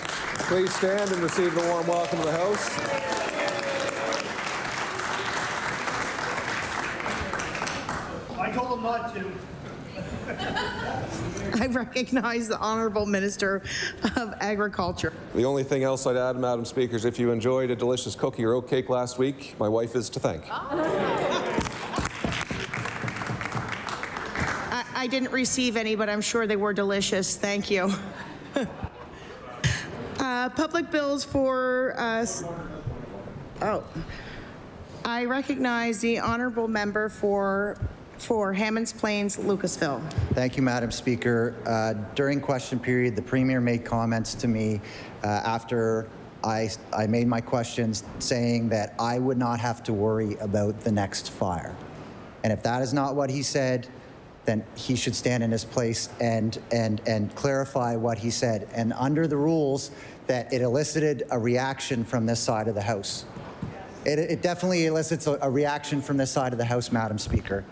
please stand and receive the warm welcome of the House. I told him not to. I recognize the Honourable Minister of Agriculture. The only thing else I'd add, Madam Speaker, is if you enjoyed a delicious cookie or oat cake last week, my wife is to thank. I didn't receive any, but I'm sure they were delicious. Thank you. Public bills for I recognize the Honourable Member for Hammonds Plains, Lucasville. Thank you, Madam Speaker. During question period, the Premier made comments to me after I made my questions saying that I would not have to worry about the next fire. And if that is not what he said, then he should stand in his place and clarify what he said. And under the rules, that it elicited a reaction from this side of the House. It definitely elicits a reaction from this side of the House, Madam Speaker.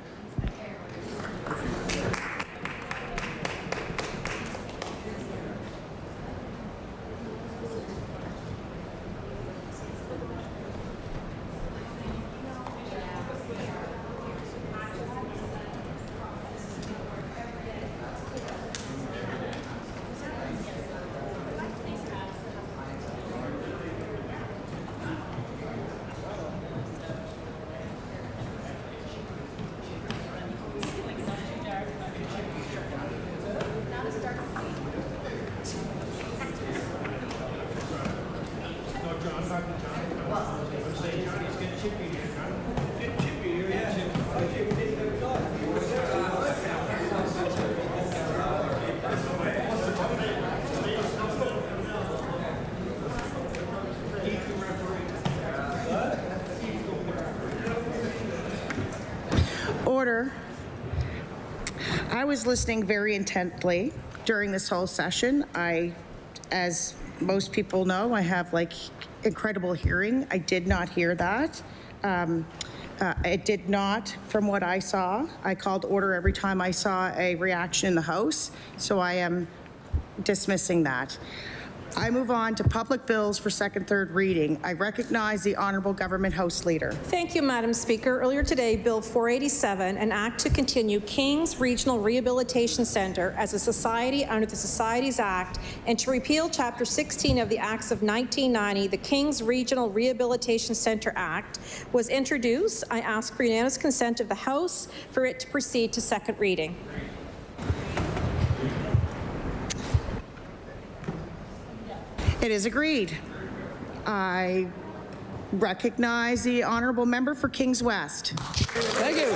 Order. I was listening very intently during this whole session. As most people know, I have incredible hearing. I did not hear that. It did not, from what I saw. I called order every time I saw a reaction in the House, so I am dismissing that. I move on to public bills for second, third reading. I recognize the Honourable Government House Leader. Thank you, Madam Speaker. Earlier today, Bill 487, an act to continue King's Regional Rehabilitation Centre as a society under the Societies Act and to repeal Chapter 16 of the Acts of 1990, the King's Regional Rehabilitation Centre Act, was introduced. I ask for unanimous consent of the House for it to proceed to second reading. It is agreed. I recognize the Honourable Member for Kings West. Thank you.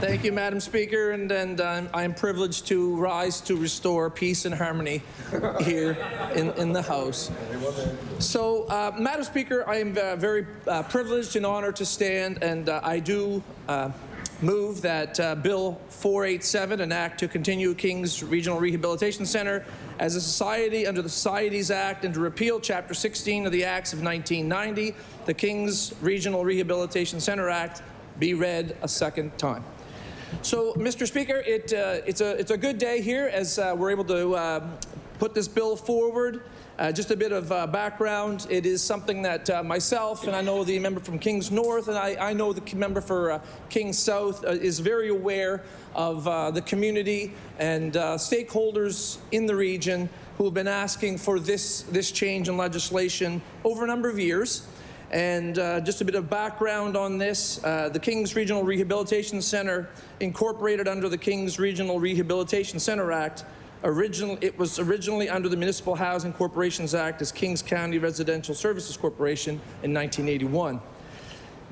Thank you, Madam Speaker, and I'm privileged to rise to restore peace and harmony here in the House. So, Madam Speaker, I am very privileged and honored to stand, and I do move that Bill 487, an act to continue King's Regional Rehabilitation Centre as a society under the Societies Act and to repeal Chapter 16 of the Acts of 1990, the King's Regional Rehabilitation Centre Act, be read a second time. So, Mr. Speaker, it's a good day here as we're able to put this bill forward. Just a bit of background. It is something that myself, and I know the member from Kings North, and I know the member for Kings South is very aware of the community and stakeholders in the region who have been asking for this change in legislation over a number of years. And just a bit of background on this, the Kings Regional Rehabilitation Centre, incorporated under the Kings Regional Rehabilitation Centre Act. It was originally under the Municipal Housing Corporations Act as Kings County Residential Services Corporation in 1981.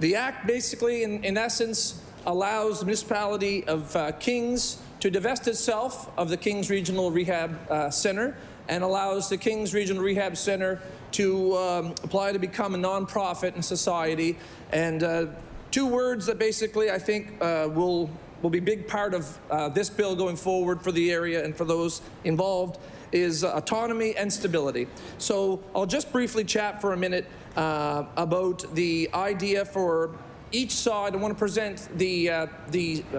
The Act basically, in essence, allows the municipality of Kings to divest itself of the Kings Regional Rehab Centre and allows the Kings Regional Rehab Centre to apply to become a nonprofit in society. And two words that basically I think will be a big part of this bill going forward for the area and for those involved is autonomy and stability. So I'll just briefly chat for a minute about the idea for each side. I want to present the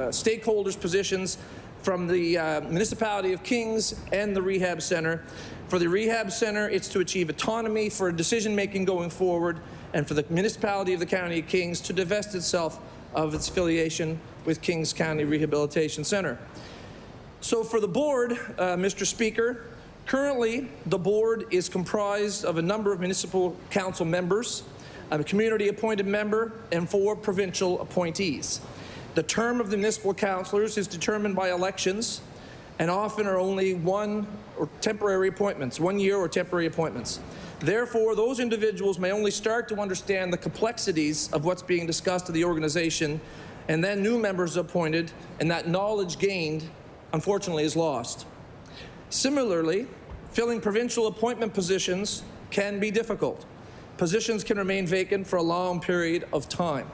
stakeholders' positions from the municipality of Kings and the rehab center. For the rehab center, it's to achieve autonomy for decision-making going forward, and for the municipality of the County of Kings to divest itself of its affiliation with Kings County Rehabilitation Center. So for the board, Mr. Speaker, currently the board is comprised of a number of municipal council members, a community-appointed member, and 4 provincial appointees. The term of the municipal councillors is determined by elections and often are only 1 or temporary appointments, 1 year or temporary appointments. Therefore, those individuals may only start to understand the complexities of what's being discussed in the organization, and then new members are appointed, and that knowledge gained, unfortunately, is lost. Similarly, filling provincial appointment positions can be difficult. Positions can remain vacant for a long period of time.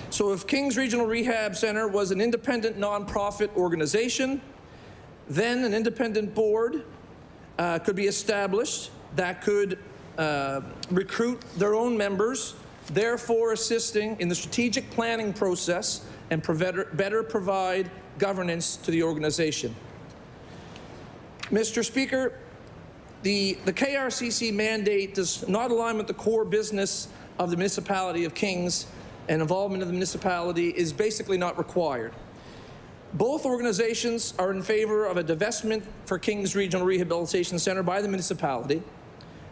So if Kings Regional Rehab Center was an independent nonprofit organization, then an independent board could be established that could recruit their own members, therefore assisting in the strategic planning process and better provide governance to the organization. Mr. Speaker, the KRCC mandate does not align with the core business of the municipality of Kings, and involvement of the municipality is basically not required. Both organizations are in favor of a divestment for Kings Regional Rehabilitation Center by the municipality,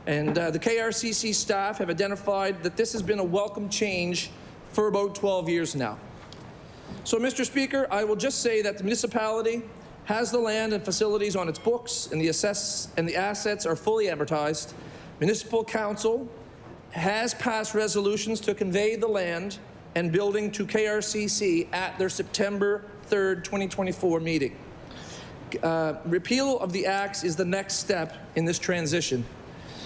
and the KRCC staff have identified that this has been a welcome change for about 12 years now. So, Mr. Speaker, I will just say that the municipality has the land and facilities on its books, and the assets are fully amortized. Municipal Council has passed resolutions to convey the land and building to KRCC at their September 3rd, 2024 meeting. Repeal of the acts is the next step in this transition.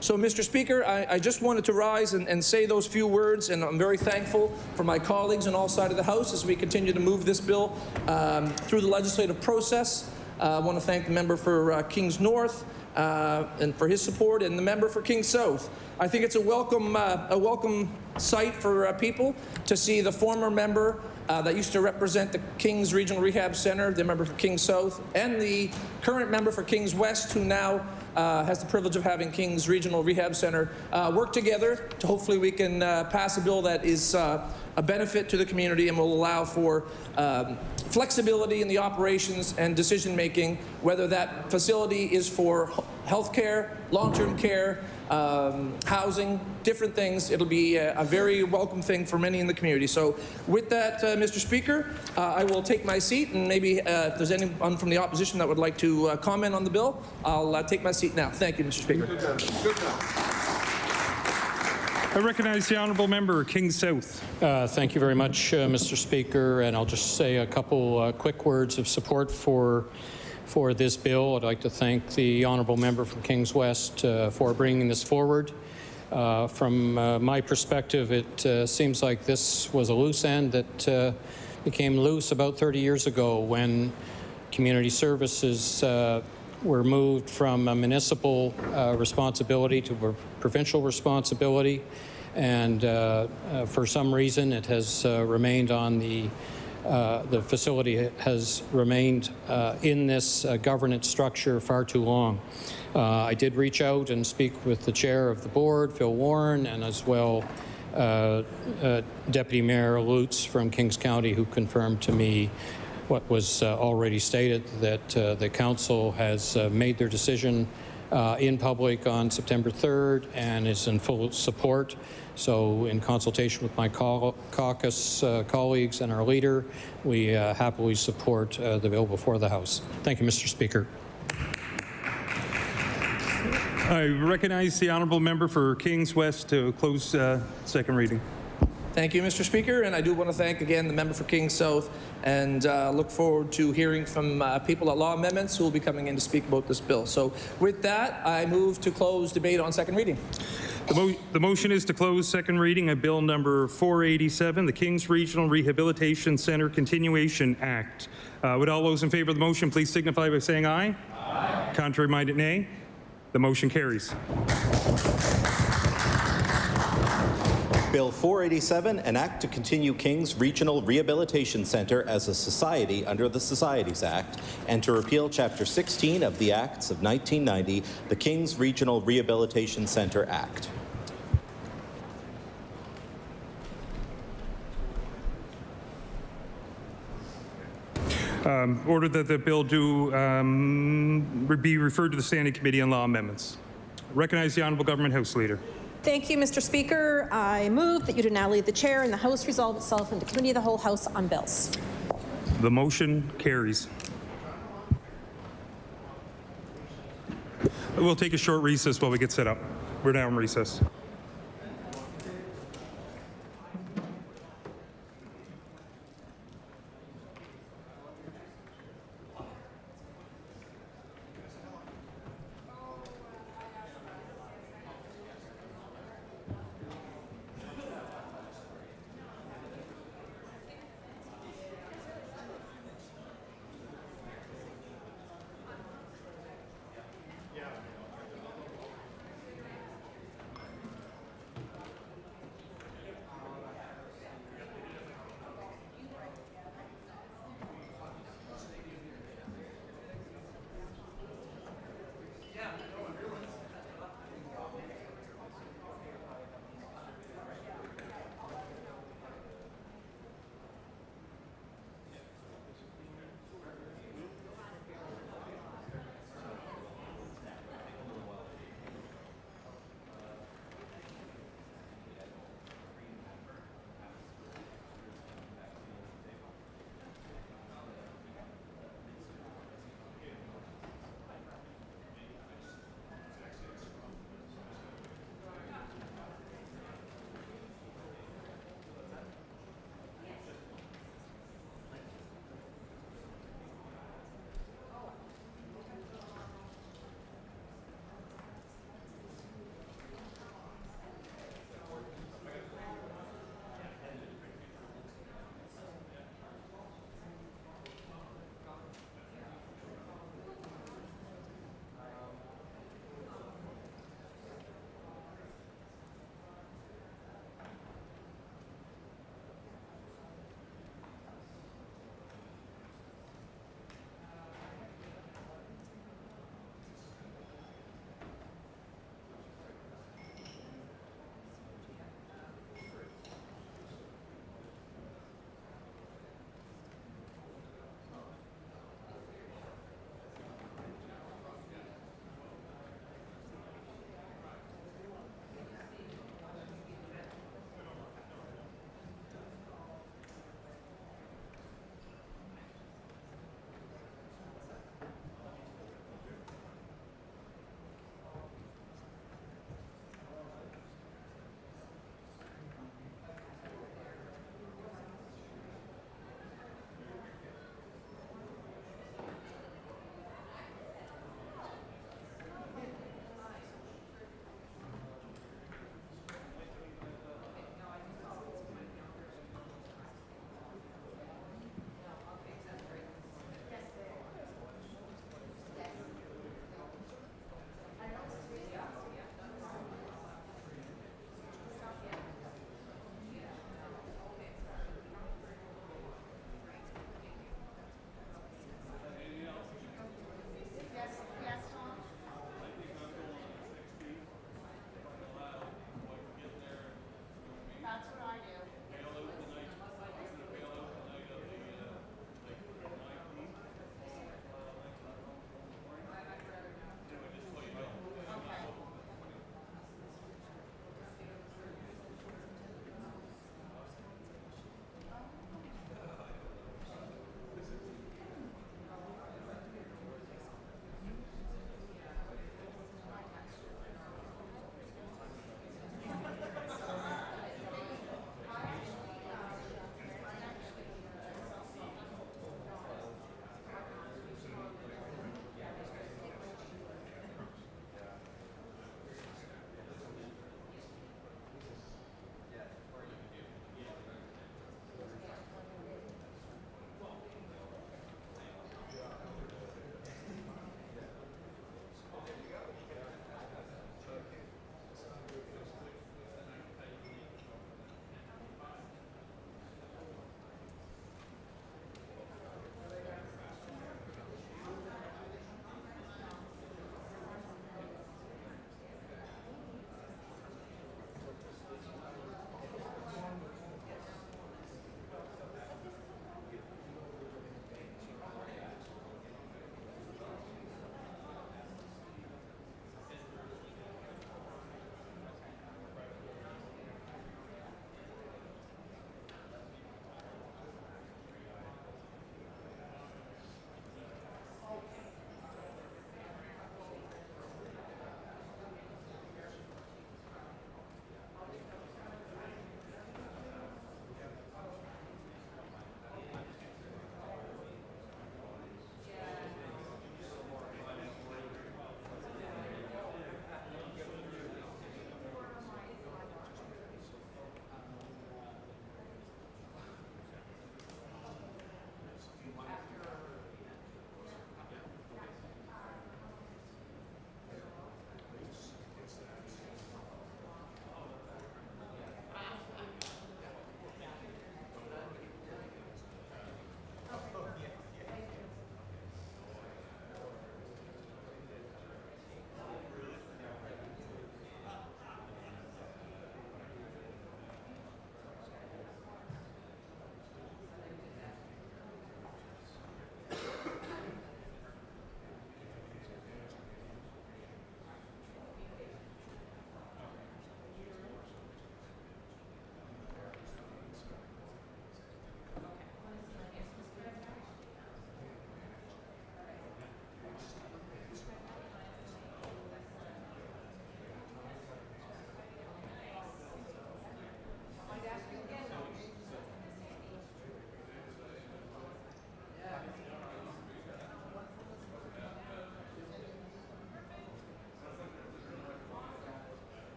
So, Mr. Speaker, I just wanted to rise and say those few words, and I'm very thankful for my colleagues on all sides of the House as we continue to move this bill through the legislative process. I want to thank the member for Kings North and for his support, and the member for Kings South. I think it's a welcome sight for people to see the former member that used to represent the Kings Regional Rehab Center, the member for Kings South, and the current member for Kings West, who now has the privilege of having Kings Regional Rehab Center work together to hopefully we can pass a bill that is a benefit to the community and will allow for flexibility in the operations and decision making, whether that facility is for health care, long-term care, housing, different things. It'll be a very welcome thing for many in the community. So with that, Mr. Speaker, I will take my seat, and maybe if there's anyone from the opposition that would like to comment on the bill, I'll take my seat now. Thank you, Mr. Speaker. Good job. I recognize the honourable member, King South. Thank you very much, Mr. Speaker, and I'll just say a couple quick words of support for this bill. I'd like to thank the honourable member from Kings West for bringing this forward. From my perspective, it seems like this was a loose end that became loose about 30 years ago when community services were moved from a municipal responsibility to a provincial responsibility, and for some reason it has remained on the the facility has remained in this governance structure far too long. I did reach out and speak with the chair of the board, Phil Warren, and as well Deputy Mayor Lutz from Kings County, who confirmed to me what was already stated, that the council has made their decision in public on September 3rd and is in full support. So in consultation with my caucus colleagues and our leader, we happily support the bill before the House. Thank you, Mr. Speaker. I recognize the honourable member for Kings West to close second reading. Thank you, Mr. Speaker, and I do want to thank again the member for Kings South, and look forward to hearing from people at Law Amendments who will be coming in to speak about this bill. So with that, I move to close debate on second reading. The motion is to close second reading of Bill number 487, the Kings Regional Rehabilitation Centre Continuation Act. Would all those in favour of the motion please signify by saying aye? Aye. Contrary-minded, nay. The motion carries. Bill 487, an act to continue Kings Regional Rehabilitation Centre as a society under the Societies Act, and to repeal Chapter 16 of the Acts of 1990, the Kings Regional Rehabilitation Centre Act. Order that the bill be referred to the Standing Committee on Law Amendments. Recognize the Honourable Government House Leader. Thank you, Mr. Speaker. I move that you do now leave the chair and the House resolve itself into Committee of the Whole House on bills. The motion carries. We'll take a short recess while we get set up. We're now in recess.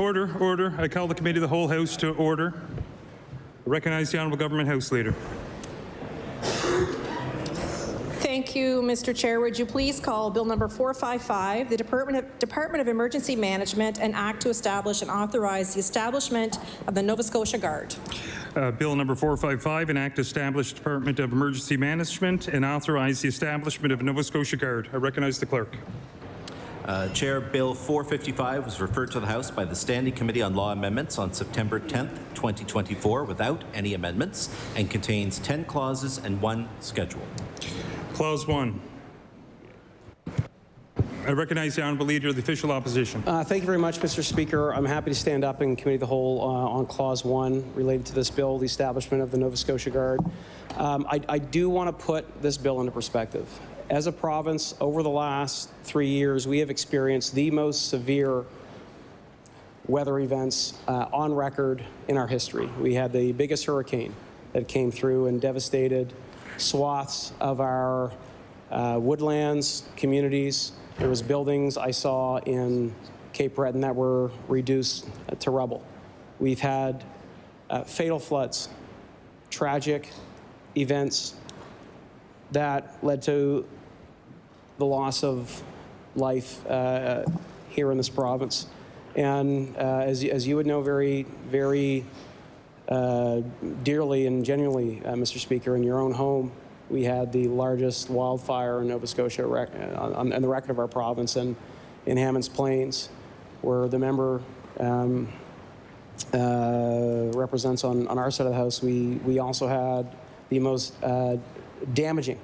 Order. I call the Committee of the Whole House to order. I recognize the Honourable Government House Leader. Thank you, Mr. Chair. Would you please call Bill number 455, the Department of Emergency Management, an act to establish and authorize the establishment of the Nova Scotia Guard. Bill number 455, an act to establish Department of Emergency Management and authorize the establishment of Nova Scotia Guard. I recognize the clerk. Chair, Bill 455 was referred to the House by the Standing Committee on Law Amendments on September 10th, 2024, without any amendments, and contains 10 clauses and 1 schedule. Clause 1. I recognize the Honourable Leader of the Official Opposition. Thank you very much, Mr. Speaker. I'm happy to stand up in Committee of the Whole on Clause 1 related to this bill, the establishment of the Nova Scotia Guard. I do want to put this bill into perspective. As a province, over the last 3 years, we have experienced the most severe weather events on record in our history. We had the biggest hurricane that came through and devastated swaths of our woodlands, communities. There was buildings I saw in Cape Breton that were reduced to rubble. We've had fatal floods, tragic events that led to the loss of life here in this province. And as you would know very, very dearly and genuinely, Mr. Speaker, in your own home, we had the largest wildfire in Nova Scotia on the record of our province, and in Hammonds Plains, where the member represents on our side of the House. We also had the most damaging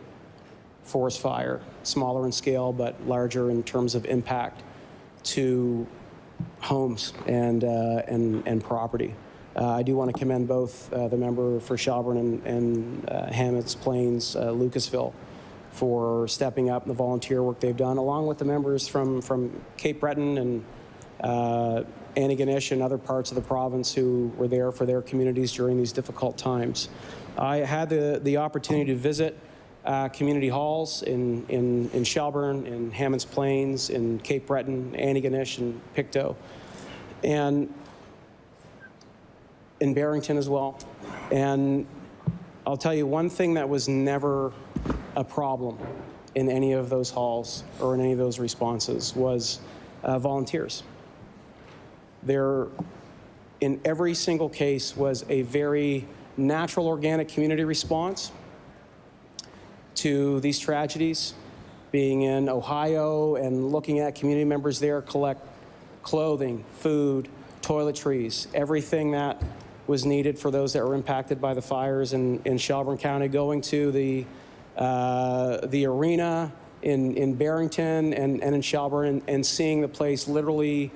forest fire, smaller in scale but larger in terms of impact to homes and property. I do want to commend both the member for Shelburne and Hammonds Plains, Lucasville, for stepping up and the volunteer work they've done, along with the members from Cape Breton and Antigonish and other parts of the province who were there for their communities during these difficult times. I had the opportunity to visit community halls in Shelburne, in Hammonds Plains, in Cape Breton, Antigonish, and Pictou, and in Barrington as well. And I'll tell you one thing that was never a problem in any of those halls or in any of those responses was volunteers. There, in every single case, was a very natural, organic community response to these tragedies. Being in Ohio and looking at community members there collect clothing, food, toiletries, everything that was needed for those that were impacted by the fires in Shelburne County, going to the arena in Barrington and in Shelburne and seeing the place literally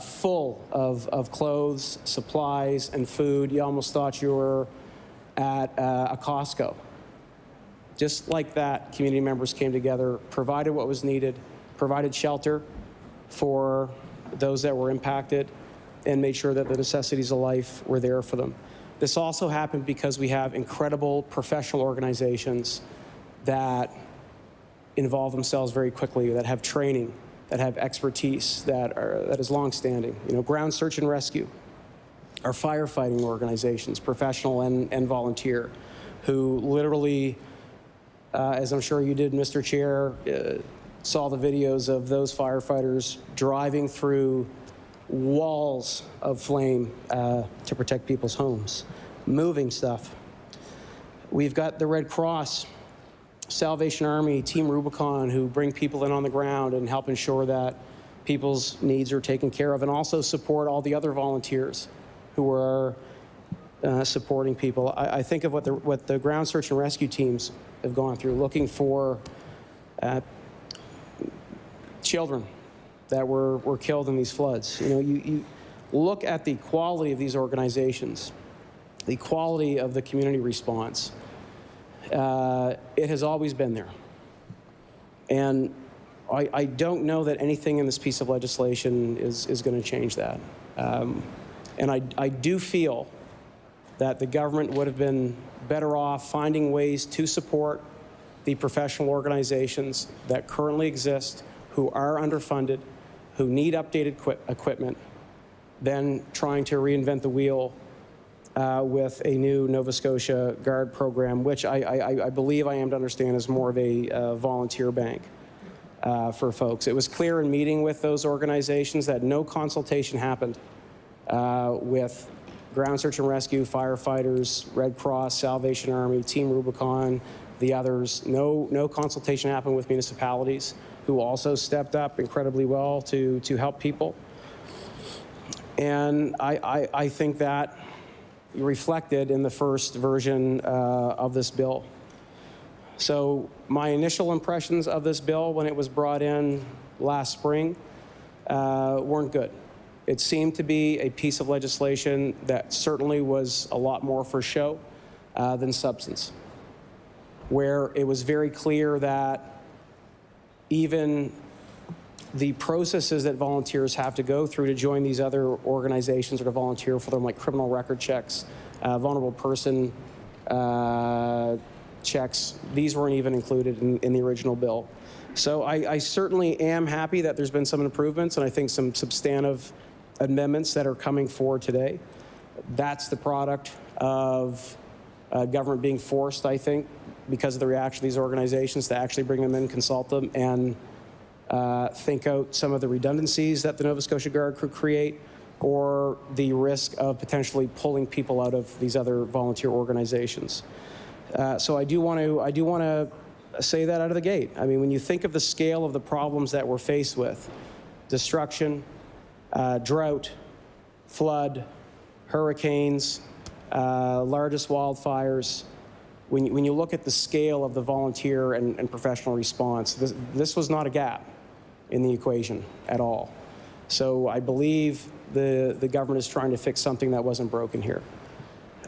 full of clothes, supplies, and food. You almost thought you were at a Costco. Just like that, community members came together, provided what was needed, provided shelter for those that were impacted, and made sure that the necessities of life were there for them. This also happened because we have incredible professional organizations that involve themselves very quickly, that have training, that have expertise, that is longstanding. You know, ground search and rescue, our firefighting organizations, professional and volunteer, who literally, as I'm sure you did, Mr. Chair, saw the videos of those firefighters driving through walls of flame to protect people's homes, moving stuff. We've got the Red Cross, Salvation Army, Team Rubicon, who bring people in on the ground and help ensure that people's needs are taken care of, and also support all the other volunteers who are supporting people. I think of what the ground search and rescue teams have gone through, looking for children that were killed in these floods. You know, you look at the quality of these organizations, the quality of the community response. It has always been there. And I don't know that anything in this piece of legislation is going to change that. And I do feel that the government would have been better off finding ways to support the professional organizations that currently exist, who are underfunded, who need updated equipment, than trying to reinvent the wheel with a new Nova Scotia Guard program, which I believe I am to understand is more of a volunteer bank for folks. It was clear in meeting with those organizations that no consultation happened with ground search and rescue, firefighters, Red Cross, Salvation Army, Team Rubicon, the others. No consultation happened with municipalities, who also stepped up incredibly well to help people. And I think that reflected in the first version of this bill. So my initial impressions of this bill when it was brought in last spring weren't good. It seemed to be a piece of legislation that certainly was a lot more for show than substance, where it was very clear that even the processes that volunteers have to go through to join these other organizations or to volunteer for them, like criminal record checks, vulnerable person checks, these weren't even included in the original bill. So I certainly am happy that there's been some improvements, and I think some substantive amendments that are coming forward today. That's the product of government being forced, I think, because of the reaction of these organizations, to actually bring them in, consult them, and think out some of the redundancies that the Nova Scotia Guard could create, or the risk of potentially pulling people out of these other volunteer organizations. So I do want to say that out of the gate. I mean, when you think of the scale of the problems that we're faced with, destruction, drought, flood, hurricanes, largest wildfires, when you look at the scale of the volunteer and professional response, this was not a gap in the equation at all. So I believe the government is trying to fix something that wasn't broken here.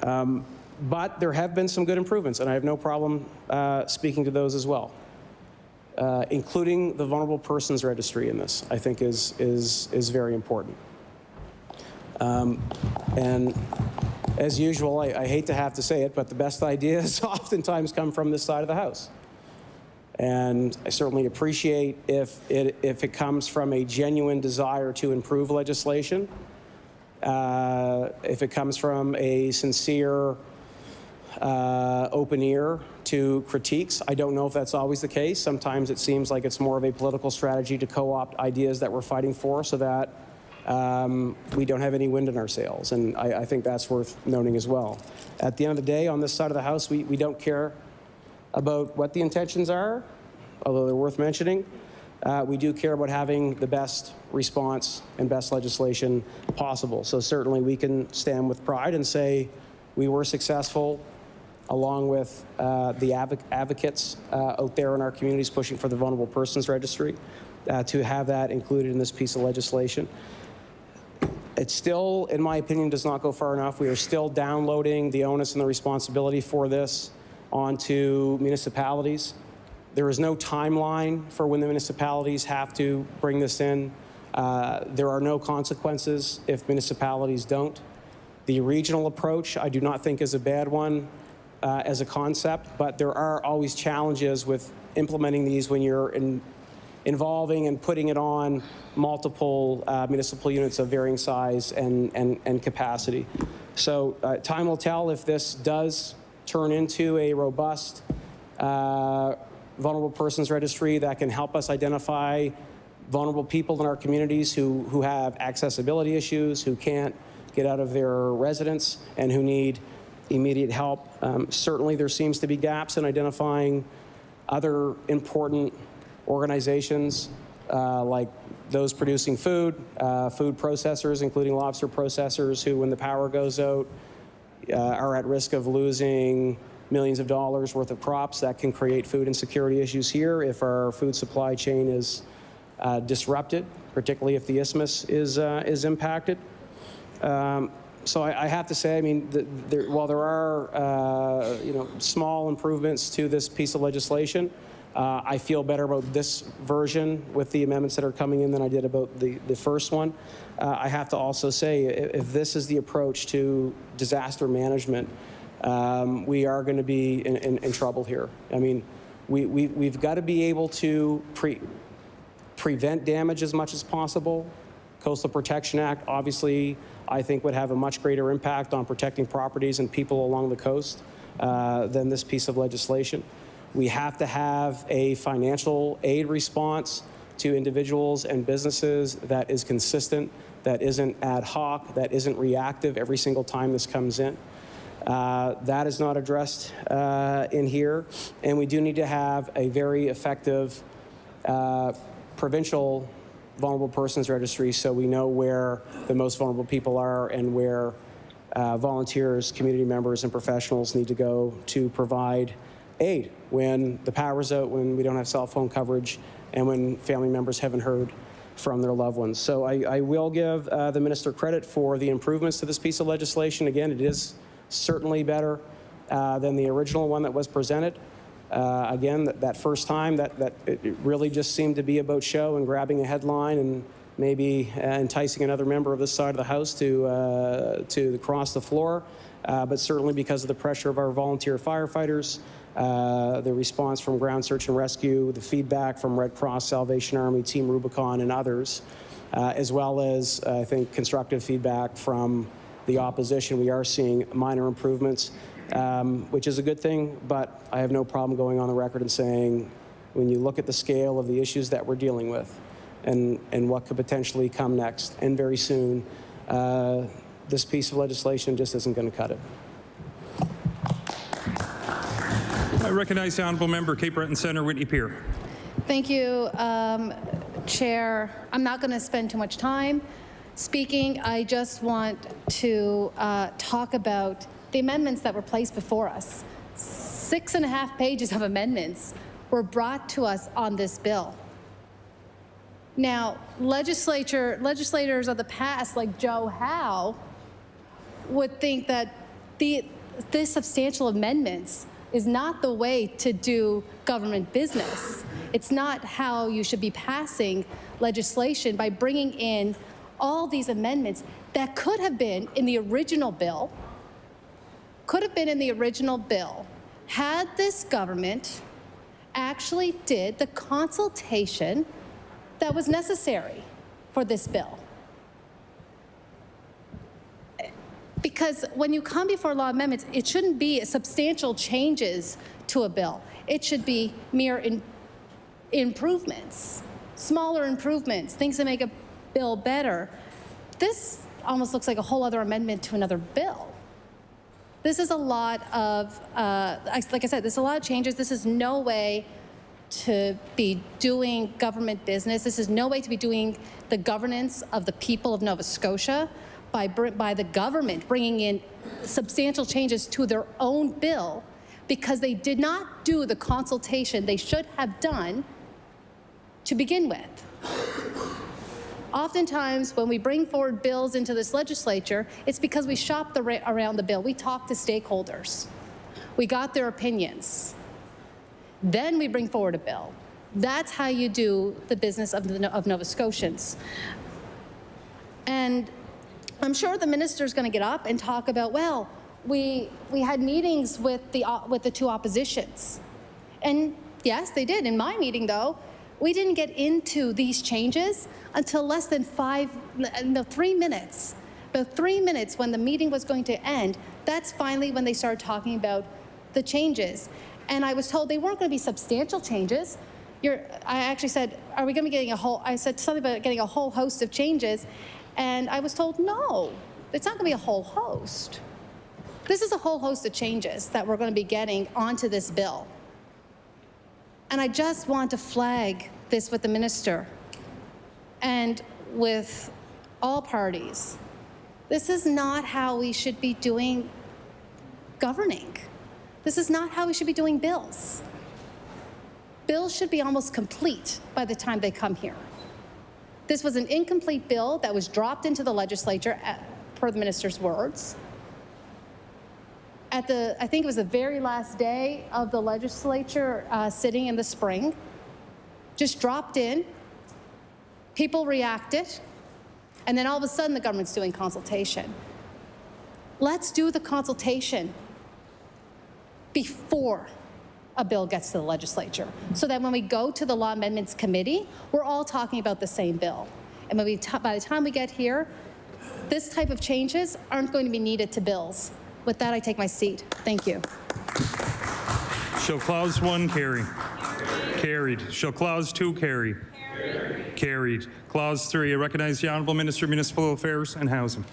But there have been some good improvements, and I have no problem speaking to those as well, including the vulnerable persons registry in this, I think is very important. And as usual, I hate to have to say it, but the best ideas oftentimes come from this side of the House. And I certainly appreciate if it comes from a genuine desire to improve legislation, if it comes from a sincere open ear to critiques. I don't know if that's always the case. Sometimes it seems like it's more of a political strategy to co-opt ideas that we're fighting for so that we don't have any wind in our sails, and I think that's worth noting as well. At the end of the day, on this side of the House, we don't care about what the intentions are, although they're worth mentioning. We do care about having the best response and best legislation possible. So certainly we can stand with pride and say we were successful, along with the advocates out there in our communities pushing for the Vulnerable Persons Registry, to have that included in this piece of legislation. It still, in my opinion, does not go far enough. We are still downloading the onus and the responsibility for this onto municipalities. There is no timeline for when the municipalities have to bring this in. There are no consequences if municipalities don't. The regional approach, I do not think, is a bad one as a concept, but there are always challenges with implementing these when you're involving and putting it on multiple municipal units of varying size and capacity. So time will tell if this does turn into a robust vulnerable persons registry that can help us identify vulnerable people in our communities who have accessibility issues, who can't get out of their residence, and who need immediate help. Certainly there seems to be gaps in identifying other important organizations like those producing food, food processors, including lobster processors, who, when the power goes out, are at risk of losing millions of dollars worth of crops. That can create food insecurity issues here if our food supply chain is disrupted, particularly if the isthmus is impacted. So I have to say, I mean, while there are small improvements to this piece of legislation, I feel better about this version with the amendments that are coming in than I did about the first one. I have to also say, if this is the approach to disaster management, we are going to be in trouble here. I mean, we've got to be able to prevent damage as much as possible, Coastal Protection Act, obviously, I think would have a much greater impact on protecting properties and people along the coast than this piece of legislation. We have to have a financial aid response to individuals and businesses that is consistent, that isn't ad hoc, that isn't reactive every single time this comes in. That is not addressed in here, and we do need to have a very effective provincial vulnerable persons registry so we know where the most vulnerable people are and where volunteers, community members, and professionals need to go to provide aid when the power's out, when we don't have cell phone coverage, and when family members haven't heard from their loved ones. So I will give the minister credit for the improvements to this piece of legislation. Again, it is certainly better than the original one that was presented. Again, that first time, that it really just seemed to be about show and grabbing a headline and maybe enticing another member of this side of the House to cross the floor. But certainly because of the pressure of our volunteer firefighters, the response from Ground Search and Rescue, the feedback from Red Cross, Salvation Army, Team Rubicon, and others, as well as, I think, constructive feedback from the opposition, we are seeing minor improvements, which is a good thing, but I have no problem going on the record and saying, when you look at the scale of the issues that we're dealing with and what could potentially come next, and very soon, this piece of legislation just isn't going to cut it. I recognize the honourable member, Cape Breton Centre, Whitney Pier. Thank you, Chair. I'm not going to spend too much time speaking. I just want to talk about the amendments that were placed before us. 6.5 pages of amendments were brought to us on this bill. Now, legislators of the past, like Joe Howe, would think that these substantial amendments is not the way to do government business. It's not how you should be passing legislation, by bringing in all these amendments that could have been in the original bill, had this government actually did the consultation that was necessary for this bill. Because when you come before law amendments, it shouldn't be substantial changes to a bill. It should be mere improvements, smaller improvements, things that make a bill better. This almost looks like a whole other amendment to another bill. This is a lot of, like I said, there's a lot of changes. This is no way to be doing government business. This is no way to be doing the governance of the people of Nova Scotia by the government bringing in substantial changes to their own bill because they did not do the consultation they should have done to begin with. Oftentimes, when we bring forward bills into this legislature, it's because we shopped around the bill. We talked to stakeholders. We got their opinions. Then we bring forward a bill. That's how you do the business of Nova Scotians. And I'm sure the minister's going to get up and talk about, well, we had meetings with the two oppositions. And yes, they did. In my meeting, though, we didn't get into these changes until less than 3 minutes. About 3 minutes when the meeting was going to end, that's finally when they started talking about the changes. And I was told they weren't going to be substantial changes. I actually said, are we going to be getting I said something about getting a whole host of changes. And I was told, no, it's not going to be a whole host. This is a whole host of changes that we're going to be getting onto this bill. And I just want to flag this with the minister and with all parties. This is not how we should be doing governing. This is not how we should be doing bills. Bills should be almost complete by the time they come here. This was an incomplete bill that was dropped into the legislature, per the minister's words. I think it was the very last day of the legislature sitting in the spring, just dropped in, people reacted, and then all of a sudden the government's doing consultation. Let's do the consultation before a bill gets to the legislature, so that when we go to the Law Amendments Committee, we're all talking about the same bill. And by the time we get here, this type of changes aren't going to be needed to bills. With that, I take my seat. Thank you. Shall Clause 1 carry? Carried. Shall Clause 2 carry? Carried. Clause 3, I recognize the Honourable Minister of Municipal Affairs and Housing.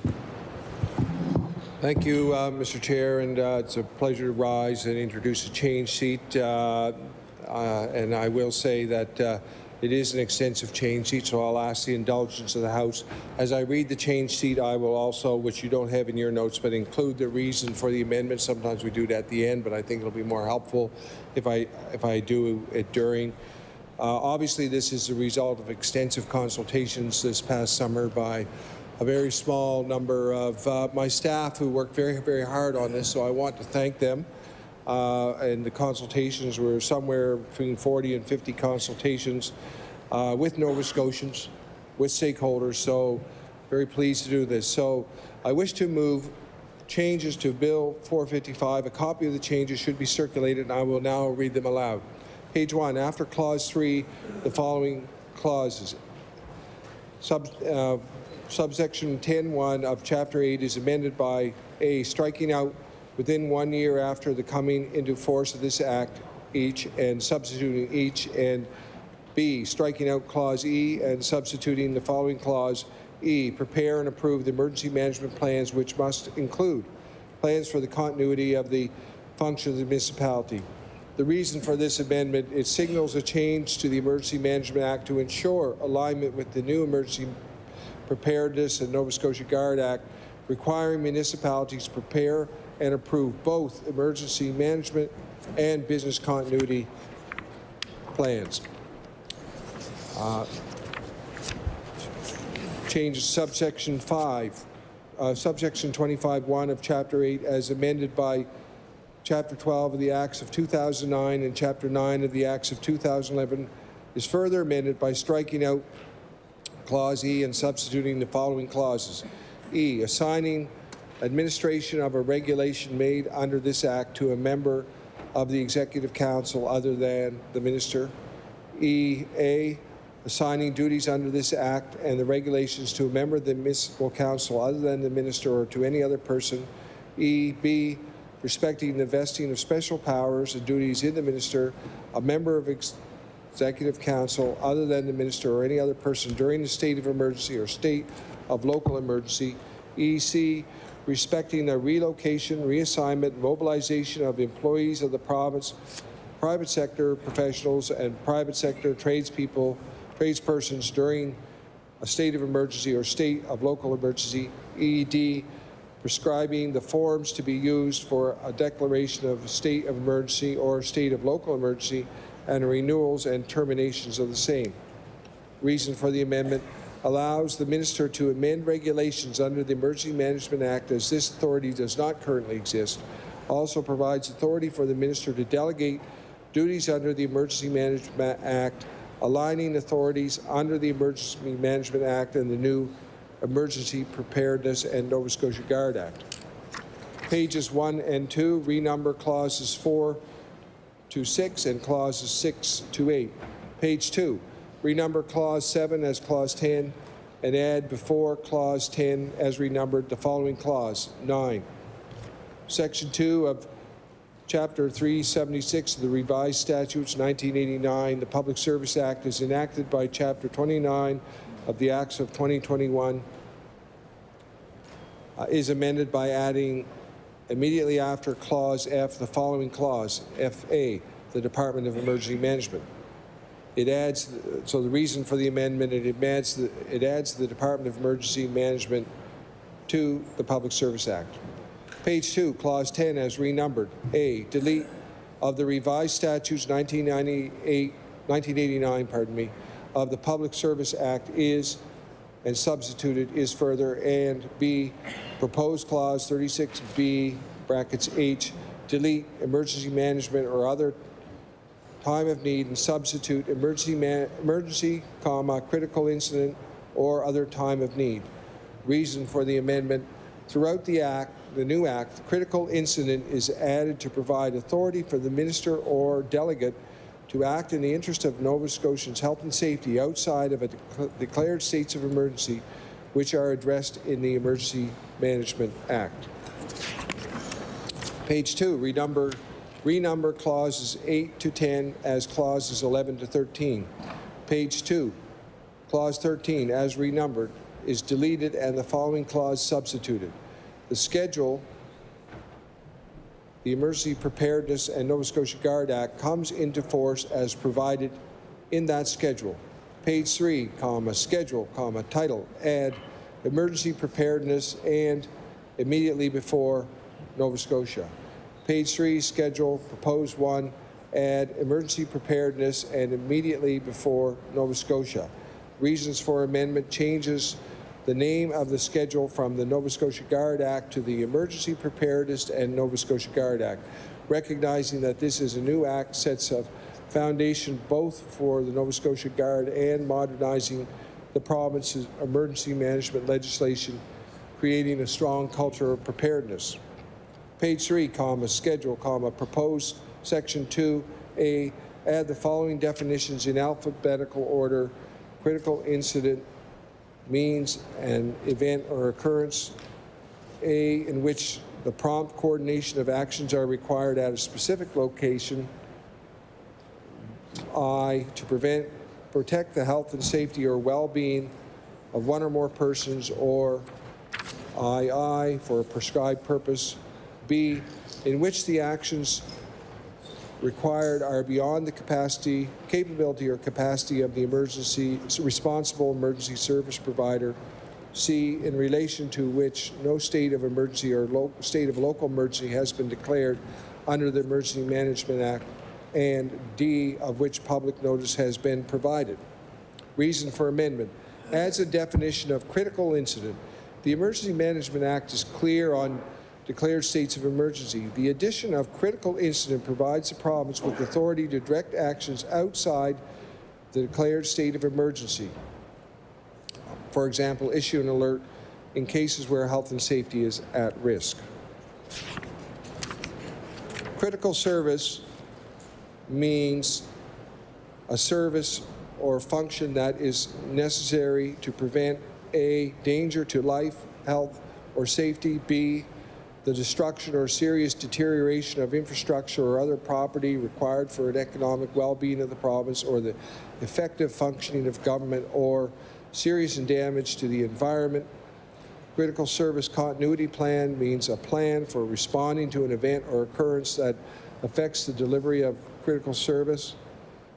Thank you, Mr. Chair, and it's a pleasure to rise and introduce a change sheet. And I will say that it is an extensive change sheet, so I'll ask the indulgence of the House. As I read the change sheet, I will also, which you don't have in your notes, but include the reason for the amendment. Sometimes we do it at the end, but I think it'll be more helpful if I do it during. Obviously, this is a result of extensive consultations this past summer by a very small number of my staff who worked very, very hard on this, so I want to thank them. And the consultations were somewhere between 40 and 50 consultations with Nova Scotians, with stakeholders, so very pleased to do this. So I wish to move changes to Bill 455. A copy of the changes should be circulated, and I will now read them aloud. Page 1, after Clause 3, the following clauses. Subsection 10.1 of Chapter 8 is amended by A, striking out within 1 year after the coming into force of this Act, each, and substituting each, and B, striking out Clause E and substituting the following Clause E, prepare and approve the emergency management plans which must include plans for the continuity of the function of the municipality. The reason for this amendment, it signals a change to the Emergency Management Act to ensure alignment with the new Emergency Preparedness and Nova Scotia Guard Act, requiring municipalities to prepare and approve both emergency management and business continuity plans. Changes subsection 5, subsection 25.1 of Chapter 8 as amended by Chapter 12 of the Acts of 2009 and Chapter 9 of the Acts of 2011 is further amended by striking out Clause E and substituting the following clauses. E, assigning administration of a regulation made under this Act to a member of the Executive Council other than the Minister. E, A, assigning duties under this Act and the regulations to a member of the Municipal Council other than the Minister or to any other person. E, B, respecting the vesting of special powers and duties in the Minister, a member of Executive Council other than the Minister or any other person during the state of emergency or state of local emergency. EC, respecting the relocation, reassignment, mobilization of employees of the province, private sector professionals, and private sector tradespersons during a state of emergency or state of local emergency. ED, prescribing the forms to be used for a declaration of state of emergency or state of local emergency and renewals and terminations of the same. Reason for the amendment allows the Minister to amend regulations under the Emergency Management Act as this authority does not currently exist. Also provides authority for the Minister to delegate duties under the Emergency Management Act, aligning authorities under the Emergency Management Act and the new Emergency Preparedness and Nova Scotia Guard Act. Pages 1 and 2 renumber clauses 4 to 6 and clauses 6 to 8. Page 2, renumber clause 7 as clause 10 and add before clause 10 as renumbered the following clause, 9. Section 2 of Chapter 376 of the Revised Statutes 1989, the Public Service Act is enacted by Chapter 29 of the Acts of 2021 is amended by adding immediately after Clause F the following clause, FA, the Department of Emergency Management. It adds, so the reason for the amendment, it adds the Department of Emergency Management to the Public Service Act. Page 2, Clause 10 as renumbered. A, delete of the Revised Statutes 1989, of the Public Service Act is, and substituted is further, and B, proposed clause 36B, brackets H, delete emergency management or other time of need and substitute emergency, critical incident or other time of need. Reason for the amendment, throughout the Act, the new Act, critical incident is added to provide authority for the Minister or delegate to act in the interest of Nova Scotians' health and safety outside of a declared states of emergency, which are addressed in the Emergency Management Act. Page 2, renumber clauses 8 to 10 as clauses 11 to 13. Page 2, clause 13, as renumbered, is deleted and the following clause substituted. The schedule, the Emergency Preparedness and Nova Scotia Guard Act, comes into force as provided in that schedule. Page 3, schedule, title, add emergency preparedness and immediately before Nova Scotia. Page 3, schedule, proposed 1, add emergency preparedness and immediately before Nova Scotia. Reasons for amendment: changes the name of the schedule from the Nova Scotia Guard Act to the Emergency Preparedness and Nova Scotia Guard Act. Recognizing that this is a new act, sets a foundation both for the Nova Scotia Guard and modernizing the province's emergency management legislation, creating a strong culture of preparedness. Page 3, schedule, proposed section 2A, add the following definitions in alphabetical order: critical incident means an event or occurrence, A, in which the prompt coordination of actions are required at a specific location, I, to protect the health and safety or well-being of one or more persons, or II, for a prescribed purpose, B, in which the actions required are beyond the capability or capacity of the responsible emergency service provider, C, in relation to which no state of emergency or state of local emergency has been declared under the Emergency Management Act, and D, of which public notice has been provided. Reason for amendment: adds a definition of critical incident. The Emergency Management Act is clear on declared states of emergency. The addition of critical incident provides the province with authority to direct actions outside the declared state of emergency. For example, issue an alert in cases where health and safety is at risk. Critical service means a service or function that is necessary to prevent A, danger to life, health, or safety, B, the destruction or serious deterioration of infrastructure or other property required for an economic well-being of the province or the effective functioning of government, or serious damage to the environment. Critical service continuity plan means a plan for responding to an event or occurrence that affects the delivery of critical service.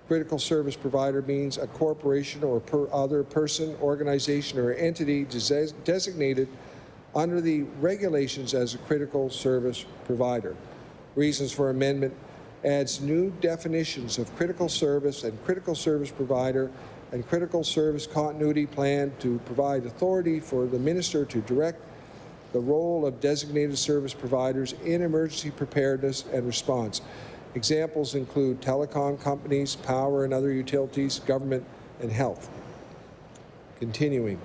Critical service provider means a corporation or other person, organization, or entity designated under the regulations as a critical service provider. Reasons for amendment: adds new definitions of critical service and critical service provider and critical service continuity plan to provide authority for the minister to direct the role of designated service providers in emergency preparedness and response. Examples include telecom companies, power and other utilities, government, and health. Continuing.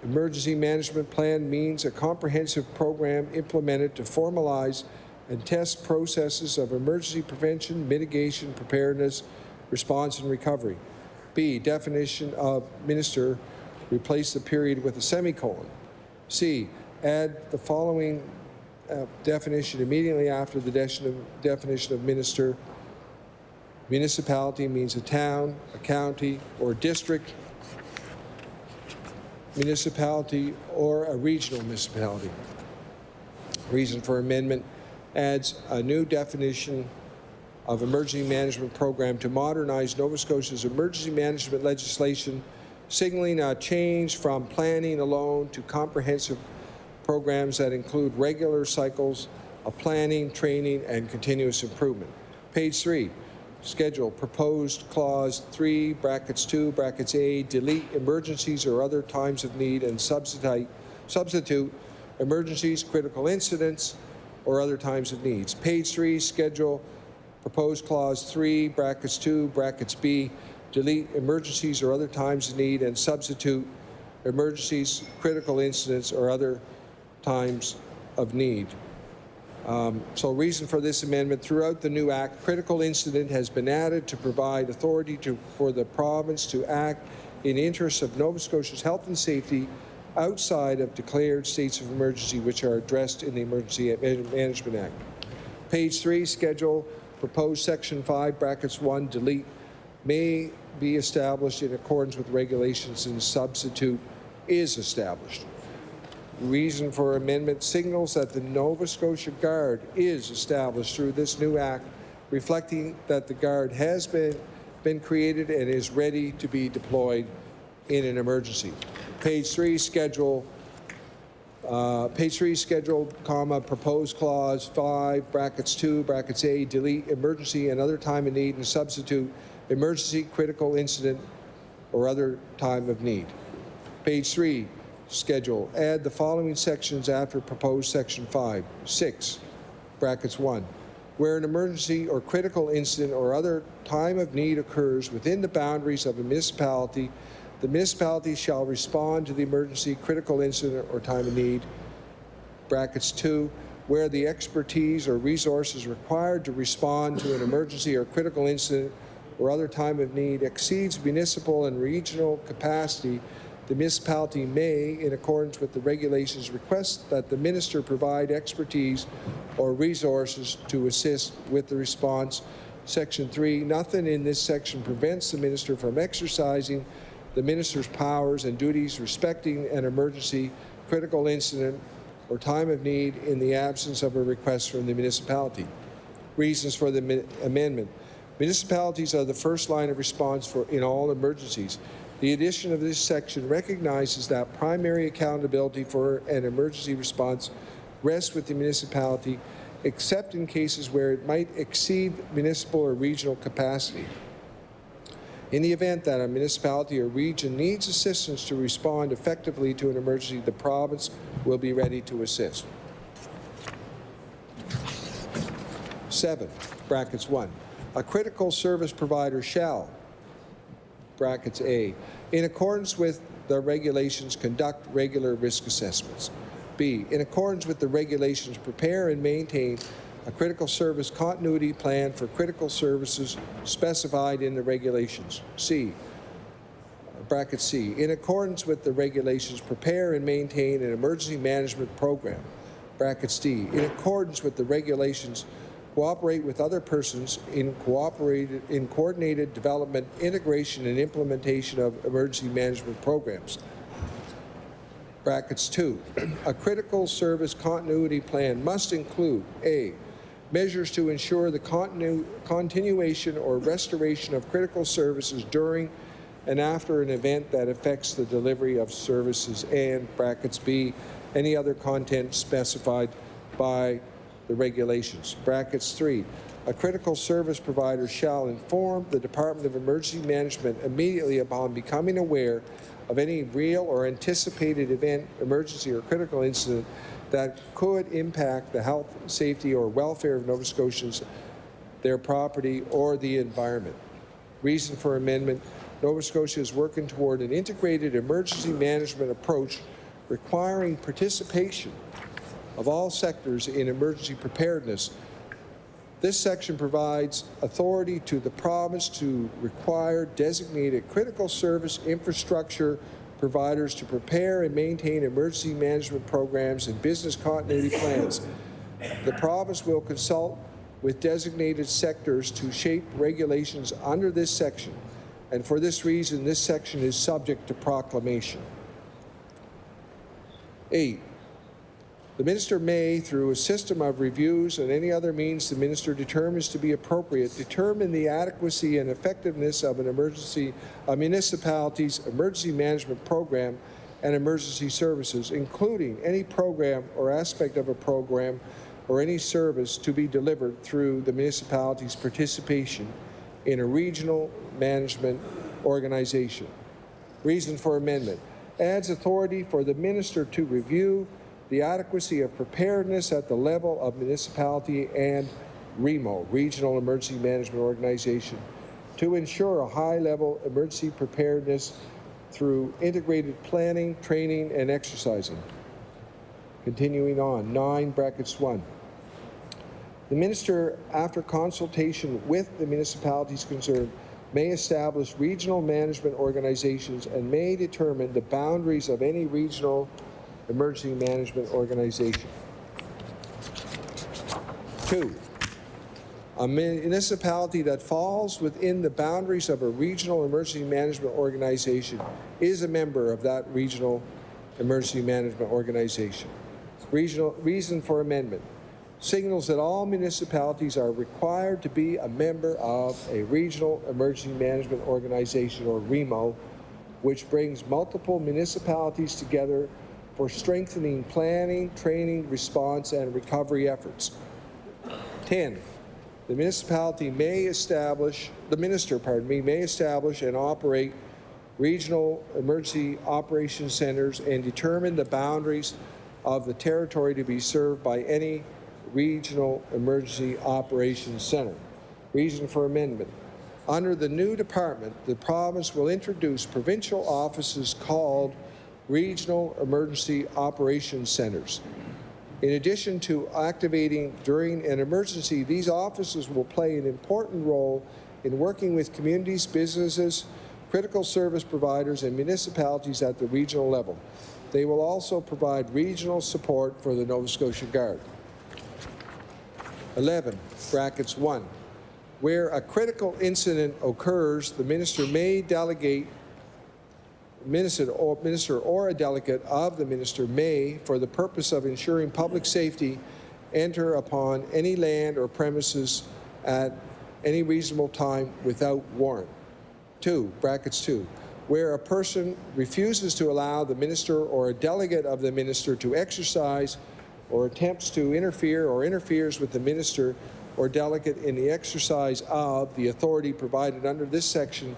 Emergency management plan means a comprehensive program implemented to formalize and test processes of emergency prevention, mitigation, preparedness, response, and recovery. B, definition of minister, replace the period with a semicolon. C, add the following definition immediately after the definition of minister. Municipality means a town, a county, or district municipality, or a regional municipality. Reason for amendment: adds a new definition of emergency management program to modernize Nova Scotia's emergency management legislation, signaling a change from planning alone to comprehensive programs that include regular cycles of planning, training, and continuous improvement. Page 3. Schedule, proposed clause 3, brackets 2, brackets A, delete emergencies or other times of need and substitute emergencies, critical incidents, or other times of needs. Page 3, schedule, proposed clause 3, brackets 2, brackets B, delete emergencies or other times of need and substitute emergencies, critical incidents, or other times of need. So reason for this amendment, throughout the new act, critical incident has been added to provide authority for the province to act in the interests of Nova Scotia's health and safety outside of declared states of emergency which are addressed in the Emergency Management Act. Page 3, schedule, proposed section 5, brackets 1, delete, may be established in accordance with regulations and substitute is established. Reason for amendment signals that the Nova Scotia Guard is established through this new act, reflecting that the Guard has been created and is ready to be deployed in an emergency. Page 3, schedule, comma, proposed clause 5, brackets 2, brackets A, delete emergency and other time of need and substitute emergency, critical incident, or other time of need. Page 3, schedule, add the following sections after proposed section 5. 6, brackets 1. Where an emergency or critical incident or other time of need occurs within the boundaries of a municipality, the municipality shall respond to the emergency, critical incident, or time of need. Brackets 2, where the expertise or resources required to respond to an emergency or critical incident or other time of need exceeds municipal and regional capacity, the municipality may, in accordance with the regulations, request that the minister provide expertise or resources to assist with the response. Section 3, nothing in this section prevents the minister from exercising the minister's powers and duties respecting an emergency, critical incident, or time of need in the absence of a request from the municipality. Reasons for the amendment. Municipalities are the first line of response in all emergencies. The addition of this section recognizes that primary accountability for an emergency response rests with the municipality, except in cases where it might exceed municipal or regional capacity. In the event that a municipality or region needs assistance to respond effectively to an emergency, the province will be ready to assist. 7, brackets 1. A critical service provider shall, brackets A, in accordance with the regulations, conduct regular risk assessments. B, in accordance with the regulations, prepare and maintain a critical service continuity plan for critical services specified in the regulations. C, bracket C, in accordance with the regulations, prepare and maintain an emergency management program. Brackets D, in accordance with the regulations, cooperate with other persons in coordinated development, integration, and implementation of emergency management programs. Brackets 2, a critical service continuity plan must include A, measures to ensure the continuation or restoration of critical services during and after an event that affects the delivery of services, and brackets B, any other content specified by the regulations. Brackets 3, a critical service provider shall inform the Department of Emergency Management immediately upon becoming aware of any real or anticipated event, emergency, or critical incident that could impact the health, safety, or welfare of Nova Scotians, their property, or the environment. Reason for amendment, Nova Scotia is working toward an integrated emergency management approach requiring participation of all sectors in emergency preparedness. This section provides authority to the province to require designated critical service infrastructure providers to prepare and maintain emergency management programs and business continuity plans. The province will consult with designated sectors to shape regulations under this section, and for this reason, this section is subject to proclamation. 8. The minister may, through a system of reviews and any other means the minister determines to be appropriate, determine the adequacy and effectiveness of a municipality's emergency management program and emergency services, including any program or aspect of a program or any service to be delivered through the municipality's participation in a regional management organization. Reason for amendment. Adds authority for the minister to review the adequacy of preparedness at the level of municipality and REMO, Regional Emergency Management Organization, to ensure a high-level emergency preparedness through integrated planning, training, and exercising. Continuing on, 9, brackets 1. The minister, after consultation with the municipalities concerned, may establish regional management organizations and may determine the boundaries of any regional emergency management organization. 2. A municipality that falls within the boundaries of a regional emergency management organization is a member of that regional emergency management organization. Reason for amendment signals that all municipalities are required to be a member of a regional emergency management organization, or REMO, which brings multiple municipalities together for strengthening planning, training, response, and recovery efforts. 10. The municipality may establish, the minister, may establish and operate regional emergency operations centers and determine the boundaries of the territory to be served by any regional emergency operations center. Reason for amendment. Under the new department, the province will introduce provincial offices called regional emergency operations centers. In addition to activating during an emergency, these offices will play an important role in working with communities, businesses, critical service providers, and municipalities at the regional level. They will also provide regional support for the Nova Scotia Guard. 11, brackets 1. Where a critical incident occurs, the minister may delegate minister or a delegate of the minister may, for the purpose of ensuring public safety, enter upon any land or premises at any reasonable time without warrant. 2, brackets 2. Where a person refuses to allow the minister or a delegate of the minister to exercise or attempts to interfere or interferes with the minister or delegate in the exercise of the authority provided under this section,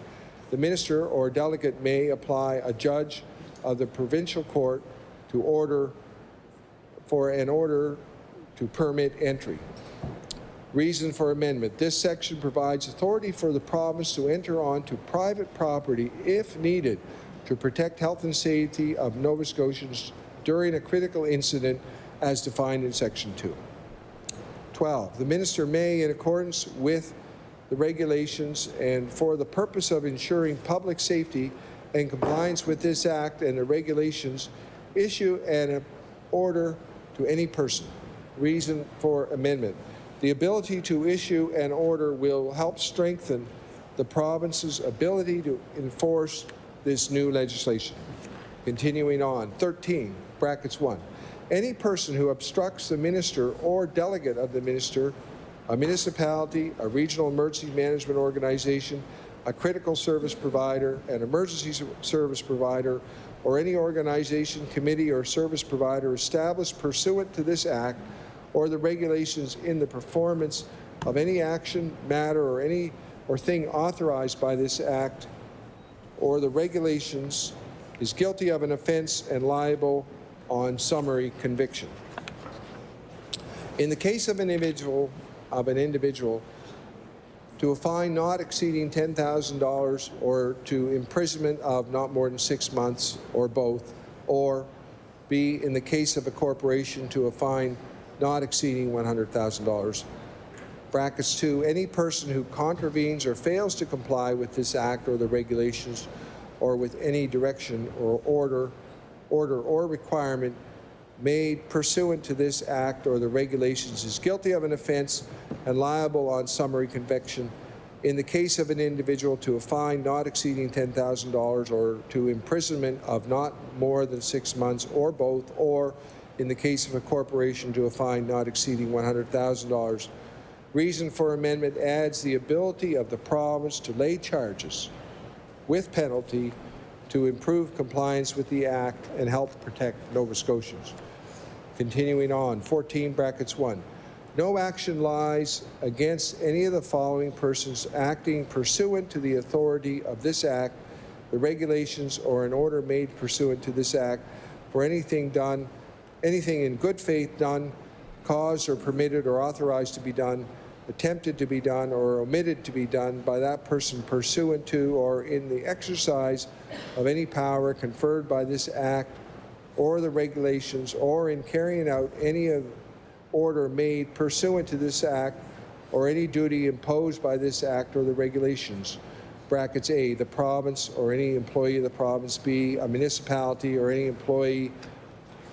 the minister or delegate may apply a judge of the provincial court to order to permit entry. Reason for amendment. This section provides authority for the province to enter onto private property if needed to protect health and safety of Nova Scotians during a critical incident as defined in Section 2. 12. The minister may, in accordance with the regulations and for the purpose of ensuring public safety and compliance with this Act and the regulations, issue an order to any person. Reason for amendment. The ability to issue an order will help strengthen the province's ability to enforce this new legislation. Continuing on, 13, brackets 1. Any person who obstructs the minister or delegate of the minister, a municipality, a regional emergency management organization, a critical service provider, an emergency service provider, or any organization, committee, or service provider established pursuant to this Act or the regulations in the performance of any action, matter, or thing authorized by this Act or the regulations is guilty of an offense and liable on summary conviction. In the case of an individual, to a fine not exceeding $10,000 or to imprisonment of not more than 6 months or both, or B, in the case of a corporation, to a fine not exceeding $100,000. Brackets 2, any person who contravenes or fails to comply with this Act or the regulations or with any direction or order or requirement made pursuant to this Act or the regulations is guilty of an offense and liable on summary conviction. In the case of an individual, to a fine not exceeding $10,000 or to imprisonment of not more than 6 months or both, or in the case of a corporation, to a fine not exceeding $100,000. Reason for amendment adds the ability of the province to lay charges with penalty to improve compliance with the Act and help protect Nova Scotians. Continuing on, 14 brackets 1. No action lies against any of the following persons acting pursuant to the authority of this Act, the regulations, or an order made pursuant to this Act for anything in good faith done, caused or permitted or authorized to be done, attempted to be done, or omitted to be done by that person pursuant to or in the exercise of any power conferred by this Act or the regulations, or in carrying out any of order made pursuant to this act or any duty imposed by this act or the regulations. Brackets A, the province or any employee of the province. B, a municipality or any employee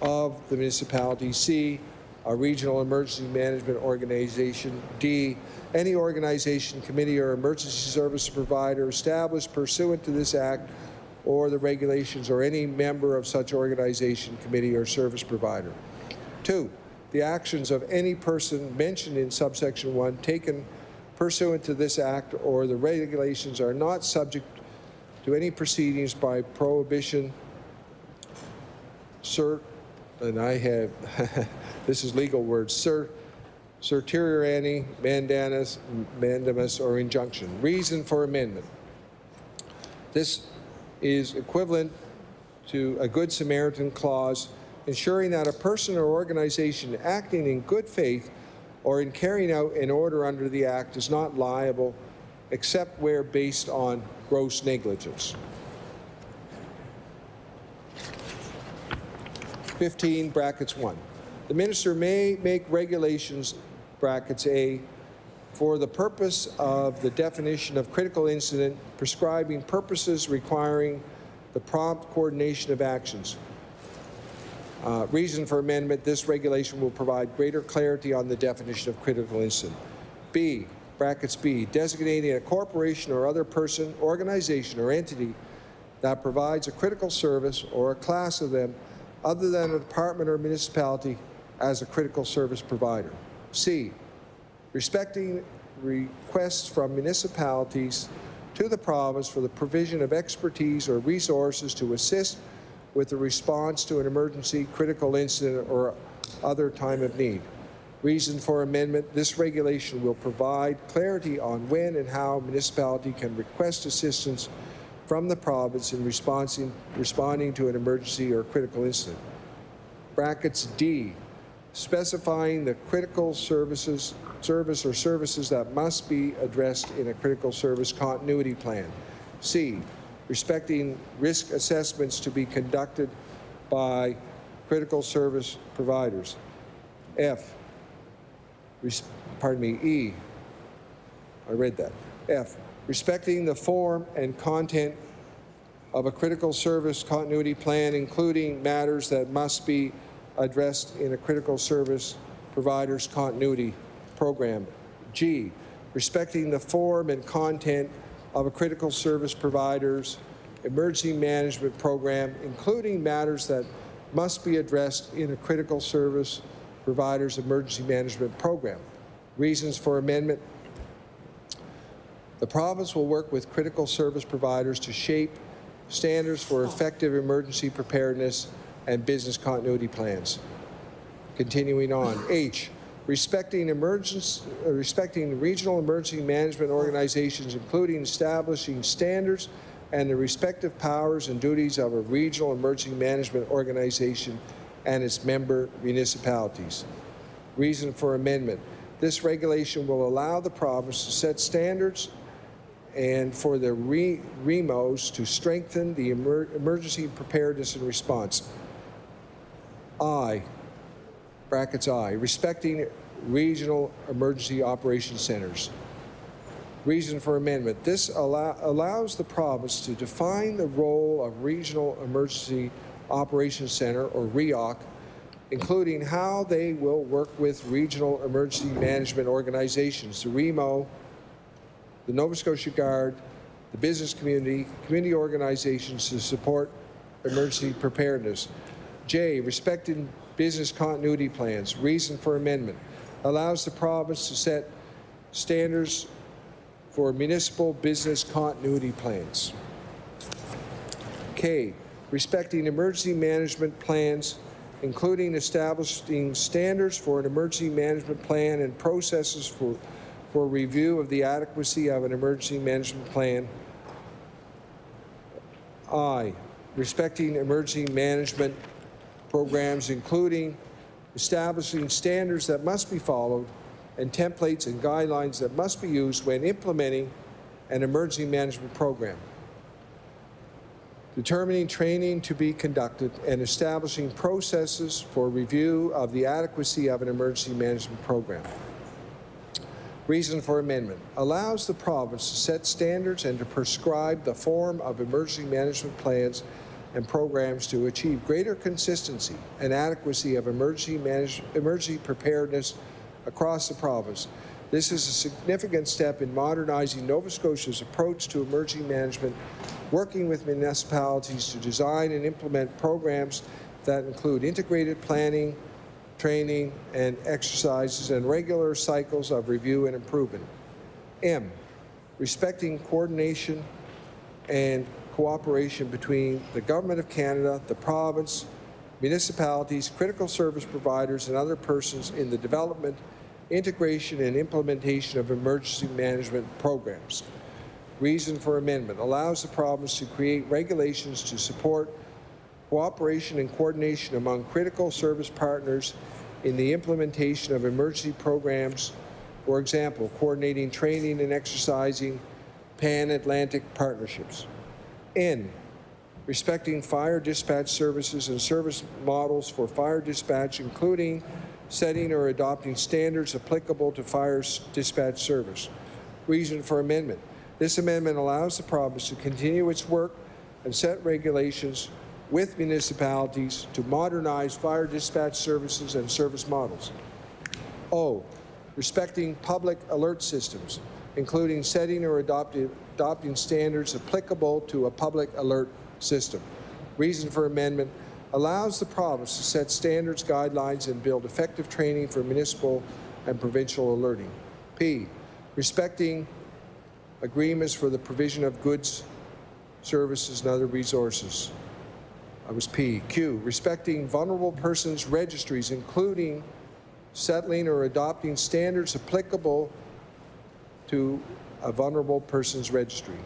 of the municipality. C, a regional emergency management organization. D, any organization, committee, or emergency service provider established pursuant to this act or the regulations, or any member of such organization, committee, or service provider. 2, the actions of any person mentioned in subsection 1 taken pursuant to this act or the regulations are not subject to any proceedings by prohibition, and I have, this is legal words, certiorari, mandamus, or injunction. Reason for amendment. This is equivalent to a Good Samaritan clause, ensuring that a person or organization acting in good faith or in carrying out an order under the Act is not liable except where based on gross negligence. 15, brackets 1. The minister may make regulations, brackets A, for the purpose of the definition of critical incident, prescribing purposes requiring the prompt coordination of actions. Reason for amendment, this regulation will provide greater clarity on the definition of critical incident. B, brackets B, designating a corporation or other person, organization, or entity that provides a critical service or a class of them other than a department or municipality as a critical service provider. C, respecting requests from municipalities to the province for the provision of expertise or resources to assist with the response to an emergency, critical incident, or other time of need. Reason for amendment, this regulation will provide clarity on when and how municipality can request assistance from the province in responding to an emergency or critical incident. Brackets D, specifying the critical service or services that must be addressed in a critical service continuity plan. C, respecting risk assessments to be conducted by critical service providers. F, E, I read that. F, respecting the form and content of a critical service continuity plan, including matters that must be addressed in a critical service provider's continuity program. G, respecting the form and content of a critical service provider's emergency management program, including matters that must be addressed in a critical service provider's emergency management program. Reasons for amendment. The province will work with critical service providers to shape standards for effective emergency preparedness and business continuity plans. Continuing on. H, respecting regional emergency management organizations, including establishing standards and the respective powers and duties of a regional emergency management organization and its member municipalities. Reason for amendment. This regulation will allow the province to set standards and for the REMOs to strengthen the emergency preparedness and response. I, brackets I, respecting regional emergency operations centers. Reason for amendment. This allows the province to define the role of regional emergency operations center, or REOC, including how they will work with regional emergency management organizations, the REMO, the Nova Scotia Guard, the business community organizations to support emergency preparedness. J, respecting business continuity plans. Reason for amendment. Allows the province to set standards for municipal business continuity plans. K, respecting emergency management plans, including establishing standards for an emergency management plan and processes for review of the adequacy of an emergency management plan. I, respecting emergency management programs, including establishing standards that must be followed and templates and guidelines that must be used when implementing an emergency management program. determining training to be conducted, and establishing processes for review of the adequacy of an emergency management program. Reason for amendment: allows the province to set standards and to prescribe the form of emergency management plans and programs to achieve greater consistency and adequacy of emergency preparedness across the province. This is a significant step in modernizing Nova Scotia's approach to emergency management, working with municipalities to design and implement programs that include integrated planning, training, and exercises, and regular cycles of review and improvement. M, respecting coordination and cooperation between the Government of Canada, the province, municipalities, critical service providers, and other persons in the development, integration, and implementation of emergency management programs. Reason for amendment: allows the province to create regulations to support cooperation and coordination among critical service partners in the implementation of emergency programs, for example, coordinating training and exercising pan-Atlantic partnerships. N, respecting fire dispatch services and service models for fire dispatch, including setting or adopting standards applicable to fire dispatch service. Reason for amendment: this amendment allows the province to continue its work and set regulations with municipalities to modernize fire dispatch services and service models. O, respecting public alert systems, including setting or adopting standards applicable to a public alert system. Reason for amendment: allows the province to set standards, guidelines, and build effective training for municipal and provincial alerting. P, respecting agreements for the provision of goods, services, and other resources. That was P. Q, respecting vulnerable persons registries, including settling or adopting standards applicable to a vulnerable persons registry.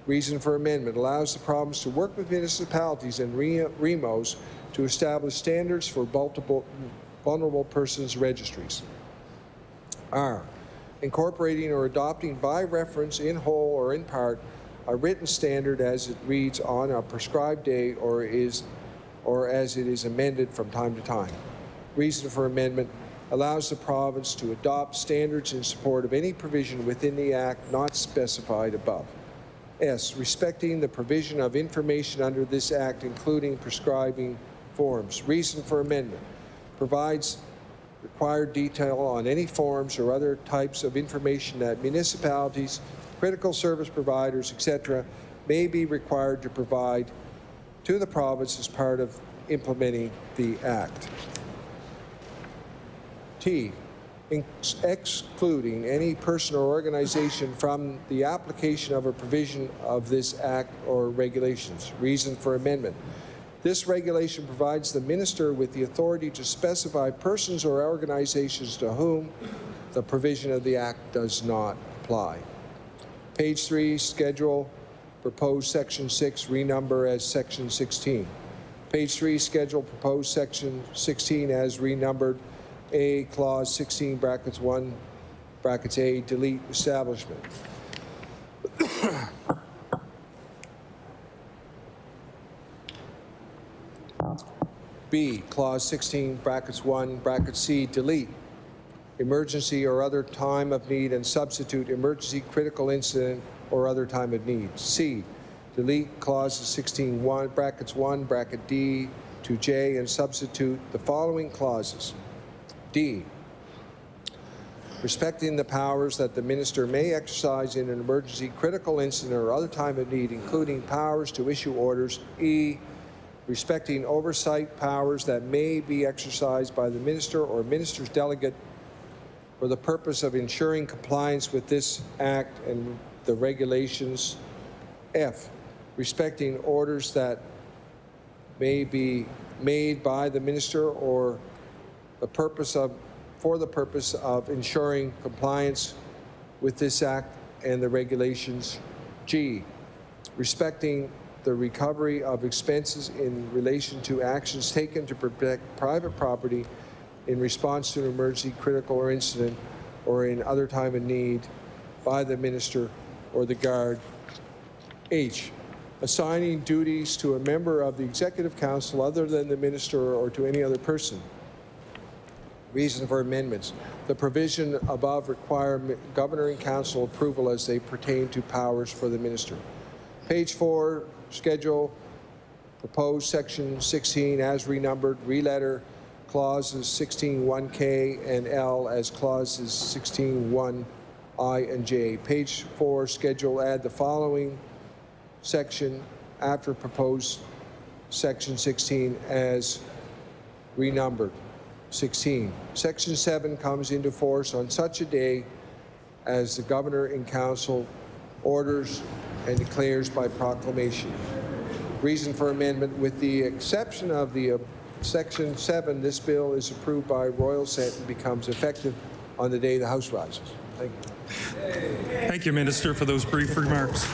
Reason for amendment: allows the province to work with municipalities and REMOs to establish standards for vulnerable persons registries. R, incorporating or adopting by reference in whole or in part a written standard as it reads on a prescribed date or as it is amended from time to time. Reason for amendment: allows the province to adopt standards in support of any provision within the Act not specified above. S, respecting the provision of information under this Act, including prescribing forms. Reason for amendment: provides required detail on any forms or other types of information that municipalities, critical service providers, etc., may be required to provide to the province as part of implementing the Act. T, excluding any person or organization from the application of a provision of this Act or regulations. Reason for amendment: this regulation provides the minister with the authority to specify persons or organizations to whom the provision of the Act does not apply. Page 3, schedule, proposed section 6, renumber as section 16. Page 3, schedule, proposed section 16 as renumbered. A, clause 16, brackets 1, brackets A, delete establishment. B, clause 16, brackets 1, bracket C, delete emergency or other time of need and substitute emergency critical incident or other time of need. C, delete clauses 16, brackets 1, bracket D to J and substitute the following clauses. D, respecting the powers that the minister may exercise in an emergency critical incident or other time of need, including powers to issue orders. E, respecting oversight powers that may be exercised by the minister or minister's delegate for the purpose of ensuring compliance with this Act and the regulations. F, respecting orders that may be made by the minister or for the purpose of ensuring compliance with this Act and the regulations. G, respecting the recovery of expenses in relation to actions taken to protect private property in response to an emergency, critical, or incident, or in other time of need by the minister or the guard. H, assigning duties to a member of the Executive Council other than the Minister or to any other person. Reason for amendments. The provision above require Governor and Council approval as they pertain to powers for the Minister. Page 4, schedule, proposed section 16 as renumbered, re-letter clauses 16(1)K and L as clauses 16(1)I and J. Page 4, schedule, add the following section after proposed section 16 as renumbered. 16. Section 7 comes into force on such a day as the Governor and Council orders and declares by proclamation. Reason for amendment: with the exception of the Section 7, this bill is approved by royal assent and becomes effective on the day the House rises. Thank you. Thank you, Minister, for those brief remarks.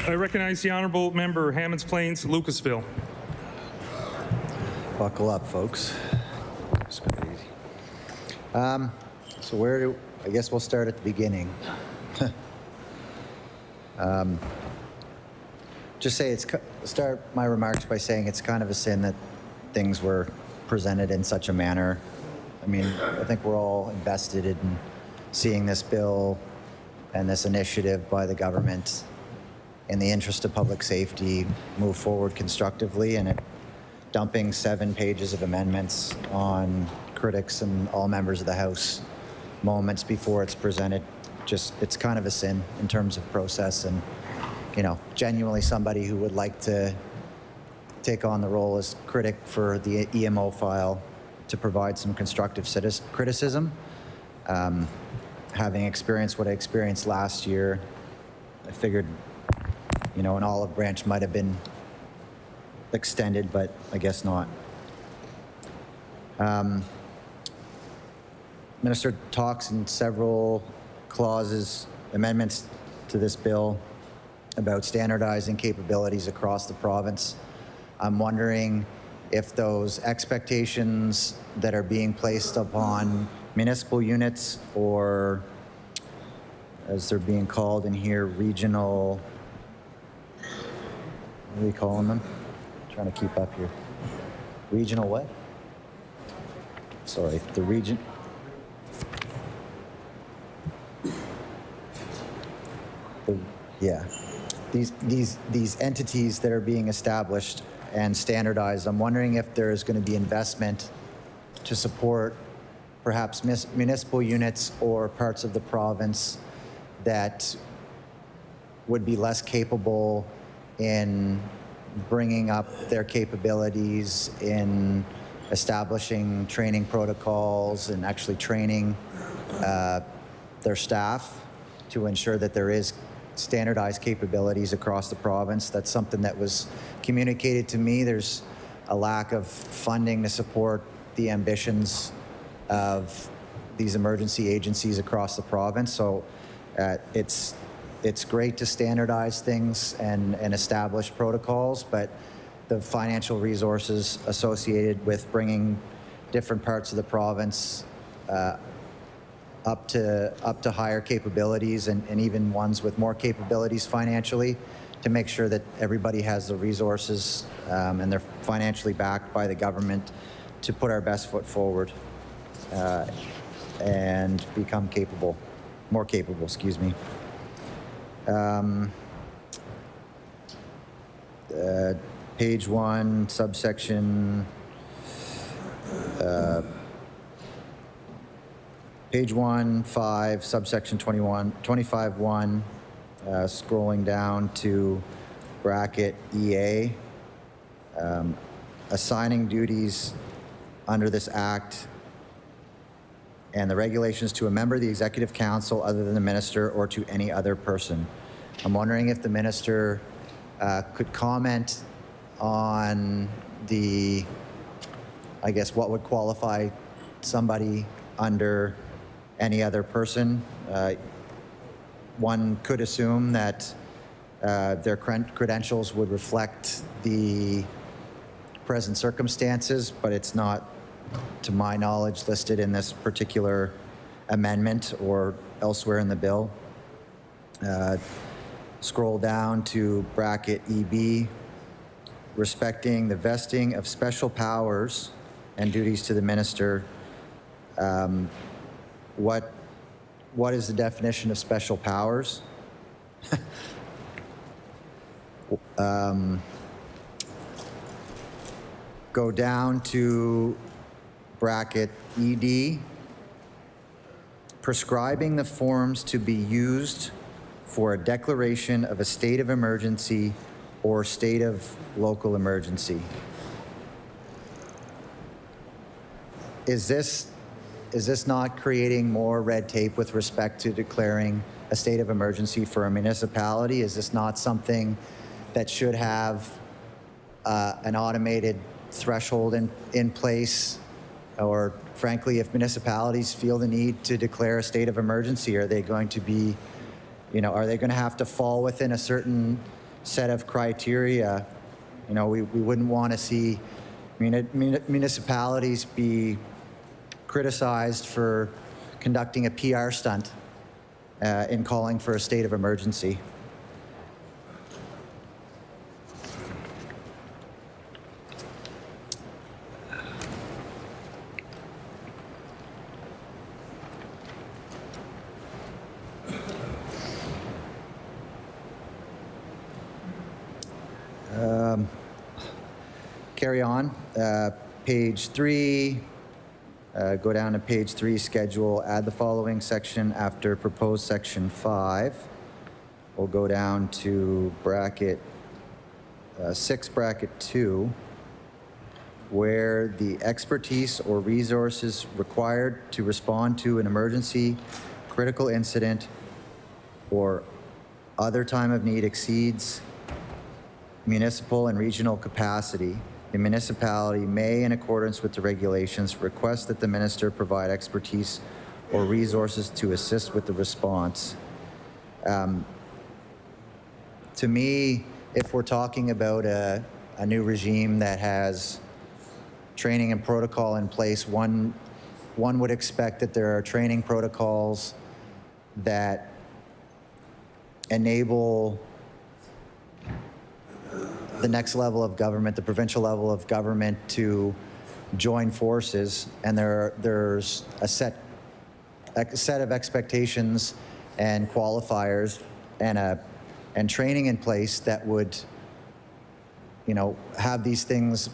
I recognize the honourable member Hammonds Plains, Lucasville. Buckle up, folks. It's crazy. So I guess we'll start at the beginning. Just say start my remarks by saying it's kind of a sin that things were presented in such a manner. I mean, I think we're all invested in seeing this bill and this initiative by the government in the interest of public safety move forward constructively, and dumping 7 pages of amendments on critics and all members of the House moments before it's presented. It's kind of a sin in terms of process, and genuinely somebody who would like to take on the role as critic for the EMO file to provide some constructive criticism. Having experienced what I experienced last year, I figured, an olive branch might have been extended, but I guess not. Minister talks in several clauses, amendments to this bill, about standardizing capabilities across the province. I'm wondering if those expectations that are being placed upon municipal units, or as they're being called in here, regional, what are we calling them? I'm trying to keep up here. Regional what? Sorry, the region. Yeah. These entities that are being established and standardized, I'm wondering if there is going to be investment to support perhaps municipal units or parts of the province that would be less capable in bringing up their capabilities in establishing training protocols and actually training their staff to ensure that there is standardized capabilities across the province. That's something that was communicated to me. There's a lack of funding to support the ambitions of these emergency agencies across the province. So it's great to standardize things and establish protocols, but the financial resources associated with bringing different parts of the province up to higher capabilities, and even ones with more capabilities financially, to make sure that everybody has the resources and they're financially backed by the government to put our best foot forward and become more capable, excuse me. Page 1, subsection Page 1, 5, subsection 25(1), scrolling down to bracket EA, assigning duties under this act and the regulations to a member of the Executive Council other than the Minister or to any other person. I'm wondering if the Minister could comment on what would qualify somebody under any other person. One could assume that their credentials would reflect the present circumstances, but it's not, to my knowledge, listed in this particular amendment or elsewhere in the bill. Scroll down to bracket EB, respecting the vesting of special powers and duties to the minister. What is the definition of special powers? Go down to bracket ED, prescribing the forms to be used for a declaration of a state of emergency or state of local emergency. Is this not creating more red tape with respect to declaring a state of emergency for a municipality? Is this not something that should have an automated threshold in place? Or frankly, if municipalities feel the need to declare a state of emergency, are they going to be, are they going to have to fall within a certain set of criteria? We wouldn't want to see municipalities be criticized for conducting a PR stunt in calling for a state of emergency. Carry on. Page 3. Go down to page 3, schedule, add the following section after proposed section 5. We'll go down to bracket 6, bracket 2, where the expertise or resources required to respond to an emergency, critical incident, or other time of need exceeds municipal and regional capacity. The municipality may, in accordance with the regulations, request that the minister provide expertise or resources to assist with the response. To me, if we're talking about a new regime that has training and protocol in place, one would expect that there are training protocols that enable the next level of government, the provincial level of government, to join forces, and there's a set of expectations and qualifiers and training in place that would, have these things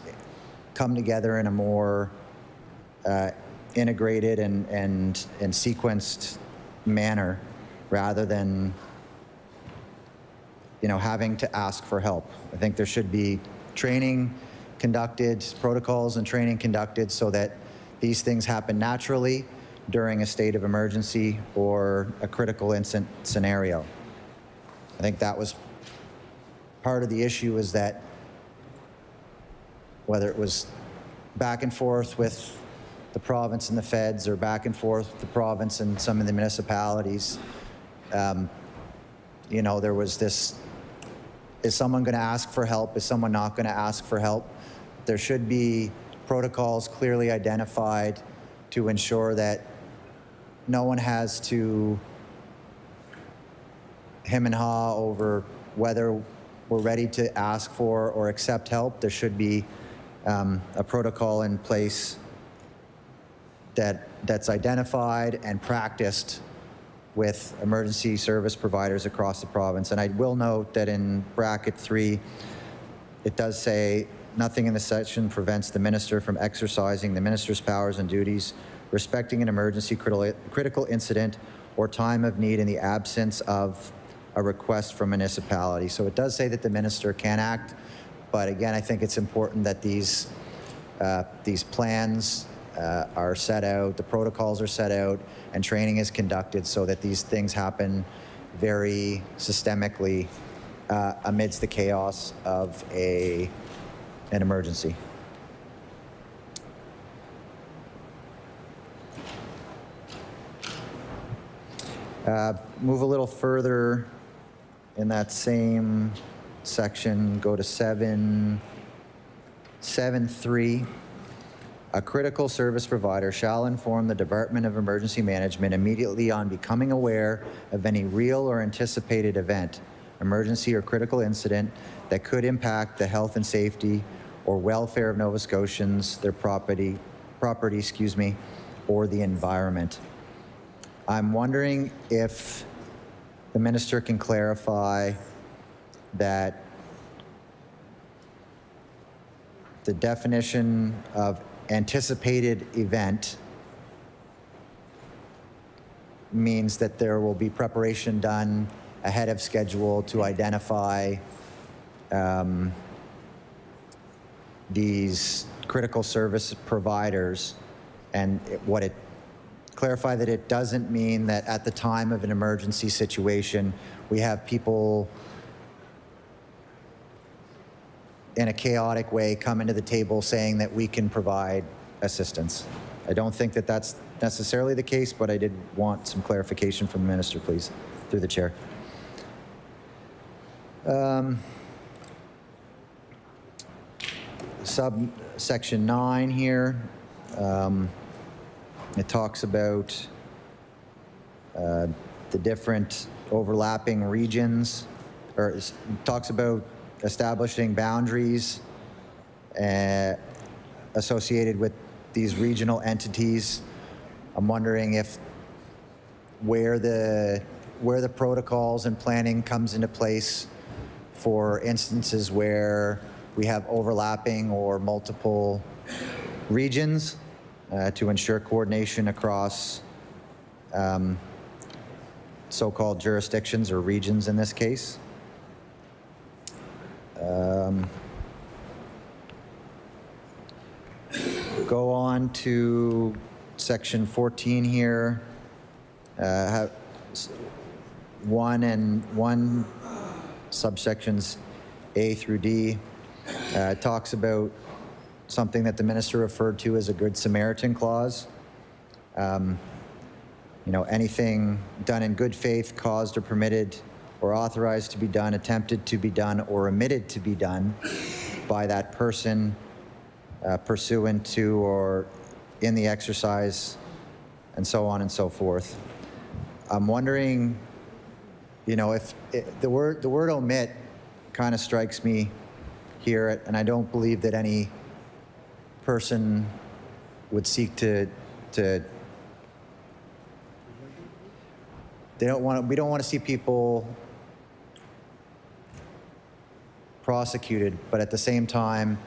come together in a more integrated and sequenced manner, rather than having to ask for help. I think there should be training conducted, protocols and training conducted, so that these things happen naturally during a state of emergency or a critical incident scenario. I think that was part of the issue, is that whether it was back and forth with the province and the feds, or back and forth with the province and some of the municipalities, there was this, is someone going to ask for help? Is someone not going to ask for help? There should be protocols clearly identified to ensure that no one has to hem and haw over whether we're ready to ask for or accept help. There should be a protocol in place that's identified and practiced with emergency service providers across the province. And I will note that in bracket 3, it does say, nothing in the section prevents the minister from exercising the minister's powers and duties respecting an emergency, critical incident, or time of need in the absence of a request from municipality. So it does say that the minister can act, but again, I think it's important that these plans are set out, the protocols are set out, and training is conducted so that these things happen very systemically amidst the chaos of an emergency. Move a little further in that same section, go to 7.3. A critical service provider shall inform the Department of Emergency Management immediately on becoming aware of any real or anticipated event, emergency, or critical incident that could impact the health and safety or welfare of Nova Scotians, their property, or the environment. I'm wondering if the minister can clarify that the definition of anticipated event means that there will be preparation done ahead of schedule to identify these critical service providers, and clarify that it doesn't mean that at the time of an emergency situation we have people in a chaotic way come into the table saying that we can provide assistance. I don't think that that's necessarily the case, but I did want some clarification from the minister, please, through the chair. Subsection 9 here, it talks about the different overlapping regions, or it talks about establishing boundaries associated with these regional entities. I'm wondering if where the protocols and planning comes into place for instances where we have overlapping or multiple regions to ensure coordination across so-called jurisdictions or regions in this case. Go on to section 14 here. One subsections A through D talks about something that the minister referred to as a Good Samaritan clause. Anything done in good faith, caused or permitted or authorized to be done, attempted to be done, or omitted to be done by that person pursuant to or in the exercise, and so on and so forth. I'm wondering, if the word omit kind of strikes me here, and I don't believe that any person would seek we don't want to see people prosecuted, but at the same time,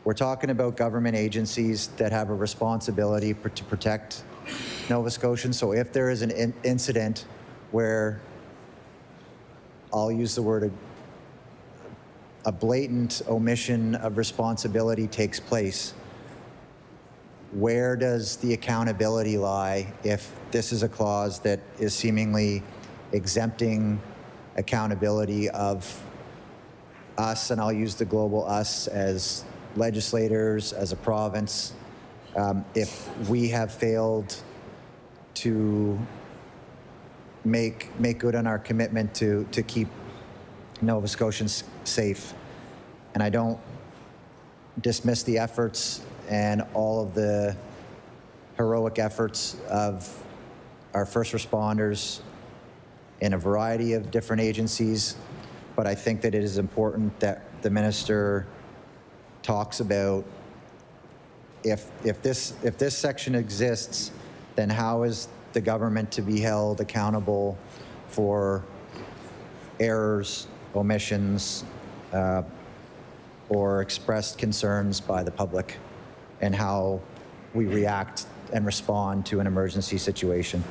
we're talking about government agencies that have a responsibility to protect Nova Scotians. So if there is an incident where, I'll use the word, a blatant omission of responsibility takes place, where does the accountability lie if this is a clause that is seemingly exempting accountability of us, and I'll use the global us as legislators, as a province, if we have failed to make good on our commitment to keep Nova Scotians safe. And I don't dismiss the efforts and all of the heroic efforts of our first responders in a variety of different agencies, but I think that it is important that the minister talks about if this section exists, then how is the government to be held accountable for errors, omissions, or expressed concerns by the public, and how we react and respond to an emergency situation.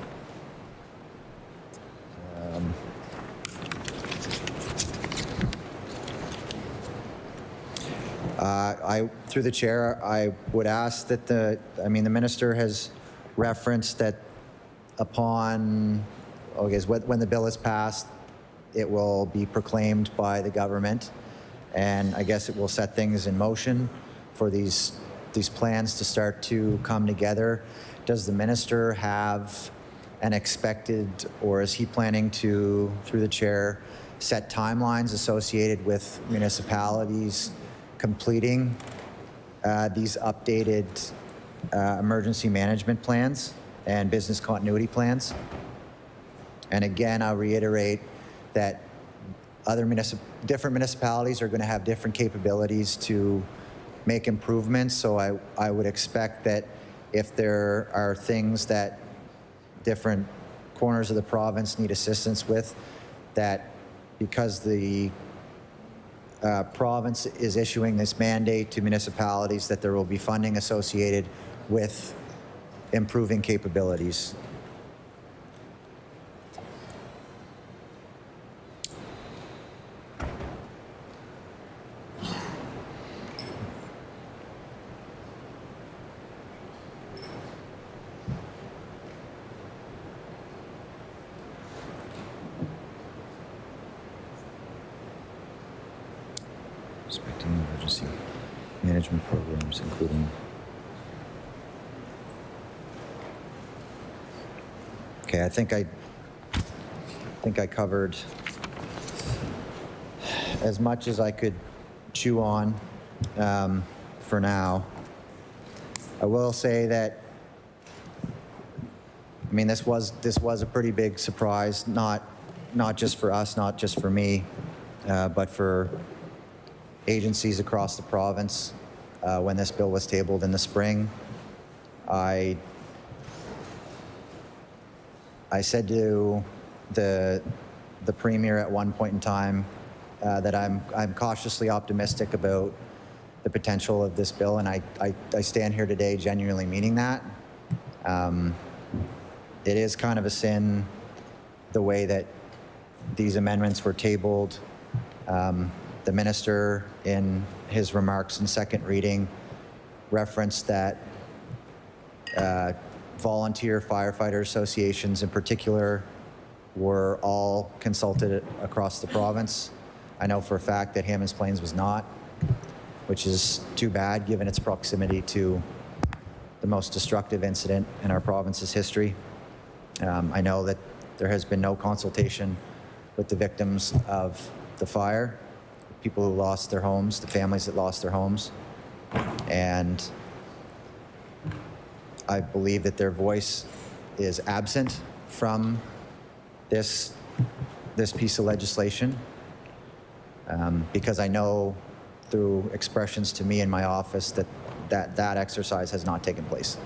Through the chair, I would ask that the minister has referenced that upon, when the bill is passed, it will be proclaimed by the government, and I guess it will set things in motion for these plans to start to come together. Does the minister have an expected, or is he planning to, through the chair, set timelines associated with municipalities completing these updated emergency management plans and business continuity plans? And again, I'll reiterate that different municipalities are going to have different capabilities to make improvements. So I would expect that if there are things that different corners of the province need assistance with, that because the province is issuing this mandate to municipalities, that there will be funding associated with improving capabilities. Respecting emergency management programs, including. Okay, I think I covered as much as I could chew on for now. I will say that, I mean, this was a pretty big surprise, not just for us, not just for me, but for agencies across the province. When this bill was tabled in the spring, I said to the Premier at one point in time that I'm cautiously optimistic about the potential of this bill, and I stand here today genuinely meaning that. It is kind of a sin the way that these amendments were tabled. The minister, in his remarks in second reading, referenced that volunteer firefighter associations in particular were all consulted across the province. I know for a fact that Hammonds Plains was not, which is too bad given its proximity to the most destructive incident in our province's history. I know that there has been no consultation with the victims of the fire, people who lost their homes, the families that lost their homes, and I believe that their voice is absent from this piece of legislation, because I know through expressions to me in my office that exercise has not taken place.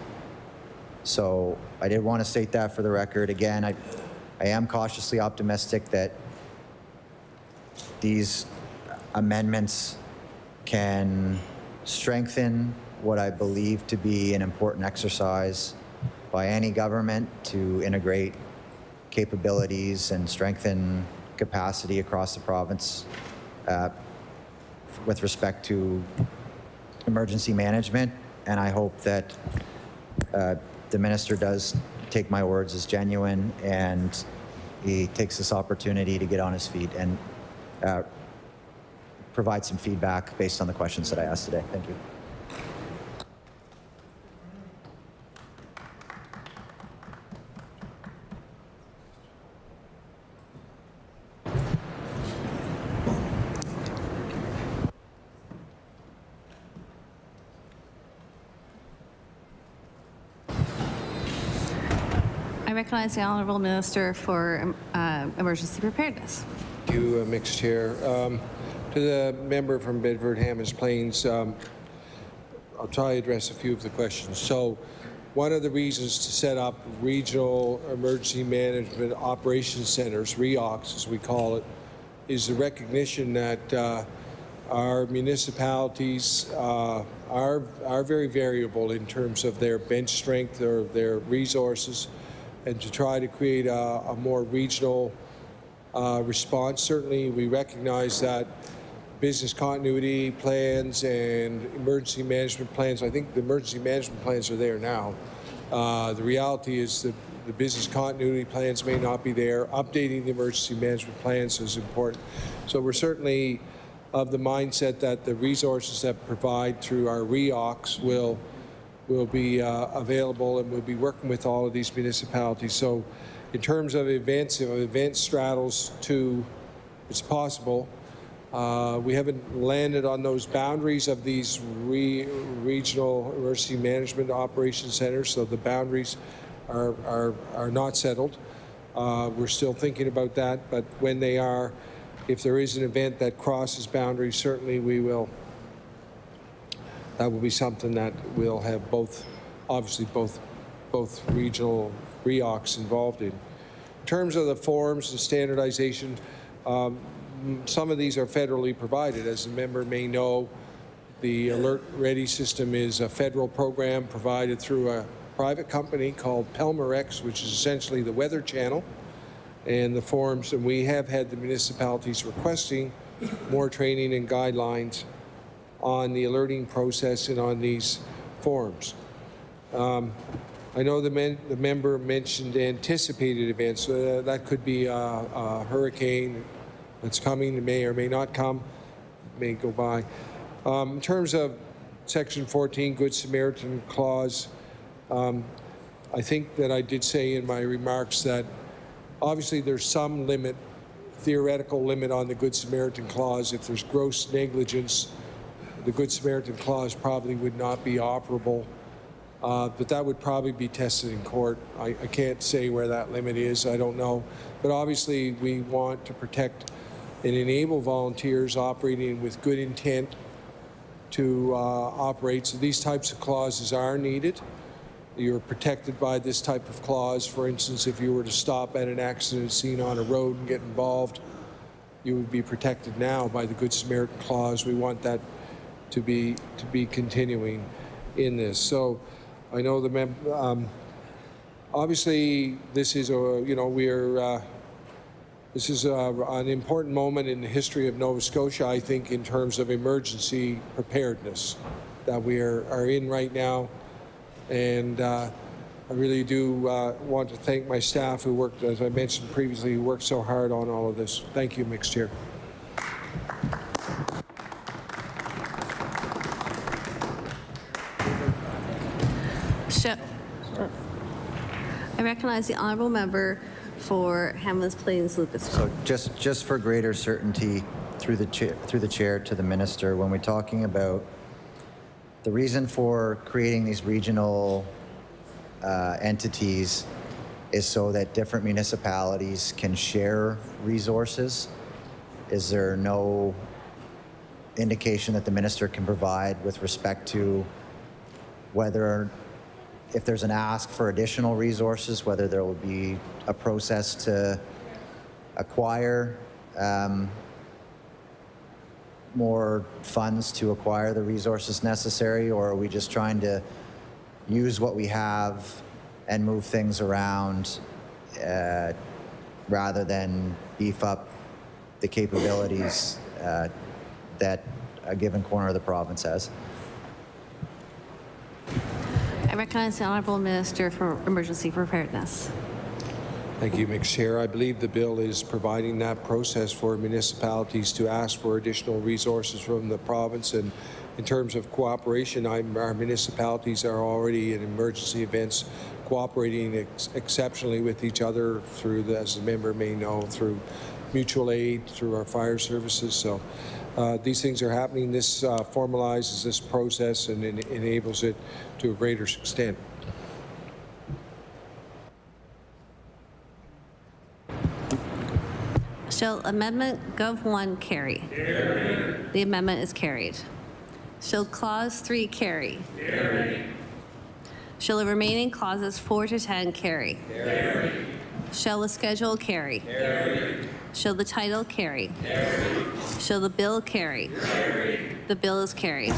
So I did want to state that for the record. Again, I am cautiously optimistic that these amendments can strengthen what I believe to be an important exercise by any government to integrate capabilities and strengthen capacity across the province with respect to emergency management. And I hope that the minister does take my words as genuine and he takes this opportunity to get on his feet and provide some feedback based on the questions that I asked today. Thank you. I recognize the Honourable Minister for Emergency Preparedness. Thank you, Mixed Chair. To the member from Bedford Hammonds Plains, I'll try to address a few of the questions. So one of the reasons to set up regional emergency management operations centers, REOCs as we call it, is the recognition that our municipalities are very variable in terms of their bench strength or their resources, and to try to create a more regional response. Certainly we recognize that business continuity plans and emergency management plans, I think the emergency management plans are there now. The reality is that the business continuity plans may not be there. Updating the emergency management plans is important. So we're certainly of the mindset that the resources that provide through our REOCs will be available, and we'll be working with all of these municipalities. So in terms of event straddles to, it's possible. We haven't landed on those boundaries of these regional emergency management operations centers, so the boundaries are not settled. We're still thinking about that, but when they are, if there is an event that crosses boundaries, certainly we will. That will be something that we'll have both, obviously both regional REOCs involved in. In terms of the forms and standardization, some of these are federally provided. As the member may know, the Alert Ready system is a federal program provided through a private company called Pelmerex, which is essentially the Weather Channel. And the forms, and we have had the municipalities requesting more training and guidelines on the alerting process and on these forms. I know the member mentioned anticipated events. That could be a hurricane that's coming, it may or may not come, may go by. In terms of Section 14, Good Samaritan Clause, I think that I did say in my remarks that obviously there's some limit, theoretical limit on the Good Samaritan Clause. If there's gross negligence, the Good Samaritan Clause probably would not be operable, but that would probably be tested in court. I can't say where that limit is, I don't know. But obviously we want to protect and enable volunteers operating with good intent to operate. So these types of clauses are needed. You're protected by this type of clause. For instance, if you were to stop at an accident scene on a road and get involved, you would be protected now by the Good Samaritan Clause. We want that to be continuing in this. So I know the obviously this is a this is an important moment in the history of Nova Scotia, I think, in terms of emergency preparedness that we are in right now. And I really do want to thank my staff who worked, as I mentioned previously, who worked so hard on all of this. Thank you, Mr. Chair. I recognize the honourable member for Hamlin's Plains Lucas. So just for greater certainty, through the chair to the minister, when we're talking about the reason for creating these regional entities is so that different municipalities can share resources. Is there no indication that the minister can provide with respect to whether, if there's an ask for additional resources, whether there will be a process to acquire more funds to acquire the resources necessary, or are we just trying to use what we have and move things around rather than beef up the capabilities that a given corner of the province has? I recognize the Honourable Minister for Emergency Preparedness. Thank you, Mr. Chair. I believe the bill is providing that process for municipalities to ask for additional resources from the province. And in terms of cooperation, our municipalities are already in emergency events cooperating exceptionally with each other through, as the member may know, through mutual aid, through our fire services. So these things are happening. This formalizes this process and enables it to a greater extent. Shall Amendment Gov 1 carry? Carried. The amendment is carried. Shall Clause 3 carry? Carried. Shall the remaining clauses 4 to 10 carry? Carried. Shall the schedule carry? Carried. Shall the title carry? Carried. Shall the bill carry? Carried. The bill is carried.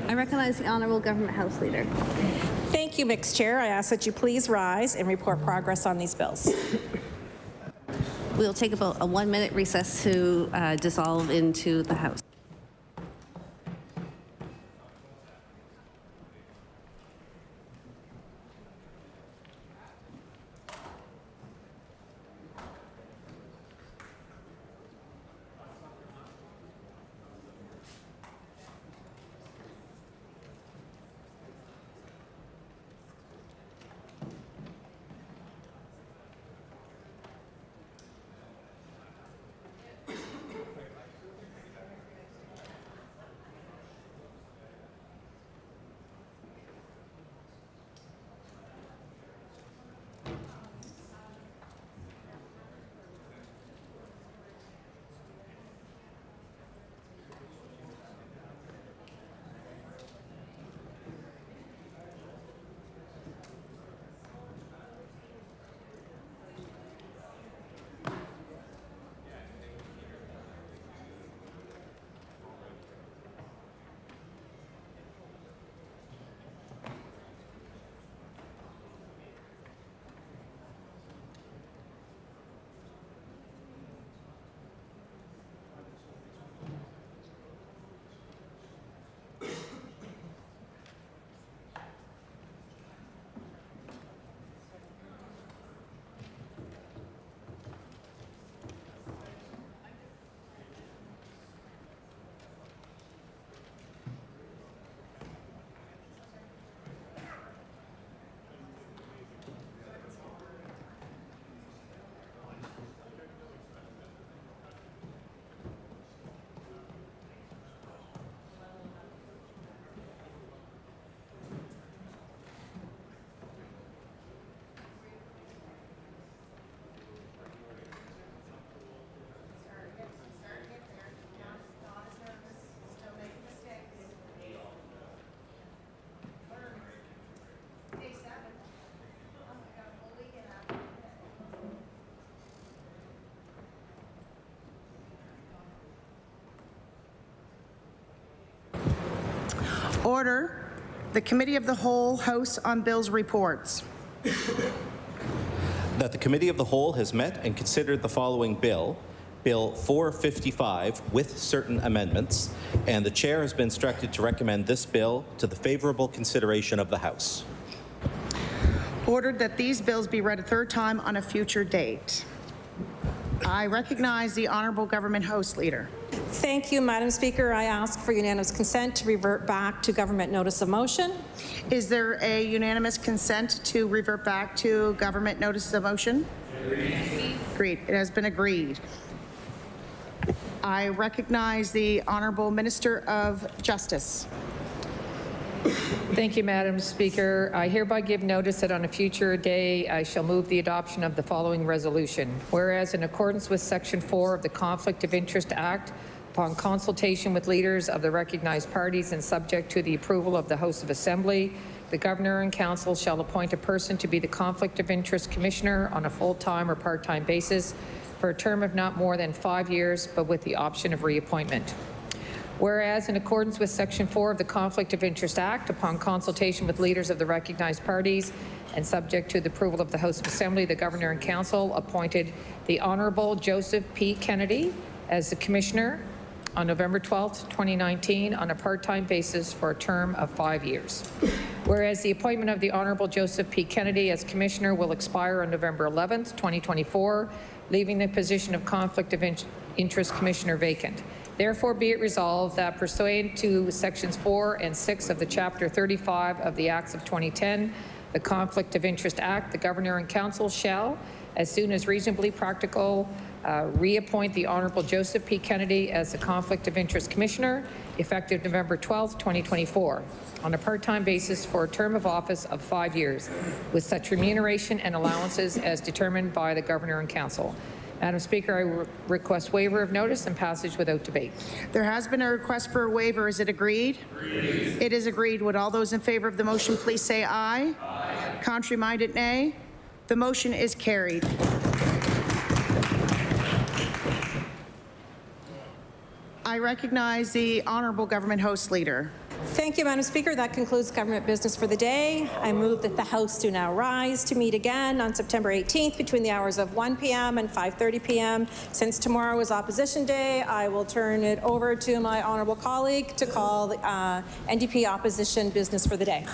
I recognize the Honourable Government House Leader. Thank you, Mixed Chair. I ask that you please rise and report progress on these bills. We'll take about a 1-minute recess to dissolve into the House. Order. The Committee of the Whole hosts on bills reports. That the Committee of the Whole has met and considered the following bill, Bill 455, with certain amendments, and the Chair has been instructed to recommend this bill to the favorable consideration of the House. Ordered that these bills be read a third time on a future date. I recognize the Honourable Government House Leader. Thank you, Madam Speaker. I ask for unanimous consent to revert back to government notice of motion. Is there a unanimous consent to revert back to government notice of motion? Agreed. It has been agreed. I recognize the Honourable Minister of Justice. Thank you, Madam Speaker. I hereby give notice that on a future day I shall move the adoption of the following resolution. Whereas in accordance with Section 4 of the Conflict of Interest Act, upon consultation with leaders of the recognized parties and subject to the approval of the House of Assembly, the Governor and Council shall appoint a person to be the Conflict of Interest Commissioner on a full-time or part-time basis for a term of not more than 5 years, but with the option of reappointment. Whereas in accordance with Section 4 of the Conflict of Interest Act, upon consultation with leaders of the recognized parties and subject to the approval of the House of Assembly, the Governor and Council appointed the Honourable Joseph P. Kennedy as the Commissioner on November 12th, 2019 on a part-time basis for a term of 5 years. Whereas the appointment of the Honourable Joseph P. Kennedy as Commissioner will expire on November 11th, 2024, leaving the position of Conflict of Interest Commissioner vacant. Therefore, be it resolved that pursuant to Sections 4 and 6 of the Chapter 35 of the Acts of 2010, the Conflict of Interest Act, the Governor and Council shall, as soon as reasonably practical, reappoint the Honourable Joseph P. Kennedy as the Conflict of Interest Commissioner, effective November 12, 2024, on a part-time basis for a term of office of 5 years, with such remuneration and allowances as determined by the Governor and Council. Madam Speaker, I request waiver of notice and passage without debate. There has been a request for a waiver. Is it agreed? Agreed. It is agreed. Would all those in favour of the motion please say aye? Aye. Contrary-minded, nay. The motion is carried. I recognize the Honourable Government House Leader. Thank you, Madam Speaker. That concludes government business for the day. I move that the House do now rise to meet again on September 18th between the hours of 1 p.m. and 5:30 p.m. Since tomorrow is Opposition Day, I will turn it over to my honourable colleague to call the NDP opposition business for the day.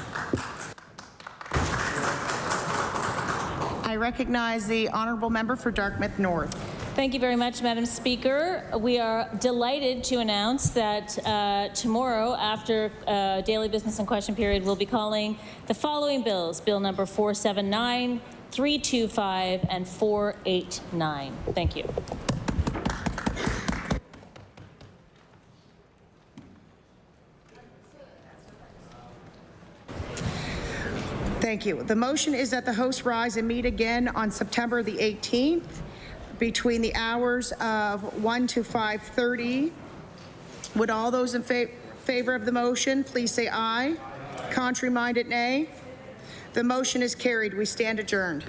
I recognize the Honourable Member for Dartmouth North. Thank you very much, Madam Speaker. We are delighted to announce that tomorrow, after daily business and question period, we'll be calling the following bills: Bill number 479, 325, and 489. Thank you. Thank you. The motion is that the House rise and meet again on September the 18th between the hours of 1 to 5:30. Would all those in favor of the motion please say aye? Contrary-minded, nay. The motion is carried. We stand adjourned.